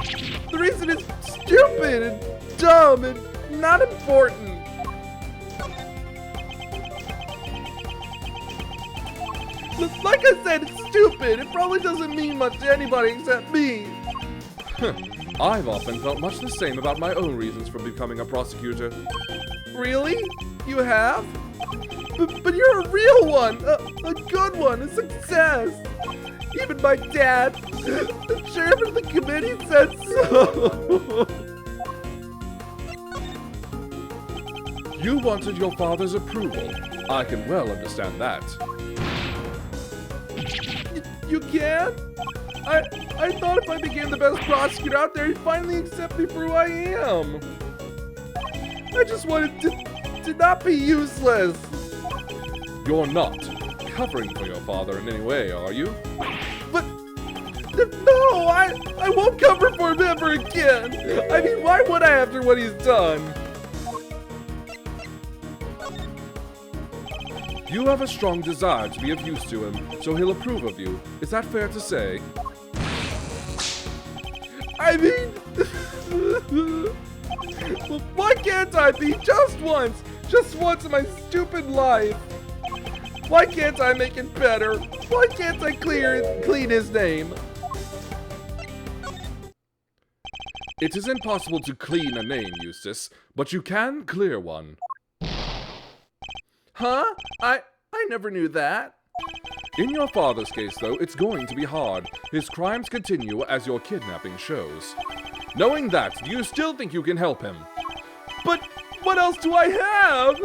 The reason is stupid and dumb and not important. Like I said, it's stupid. It probably doesn't mean much to anybody except me. I've often felt much the same about my own reasons for becoming a prosecutor. Really? You have? But you're a real one! A good one! A success! Even my dad, the chairman of the committee, said so! You wanted your father's approval. I can well understand that. You can? I thought if I became the best prosecutor out there, he'd finally accept me for who I am. I just wanted to not be useless. You're not covering for your father in any way, are you? But no, I won't cover for him ever again. I mean, why would I after what he's done? You have a strong desire to be of use to him, so he'll approve of you. Is that fair to say? I mean, well, why can't I be just once in my stupid life? Why can't I make it better? Why can't I clean his name? It is impossible to clean a name, Eustace, but you can clear one. Huh? I never knew that. In your father's case, though, it's going to be hard. His crimes continue, as your kidnapping shows. Knowing that, do you still think you can help him? But what else do I have?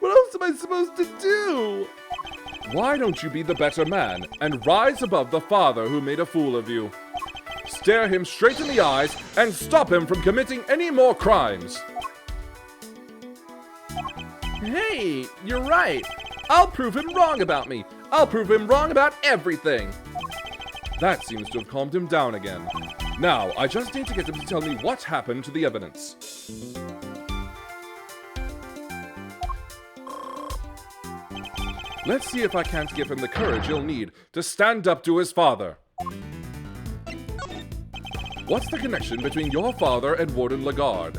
What else am I supposed to do? Why don't you be the better man and rise above the father who made a fool of you? Stare him straight in the eyes and stop him from committing any more crimes. Hey, you're right. I'll prove him wrong about me. I'll prove him wrong about everything. That seems to have calmed him down again. Now, I just need to get him to tell me what happened to the evidence. Let's see if I can't give him the courage he'll need to stand up to his father. What's the connection between your father and Warden Lagarde?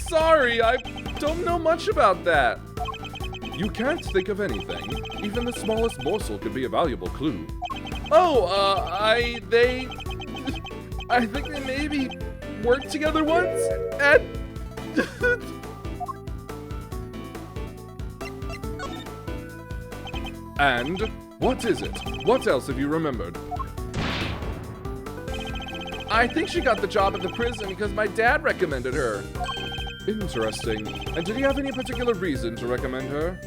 Sorry, I don't know much about that. You can't think of anything. Even the smallest morsel could be a valuable clue. Oh, I think they maybe worked together once, and... And? What is it? What else have you remembered? I think she got the job at the prison because my dad recommended her. Interesting. And did he have any particular reason to recommend her?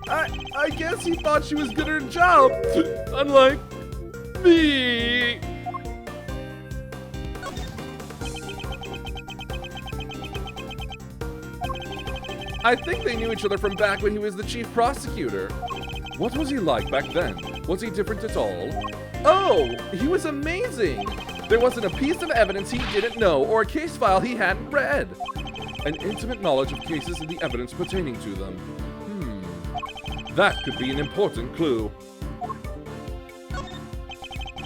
I guess he thought she was good at her job, unlike me. I think they knew each other from back when he was the chief prosecutor. What was he like back then? Was he different at all? Oh, he was amazing. There wasn't a piece of evidence he didn't know or a case file he hadn't read. An intimate knowledge of cases and the evidence pertaining to them. That could be an important clue.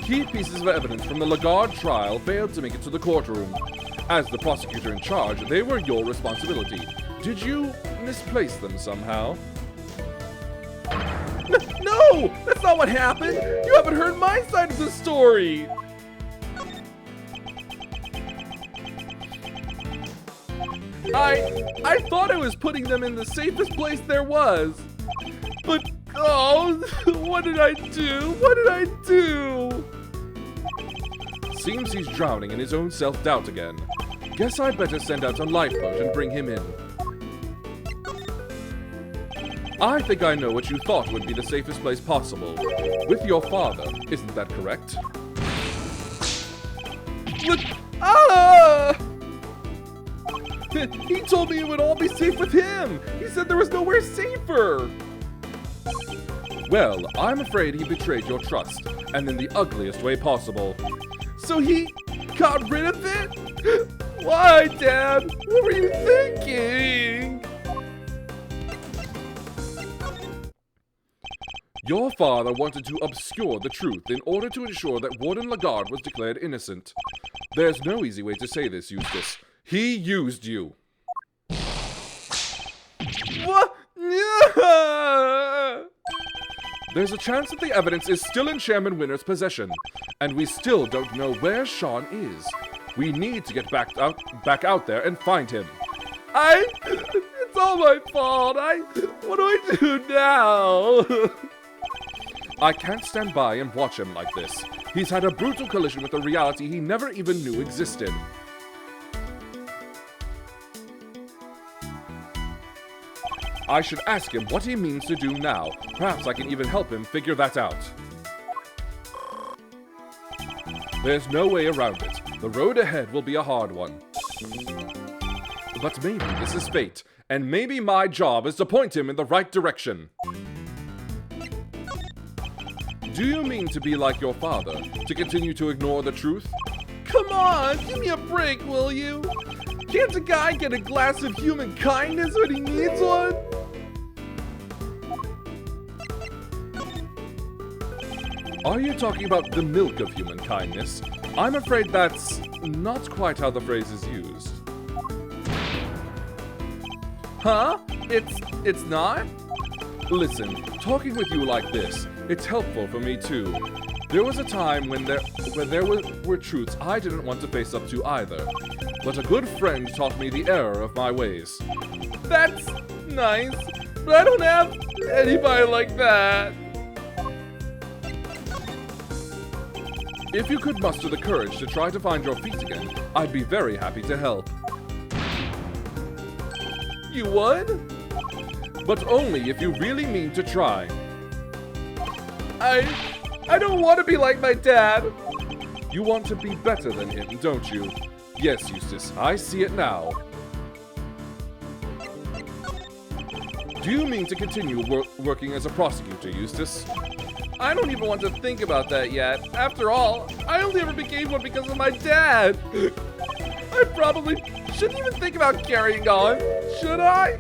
Key pieces of evidence from the Lagarde trial failed to make it to the courtroom. As the prosecutor in charge, they were your responsibility. Did you misplace them somehow? No! That's not what happened! You haven't heard my side of the story! I thought I was putting them in the safest place there was. But, oh, what did I do? What did I do? Seems he's drowning in his own self-doubt again. Guess I'd better send out a lifeboat and bring him in. I think I know what you thought would be the safest place possible. With your father, isn't that correct? Look! Ah! He told me it would all be safe with him! He said there was nowhere safer! Well, I'm afraid he betrayed your trust, and in the ugliest way possible. So he got rid of it? Why, Dad? What were you thinking? Your father wanted to obscure the truth in order to ensure that Warden Lagarde was declared innocent. There's no easy way to say this, Eustace. He used you. What? There's a chance that the evidence is still in Chairman Winner's possession, and we still don't know where Sean is. We need to get back out there and find him. It's all my fault. What do I do now? I can't stand by and watch him like this. He's had a brutal collision with a reality he never even knew existed. I should ask him what he means to do now. Perhaps I can even help him figure that out. There's no way around it. The road ahead will be a hard one. But maybe this is fate, and maybe my job is to point him in the right direction. Do you mean to be like your father, to continue to ignore the truth? Come on, give me a break, will you? Can't a guy get a glass of human kindness when he needs one? Are you talking about the milk of human kindness? I'm afraid that's not quite how the phrase is used. Huh? It's not? Listen, talking with you like this, it's helpful for me too. There was a time when there were truths I didn't want to face up to either. But a good friend taught me the error of my ways. That's nice, but I don't have anybody like that. If you could muster the courage to try to find your feet again, I'd be very happy to help. You would? But only if you really mean to try. I don't want to be like my dad. You want to be better than him, don't you? Yes, Eustace, I see it now. Do you mean to continue working as a prosecutor, Eustace? I don't even want to think about that yet. After all, I only ever became one because of my dad. I probably shouldn't even think about carrying on, should I?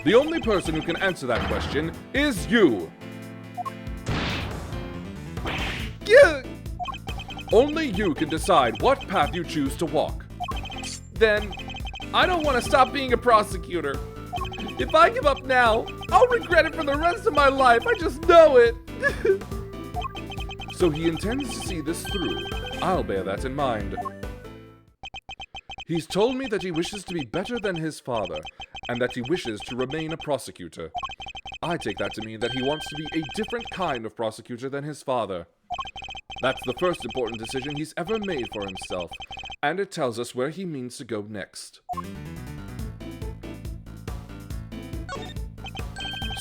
The only person who can answer that question is you. Yeah. Only you can decide what path you choose to walk. Then, I don't want to stop being a prosecutor. If I give up now, I'll regret it for the rest of my life. I just know it. So he intends to see this through. I'll bear that in mind. He's told me that he wishes to be better than his father, and that he wishes to remain a prosecutor. I take that to mean that he wants to be a different kind of prosecutor than his father. That's the first important decision he's ever made for himself, and it tells us where he means to go next.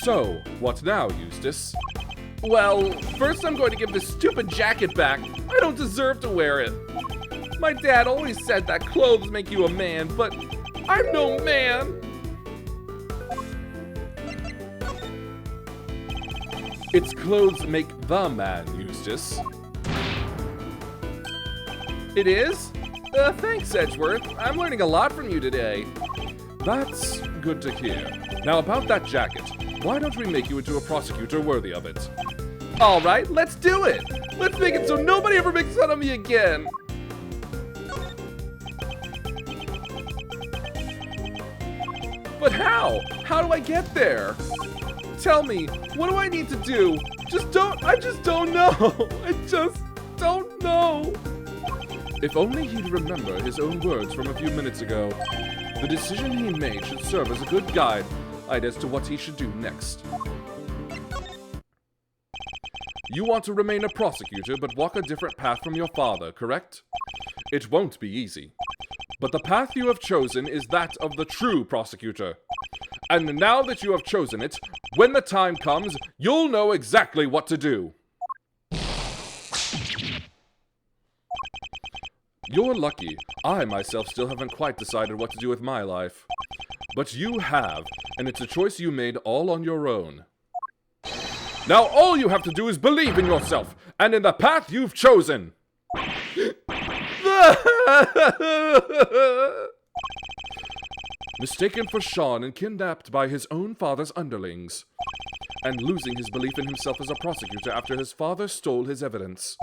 So, what now, Eustace? Well, first I'm going to give this stupid jacket back. I don't deserve to wear it. My dad always said that clothes make you a man, but I'm no man. It's clothes make the man, Eustace. It is? Thanks, Edgeworth. I'm learning a lot from you today. That's good to hear. Now about that jacket. Why don't we make you into a prosecutor worthy of it? All right, let's do it. Let's make it so nobody ever makes fun of me again. But how? How do I get there? Tell me, what do I need to do? I just don't know. I just don't know. If only he'd remember his own words from a few minutes ago. The decision he made should serve as a good guide as to what he should do next. You want to remain a prosecutor, but walk a different path from your father, correct? It won't be easy. But the path you have chosen is that of the true prosecutor. And now that you have chosen it, when the time comes, you'll know exactly what to do. You're lucky. I myself still haven't quite decided what to do with my life. But you have, and it's a choice you made all on your own. Now all you have to do is believe in yourself, and in the path you've chosen. Mistaken for Sean and kidnapped by his own father's underlings. And losing his belief in himself as a prosecutor after his father stole his evidence.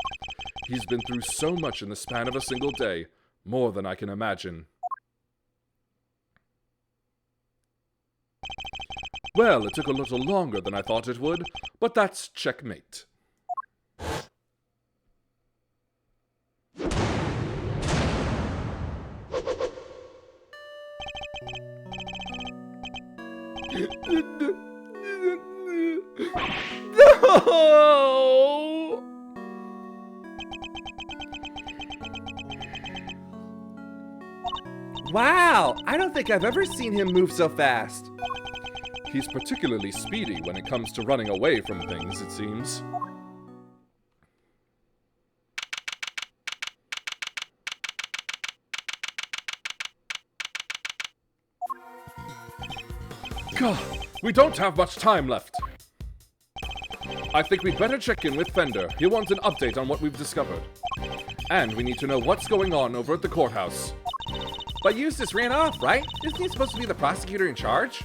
He's been through so much in the span of a single day, more than I can imagine. Well, it took a little longer than I thought it would, but that's checkmate. No! Wow, I don't think I've ever seen him move so fast. He's particularly speedy when it comes to running away from things, it seems. God, we don't have much time left. I think we'd better check in with Fender. He'll want an update on what we've discovered. And we need to know what's going on over at the courthouse. But Eustace ran off, right? Isn't he supposed to be the prosecutor in charge?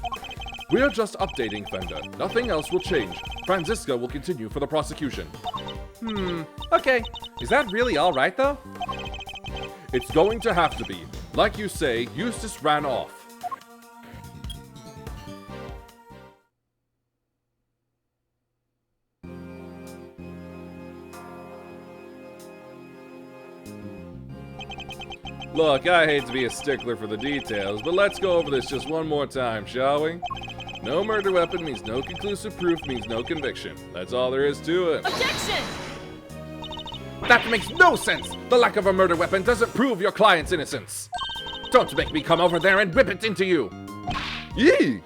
We're just updating Fender. Nothing else will change. Franziska will continue for the prosecution. Okay. Is that really all right, though? It's going to have to be. Like you say, Eustace ran off. Look, I hate to be a stickler for the details, but let's go over this just one more time, shall we? No murder weapon means no conclusive proof means no conviction. That's all there is to it. Objection! That makes no sense! The lack of a murder weapon doesn't prove your client's innocence! Don't make me come over there and whip it into you! Yee!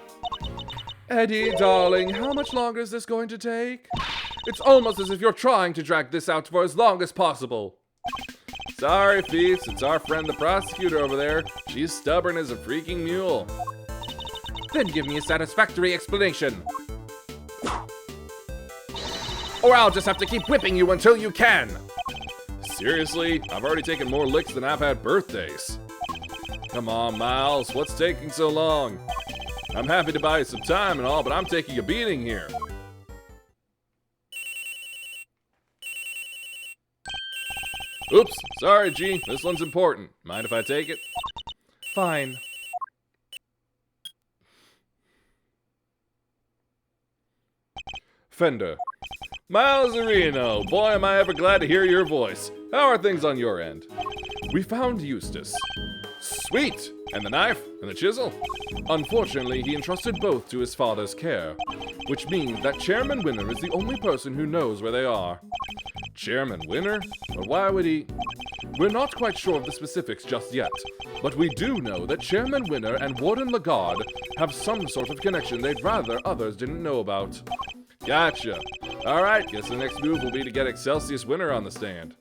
Eddie, darling, how much longer is this going to take? It's almost as if you're trying to drag this out for as long as possible. Sorry, Feast, it's our friend the prosecutor over there. She's stubborn as a freaking mule. Then give me a satisfactory explanation. Or I'll just have to keep whipping you until you can. Seriously? I've already taken more licks than I've had birthdays. Come on, Miles, what's taking so long? I'm happy to buy you some time and all, but I'm taking a beating here. Oops, sorry, G. This one's important. Mind if I take it? Fine. Fender. Miles Areno, boy am I ever glad to hear your voice. How are things on your end? We found Eustace. Sweet! And the knife? And the chisel? Unfortunately, he entrusted both to his father's care, which means that Chairman Winner is the only person who knows where they are. Chairman Winner? But why would he? We're not quite sure of the specifics just yet, but we do know that Chairman Winner and Warden Lagarde have some sort of connection they'd rather others didn't know about. Gotcha. Alright, guess the next move will be to get Excelsius Winner on the stand.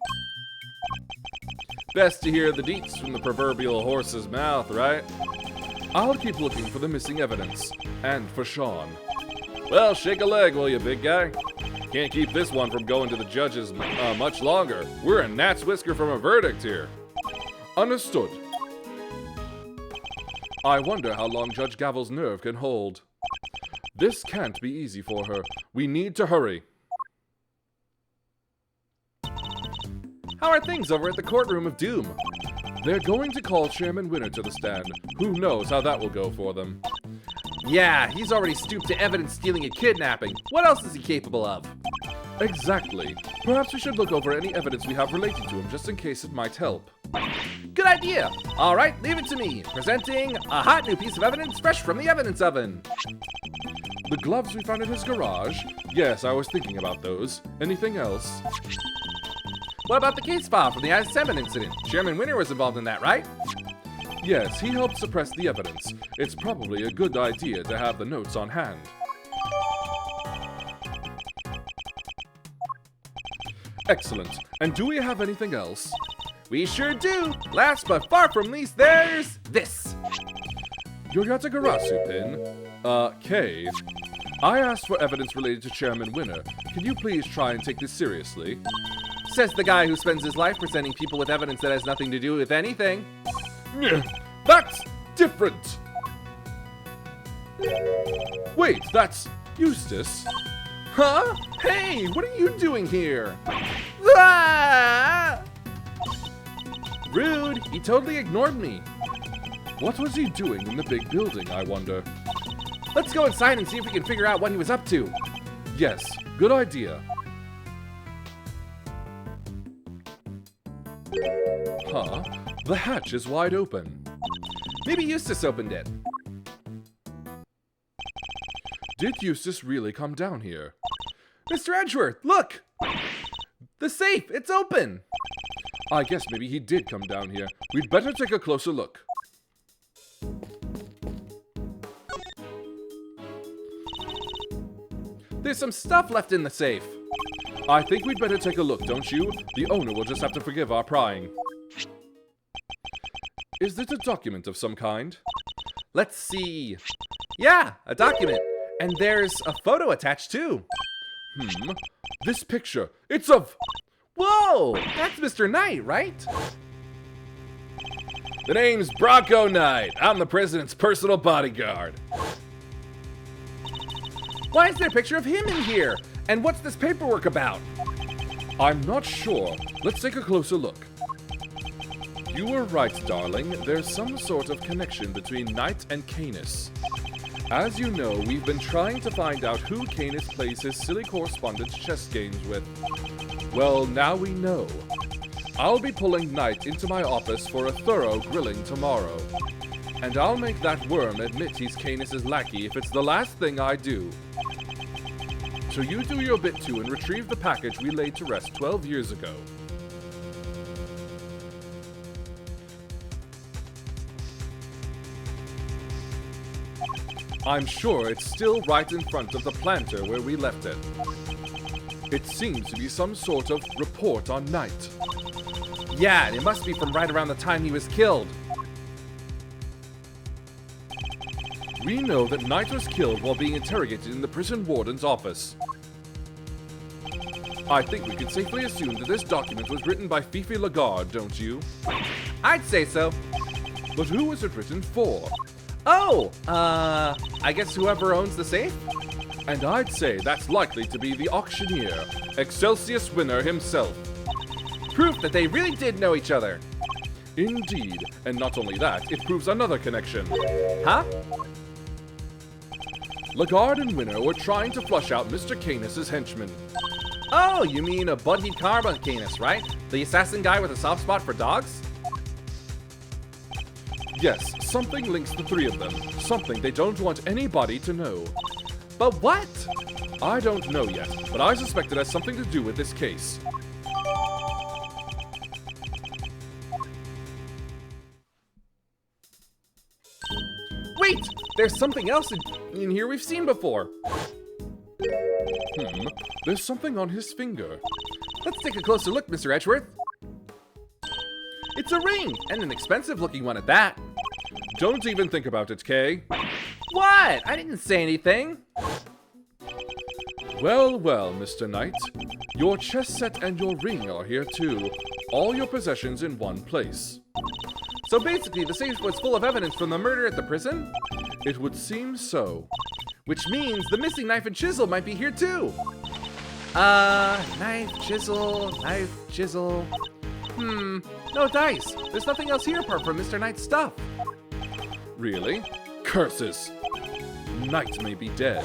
Best to hear the deets from the proverbial horse's mouth, right? I'll keep looking for the missing evidence, and for Sean. Well, shake a leg, will you, big guy? Can't keep this one from going to the judges much longer. We're a gnat's whisker from a verdict here. Understood. I wonder how long Judge Gavel's nerve can hold. This can't be easy for her. We need to hurry. How are things over at the courtroom of doom? They're going to call Chairman Winner to the stand. Who knows how that will go for them. Yeah, he's already stooped to evidence stealing and kidnapping. What else is he capable of? Exactly. Perhaps we should look over any evidence we have related to him just in case it might help. Good idea. All right, leave it to me. Presenting a hot new piece of evidence fresh from the evidence oven. The gloves we found in his garage? Yes, I was thinking about those. Anything else? What about the case file from the I-7 incident? Chairman Winner was involved in that, right? Yes, he helped suppress the evidence. It's probably a good idea to have the notes on hand. Excellent. And do we have anything else? We sure do. Last but far from least, there's this. Yoryata Garasu pin. Kay. I asked for evidence related to Chairman Winner. Can you please try and take this seriously? Says the guy who spends his life presenting people with evidence that has nothing to do with anything. That's different! Wait, that's Eustace? Huh? Hey, what are you doing here? Ah! Rude, he totally ignored me. What was he doing in the big building, I wonder? Let's go inside and see if we can figure out what he was up to. Yes, good idea. Huh? The hatch is wide open. Maybe Eustace opened it. Did Eustace really come down here? Mr. Edgeworth, look! The safe, it's open! I guess maybe he did come down here. We'd better take a closer look. There's some stuff left in the safe. I think we'd better take a look, don't you? The owner will just have to forgive our prying. Is it a document of some kind? Let's see. Yeah, a document. And there's a photo attached too. This picture, it's of... Whoa! That's Mr. Knight, right? The name's Bronco Knight. I'm the president's personal bodyguard. Why is there a picture of him in here? And what's this paperwork about? I'm not sure. Let's take a closer look. You were right, darling. There's some sort of connection between Knight and Canis. As you know, we've been trying to find out who Canis plays his silly correspondence chess games with. Well, now we know. I'll be pulling Knight into my office for a thorough grilling tomorrow. And I'll make that worm admit he's Canis' lackey if it's the last thing I do. So you do your bit too and retrieve the package we laid to rest 12 years ago. I'm sure it's still right in front of the planter where we left it. It seems to be some sort of report on Knight. Yeah, and it must be from right around the time he was killed. We know that Knight was killed while being interrogated in the prison warden's office. I think we can safely assume that this document was written by Fifi Lagarde, don't you? I'd say so. But who was it written for? Oh, I guess whoever owns the safe? And I'd say that's likely to be the auctioneer, Excelsius winner himself. Proof that they really did know each other. Indeed, and not only that, it proves another connection. Huh? Lagarde and Winner were trying to flush out Mr. Canis' henchmen. Oh, you mean a Buddy Karma Canis, right? The assassin guy with a soft spot for dogs? Yes, something links the three of them. Something they don't want anybody to know. But what? I don't know yet, but I suspect it has something to do with this case. Wait! There's something else in here we've seen before. There's something on his finger. Let's take a closer look, Mr. Edgeworth. It's a ring, and an expensive-looking one at that. Don't even think about it, Kay. What? I didn't say anything. Well, well, Mr. Knight. Your chess set and your ring are here too. All your possessions in one place. So basically, the safe was full of evidence from the murder at the prison? It would seem so. Which means the missing knife and chisel might be here too. Knife, chisel. No dice. There's nothing else here apart from Mr. Knight's stuff. Really? Curses! Knight may be dead.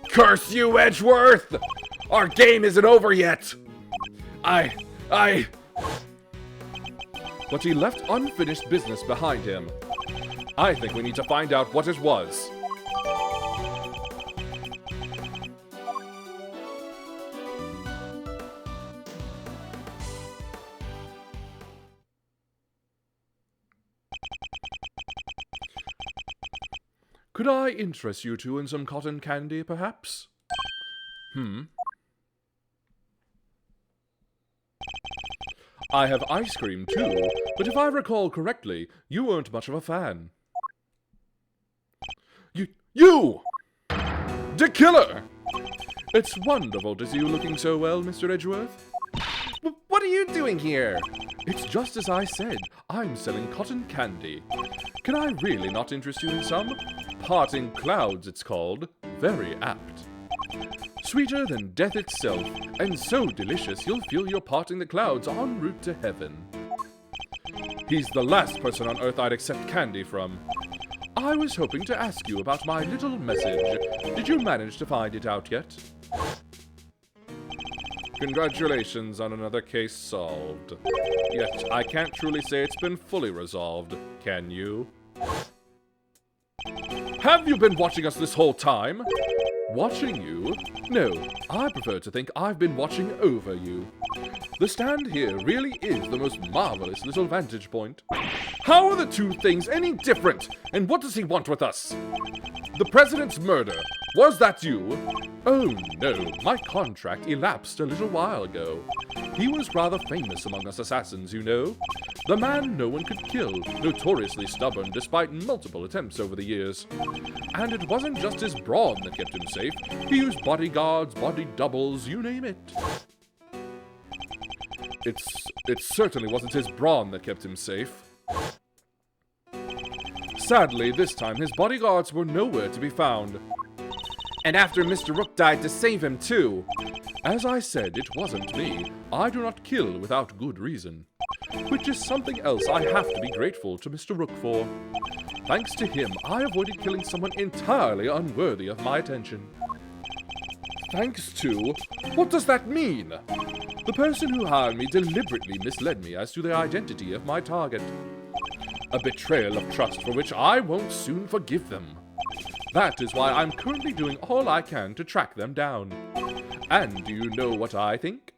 Curse you, Edgeworth! Our game isn't over yet! But he left unfinished business behind him. I think we need to find out what it was. Could I interest you two in some cotton candy, perhaps? I have ice cream, too, but if I recall correctly, you weren't much of a fan. You! The killer! It's wonderful to see you looking so well, Mr. Edgeworth. What are you doing here? It's just as I said. I'm selling cotton candy. Can I really not interest you in some? Parting Clouds, it's called. Very apt. Sweeter than death itself, and so delicious you'll feel you're parting the clouds en route to heaven. He's the last person on Earth I'd accept candy from. I was hoping to ask you about my little message. Did you manage to find it out yet? Congratulations on another case solved. Yet, I can't truly say it's been fully resolved, can you? Have you been watching us this whole time? Watching you? No, I prefer to think I've been watching over you. The stand here really is the most marvelous little vantage point. How are the two things any different? And what does he want with us? The president's murder. Was that you? Oh no, my contract elapsed a little while ago. He was rather famous among us assassins, you know. The man no one could kill, notoriously stubborn despite multiple attempts over the years. And it wasn't just his brawn that kept him safe. He used bodyguards, body doubles, you name it. It certainly wasn't his brawn that kept him safe. Sadly, this time his bodyguards were nowhere to be found. And after Mr. Rook died to save him too. As I said, it wasn't me. I do not kill without good reason. Which is something else I have to be grateful to Mr. Rook for. Thanks to him, I avoided killing someone entirely unworthy of my attention. Thanks to? What does that mean? The person who hired me deliberately misled me as to the identity of my target. A betrayal of trust for which I won't soon forgive them. That is why I'm currently doing all I can to track them down. And do you know what I think?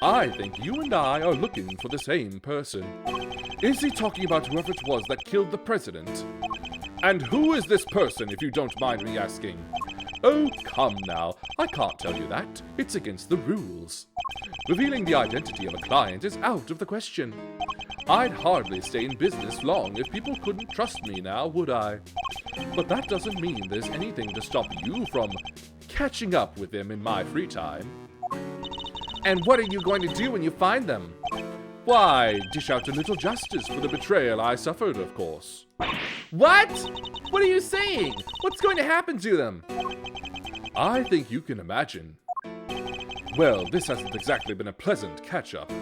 I think you and I are looking for the same person. Is he talking about whoever it was that killed the president? And who is this person, if you don't mind me asking? Oh, come now. I can't tell you that. It's against the rules. Revealing the identity of a client is out of the question. I'd hardly stay in business long if people couldn't trust me now, would I? But that doesn't mean there's anything to stop you from catching up with them in my free time. And what are you going to do when you find them? Why, dish out a little justice for the betrayal I suffered, of course. What? What are you saying? What's going to happen to them? I think you can imagine. Well, this hasn't exactly been a pleasant catch-up.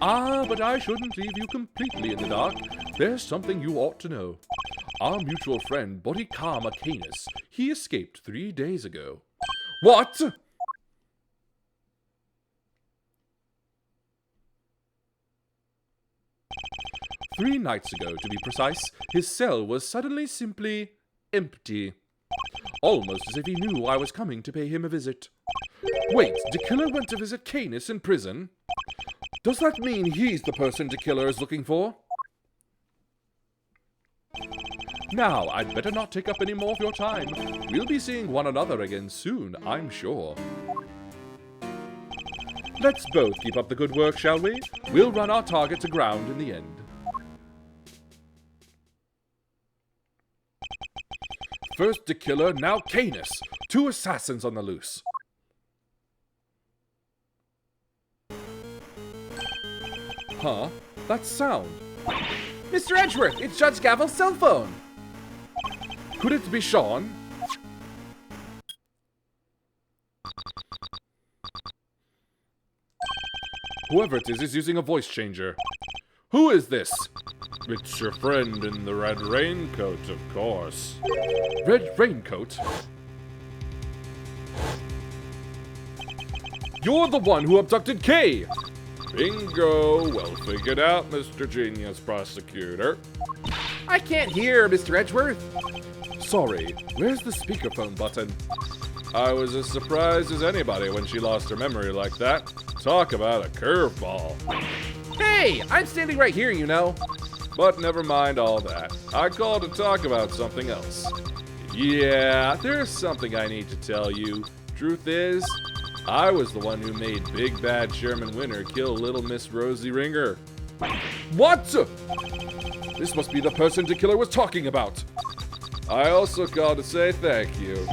Ah, but I shouldn't leave you completely in the dark. There's something you ought to know. Our mutual friend, Bodhikama Canis, he escaped 3 days ago. What? 3 nights ago, to be precise, his cell was suddenly simply empty. Almost as if he knew I was coming to pay him a visit. Wait, DeKiller went to visit Canis in prison? Does that mean he's the person DeKiller is looking for? Now, I'd better not take up any more of your time. We'll be seeing one another again soon, I'm sure. Let's both keep up the good work, shall we? We'll run our target to ground in the end. First DeKiller, now Canis. 2 assassins on the loose. Huh? That sound. Mr. Edgeworth, it's Judge Gavel's cell phone. Could it be Sean? Whoever it is using a voice changer. Who is this? It's your friend in the red raincoat, of course. Red raincoat? You're the one who abducted Kay! Bingo! Well figured out, Mr. Genius Prosecutor. I can't hear, Mr. Edgeworth. Sorry, where's the speakerphone button? I was as surprised as anybody when she lost her memory like that. Talk about a curveball. Hey, I'm standing right here, you know. But never mind all that. I called to talk about something else. Yeah, there's something I need to tell you. Truth is, I was the one who made Big Bad Sherman Winter kill Little Miss Rosie Ringer. What? This must be the person DeKiller was talking about. I also called to say thank you.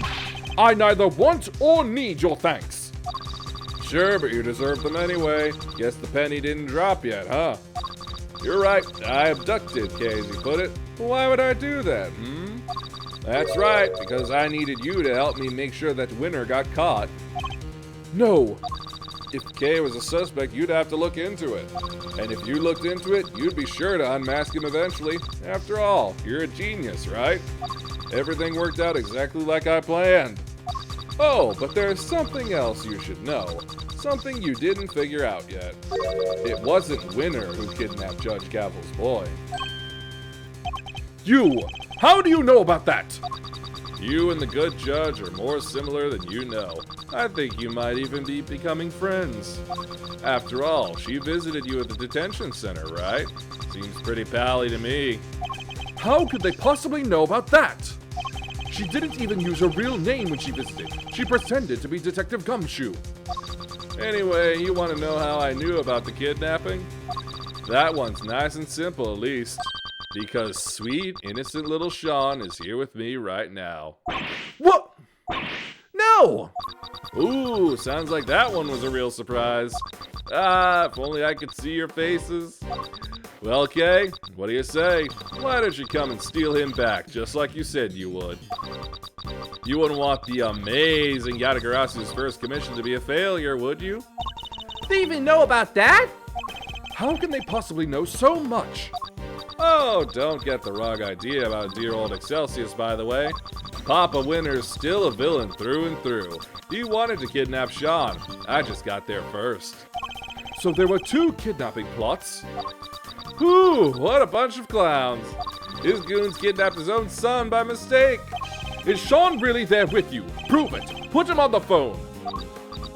I neither want or need your thanks. Sure, but you deserve them anyway. Guess the penny didn't drop yet, huh? You're right, I abducted Casey put it. But why would I do that, That's right, because I needed you to help me make sure that Winter got caught. No. if Kay was a suspect, you'd have to look into it. And if you looked into it, you'd be sure to unmask him eventually. After all, you're a genius, right? Everything worked out exactly like I planned. Oh, but there's something else you should know. Something you didn't figure out yet. It wasn't Winner who kidnapped Judge Gavel's boy. You! How do you know about that? You and the good judge are more similar than you know. I think you might even be becoming friends. After all, she visited you at the detention center, right? Seems pretty pally to me. How could they possibly know about that? She didn't even use her real name when she visited. She pretended to be Detective Gumshoe. Anyway, you want to know how I knew about the kidnapping? That one's nice and simple, at least. Because sweet, innocent little Sean is here with me right now. What? No! Ooh, sounds like that one was a real surprise. Ah, if only I could see your faces. Well, Kay, what do you say? Why don't you come and steal him back, just like you said you would? You wouldn't want the amazing Yatagarasu's first commission to be a failure, would you? They even know about that? How can they possibly know so much? Oh, don't get the wrong idea about dear old Excelsius, by the way. Papa Winner's still a villain through and through. He wanted to kidnap Sean. I just got there first. So there were 2 kidnapping plots? Whew, what a bunch of clowns. His goons kidnapped his own son by mistake. Is Sean really there with you? Prove it. Put him on the phone.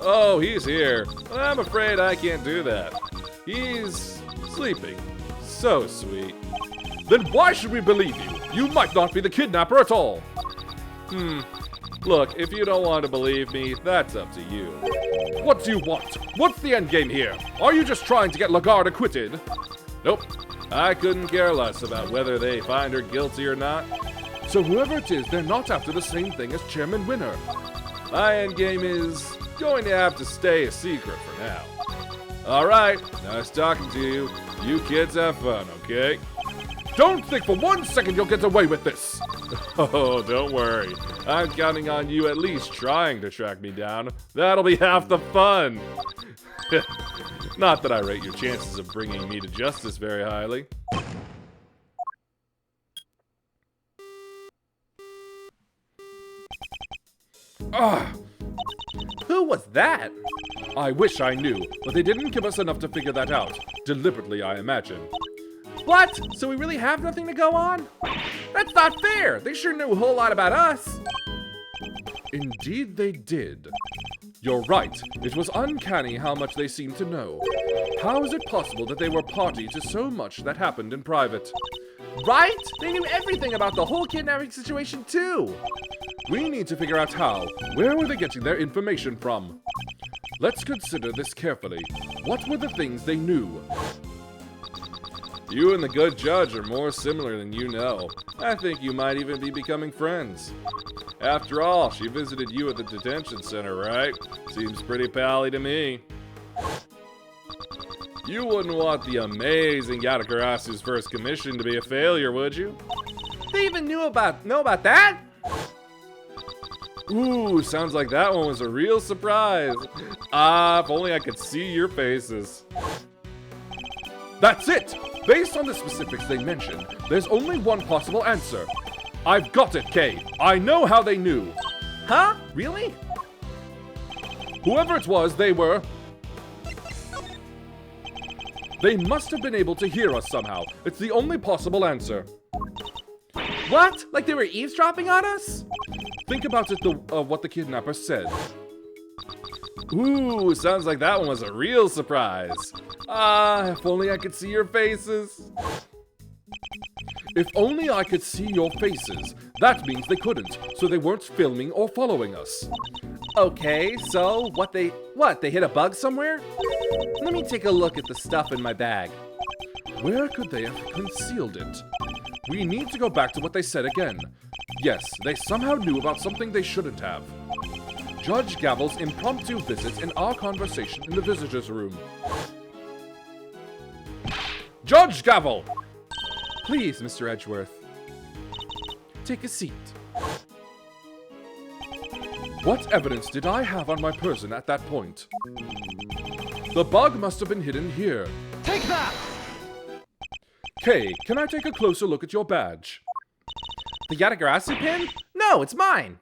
Oh, he's here. I'm afraid I can't do that. He's sleeping. So sweet. Then why should we believe you? You might not be the kidnapper at all. Look, if you don't want to believe me, that's up to you. What do you want? What's the endgame here? Are you just trying to get Lagarde acquitted? Nope. I couldn't care less about whether they find her guilty or not. So whoever it is, they're not after the same thing as Chairman Winner. My endgame is going to have to stay a secret for now. Alright, nice talking to you. You kids have fun, okay? Don't think for 1 second you'll get away with this. Oh, don't worry. I'm counting on you at least trying to track me down. That'll be half the fun. Not that I rate your chances of bringing me to justice very highly. Who was that? I wish I knew, but they didn't give us enough to figure that out. Deliberately, I imagine. What? So we really have nothing to go on? That's not fair! They sure knew a whole lot about us. Indeed they did. You're right. It was uncanny how much they seemed to know. How is it possible that they were party to so much that happened in private? Right? They knew everything about the whole kidnapping situation too. We need to figure out how. Where were they getting their information from? Let's consider this carefully. What were the things they knew? You and the good judge are more similar than you know. I think you might even be becoming friends. After all, she visited you at the detention center, right? Seems pretty pally to me. You wouldn't want the amazing Yatakarasu's first commission to be a failure, would you? They even know about that? Ooh, sounds like that one was a real surprise. Ah, if only I could see your faces. That's it! Based on the specifics they mentioned, there's only one possible answer. I've got it, Kay. I know how they knew. Huh? Really? Whoever it was, they must have been able to hear us somehow. It's the only possible answer. What? Like they were eavesdropping on us? Think about it what the kidnapper said. Ooh, sounds like that one was a real surprise. Ah, if only I could see your faces. If only I could see your faces. That means they couldn't, so they weren't filming or following us. Okay, so they hit a bug somewhere? Let me take a look at the stuff in my bag. Where could they have concealed it? We need to go back to what they said again. Yes, they somehow knew about something they shouldn't have. Judge Gavel's impromptu visit and our conversation in the visitor's room. Judge Gavel! Please, Mr. Edgeworth. Take a seat. What evidence did I have on my person at that point? The bug must have been hidden here. Take that! Kay, can I take a closer look at your badge? The Yatagarasu pin? No, it's mine.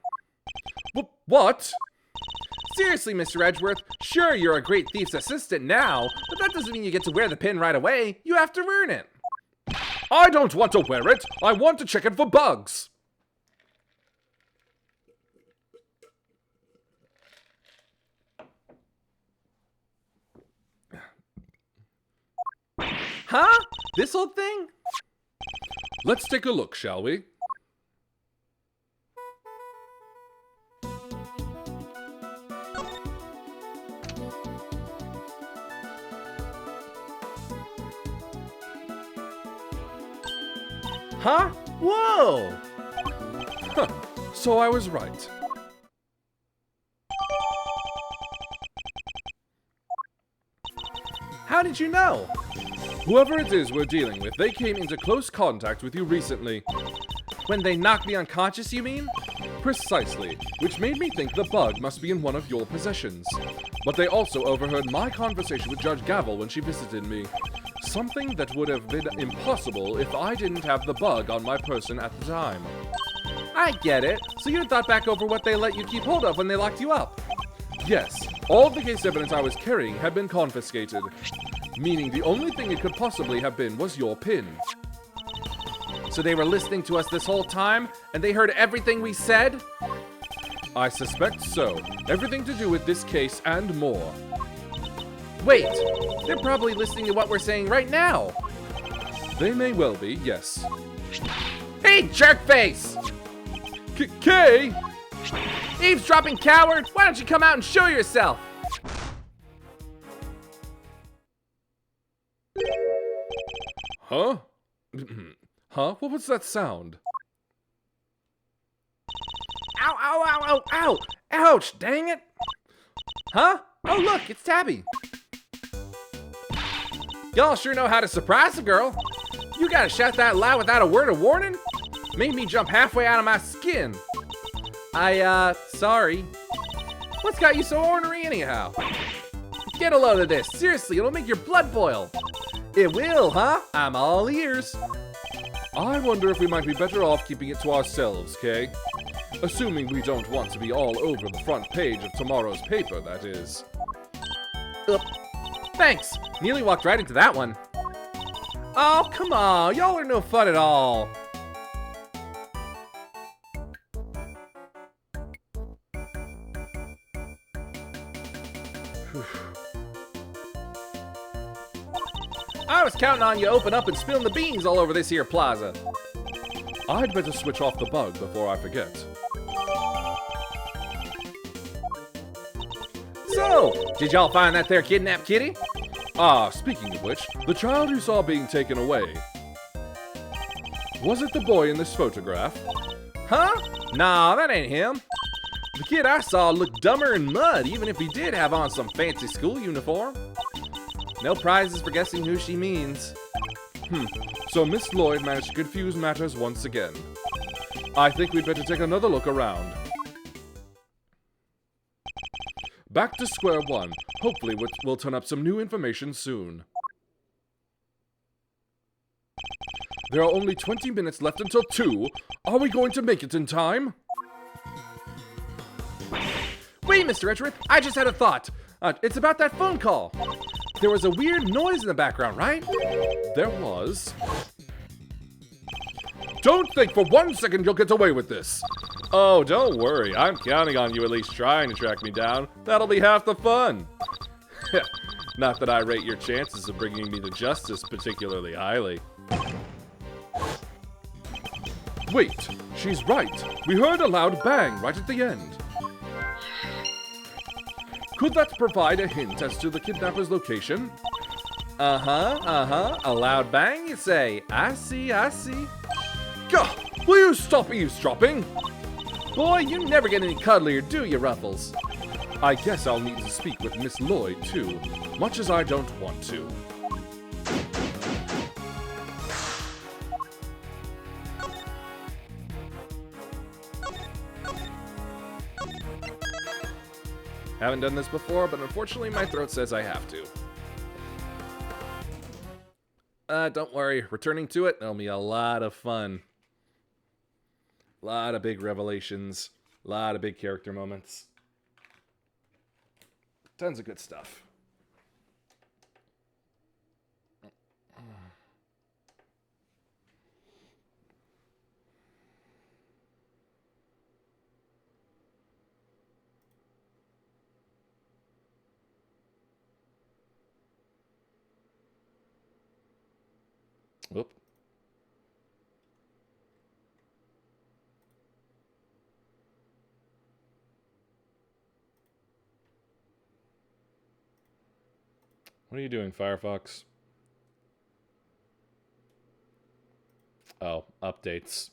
What? Seriously, Mr. Edgeworth, sure, you're a great thief's assistant now, but that doesn't mean you get to wear the pin right away. You have to earn it. I don't want to wear it. I want to check it for bugs. Huh? This old thing? Let's take a look, shall we? Huh? Whoa! Huh. So I was right. How did you know? Whoever it is we're dealing with, they came into close contact with you recently. When they knocked me unconscious, you mean? Precisely, which made me think the bug must be in one of your possessions. But they also overheard my conversation with Judge Gavel when she visited me. Something that would have been impossible if I didn't have the bug on my person at the time. I get it. So you thought back over what they let you keep hold of when they locked you up? Yes, all the case evidence I was carrying had been confiscated. Meaning the only thing it could possibly have been was your pin. So they were listening to us this whole time, and they heard everything we said? I suspect so. Everything to do with this case and more. Wait, they're probably listening to what we're saying right now. They may well be, yes. Hey, jerkface! Kay! Eavesdropping coward! Why don't you come out and show yourself? Huh? Huh? What was that sound? Ow, ow, ow, ow, ow! Ouch, dang it! Huh? Oh, look, it's Tabby. Y'all sure know how to surprise a girl. You gotta shout that loud without a word of warning? Made me jump halfway out of my skin. Sorry. What's got you so ornery anyhow? Get a load of this. Seriously, it'll make your blood boil. It will, huh? I'm all ears. I wonder if we might be better off keeping it to ourselves, Kay. Assuming we don't want to be all over the front page of tomorrow's paper, that is. Thanks. Nearly walked right into that one. Oh, come on. Y'all are no fun at all. I was counting on you open up and spilling the beans all over this here plaza. I'd better switch off the bug before I forget. So, did y'all find that there kidnapped kitty? Ah, speaking of which, the child you saw being taken away. Was it the boy in this photograph? Huh? Nah, that ain't him. The kid I saw looked dumber than mud, even if he did have on some fancy school uniform. No prizes for guessing who she means. So Miss Lloyd managed to confuse matters once again. I think we'd better take another look around. Back to square one. Hopefully we'll turn up some new information soon. There are only 20 minutes left until 2. Are we going to make it in time? Wait, Mr. Edgeworth, I just had a thought. It's about that phone call. There was a weird noise in the background, right? There was. Don't think for 1 second you'll get away with this. Oh, don't worry. I'm counting on you at least trying to track me down. That'll be half the fun. Not that I rate your chances of bringing me to justice particularly highly. Wait, she's right. We heard a loud bang right at the end. Could that provide a hint as to the kidnapper's location? A loud bang, you say? I see. Gah! Will you stop eavesdropping? Boy, you never get any cuddlier, do you, Ruffles? I guess I'll need to speak with Miss Lloyd, too, much as I don't want to. Haven't done this before, but unfortunately my throat says I have to. Don't worry, returning to it, it'll be a lot of fun. A lot of big revelations, a lot of big character moments. Tons of good stuff. Whoop. What are you doing, Firefox? Oh, updates.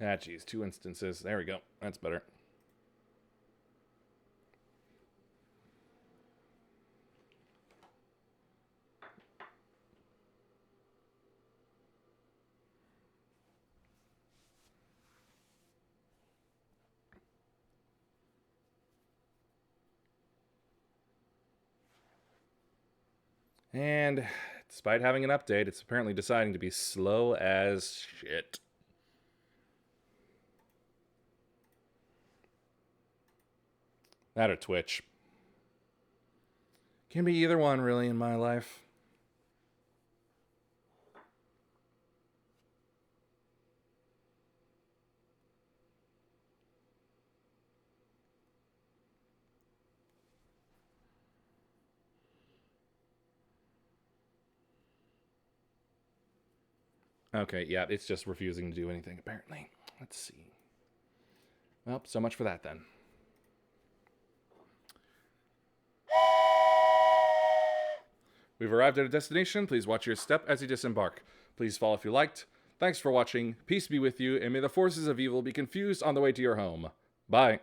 Ah, geez, 2 instances. There we go. That's better. And despite having an update, it's apparently deciding to be slow as shit. That or Twitch. Can be either one, really, in my life. Okay, yeah, it's just refusing to do anything, apparently. Let's see. Well, so much for that, then. We've arrived at a destination. Please watch your step as you disembark. Please follow if you liked. Thanks for watching. Peace be with you, and may the forces of evil be confused on the way to your home. Bye.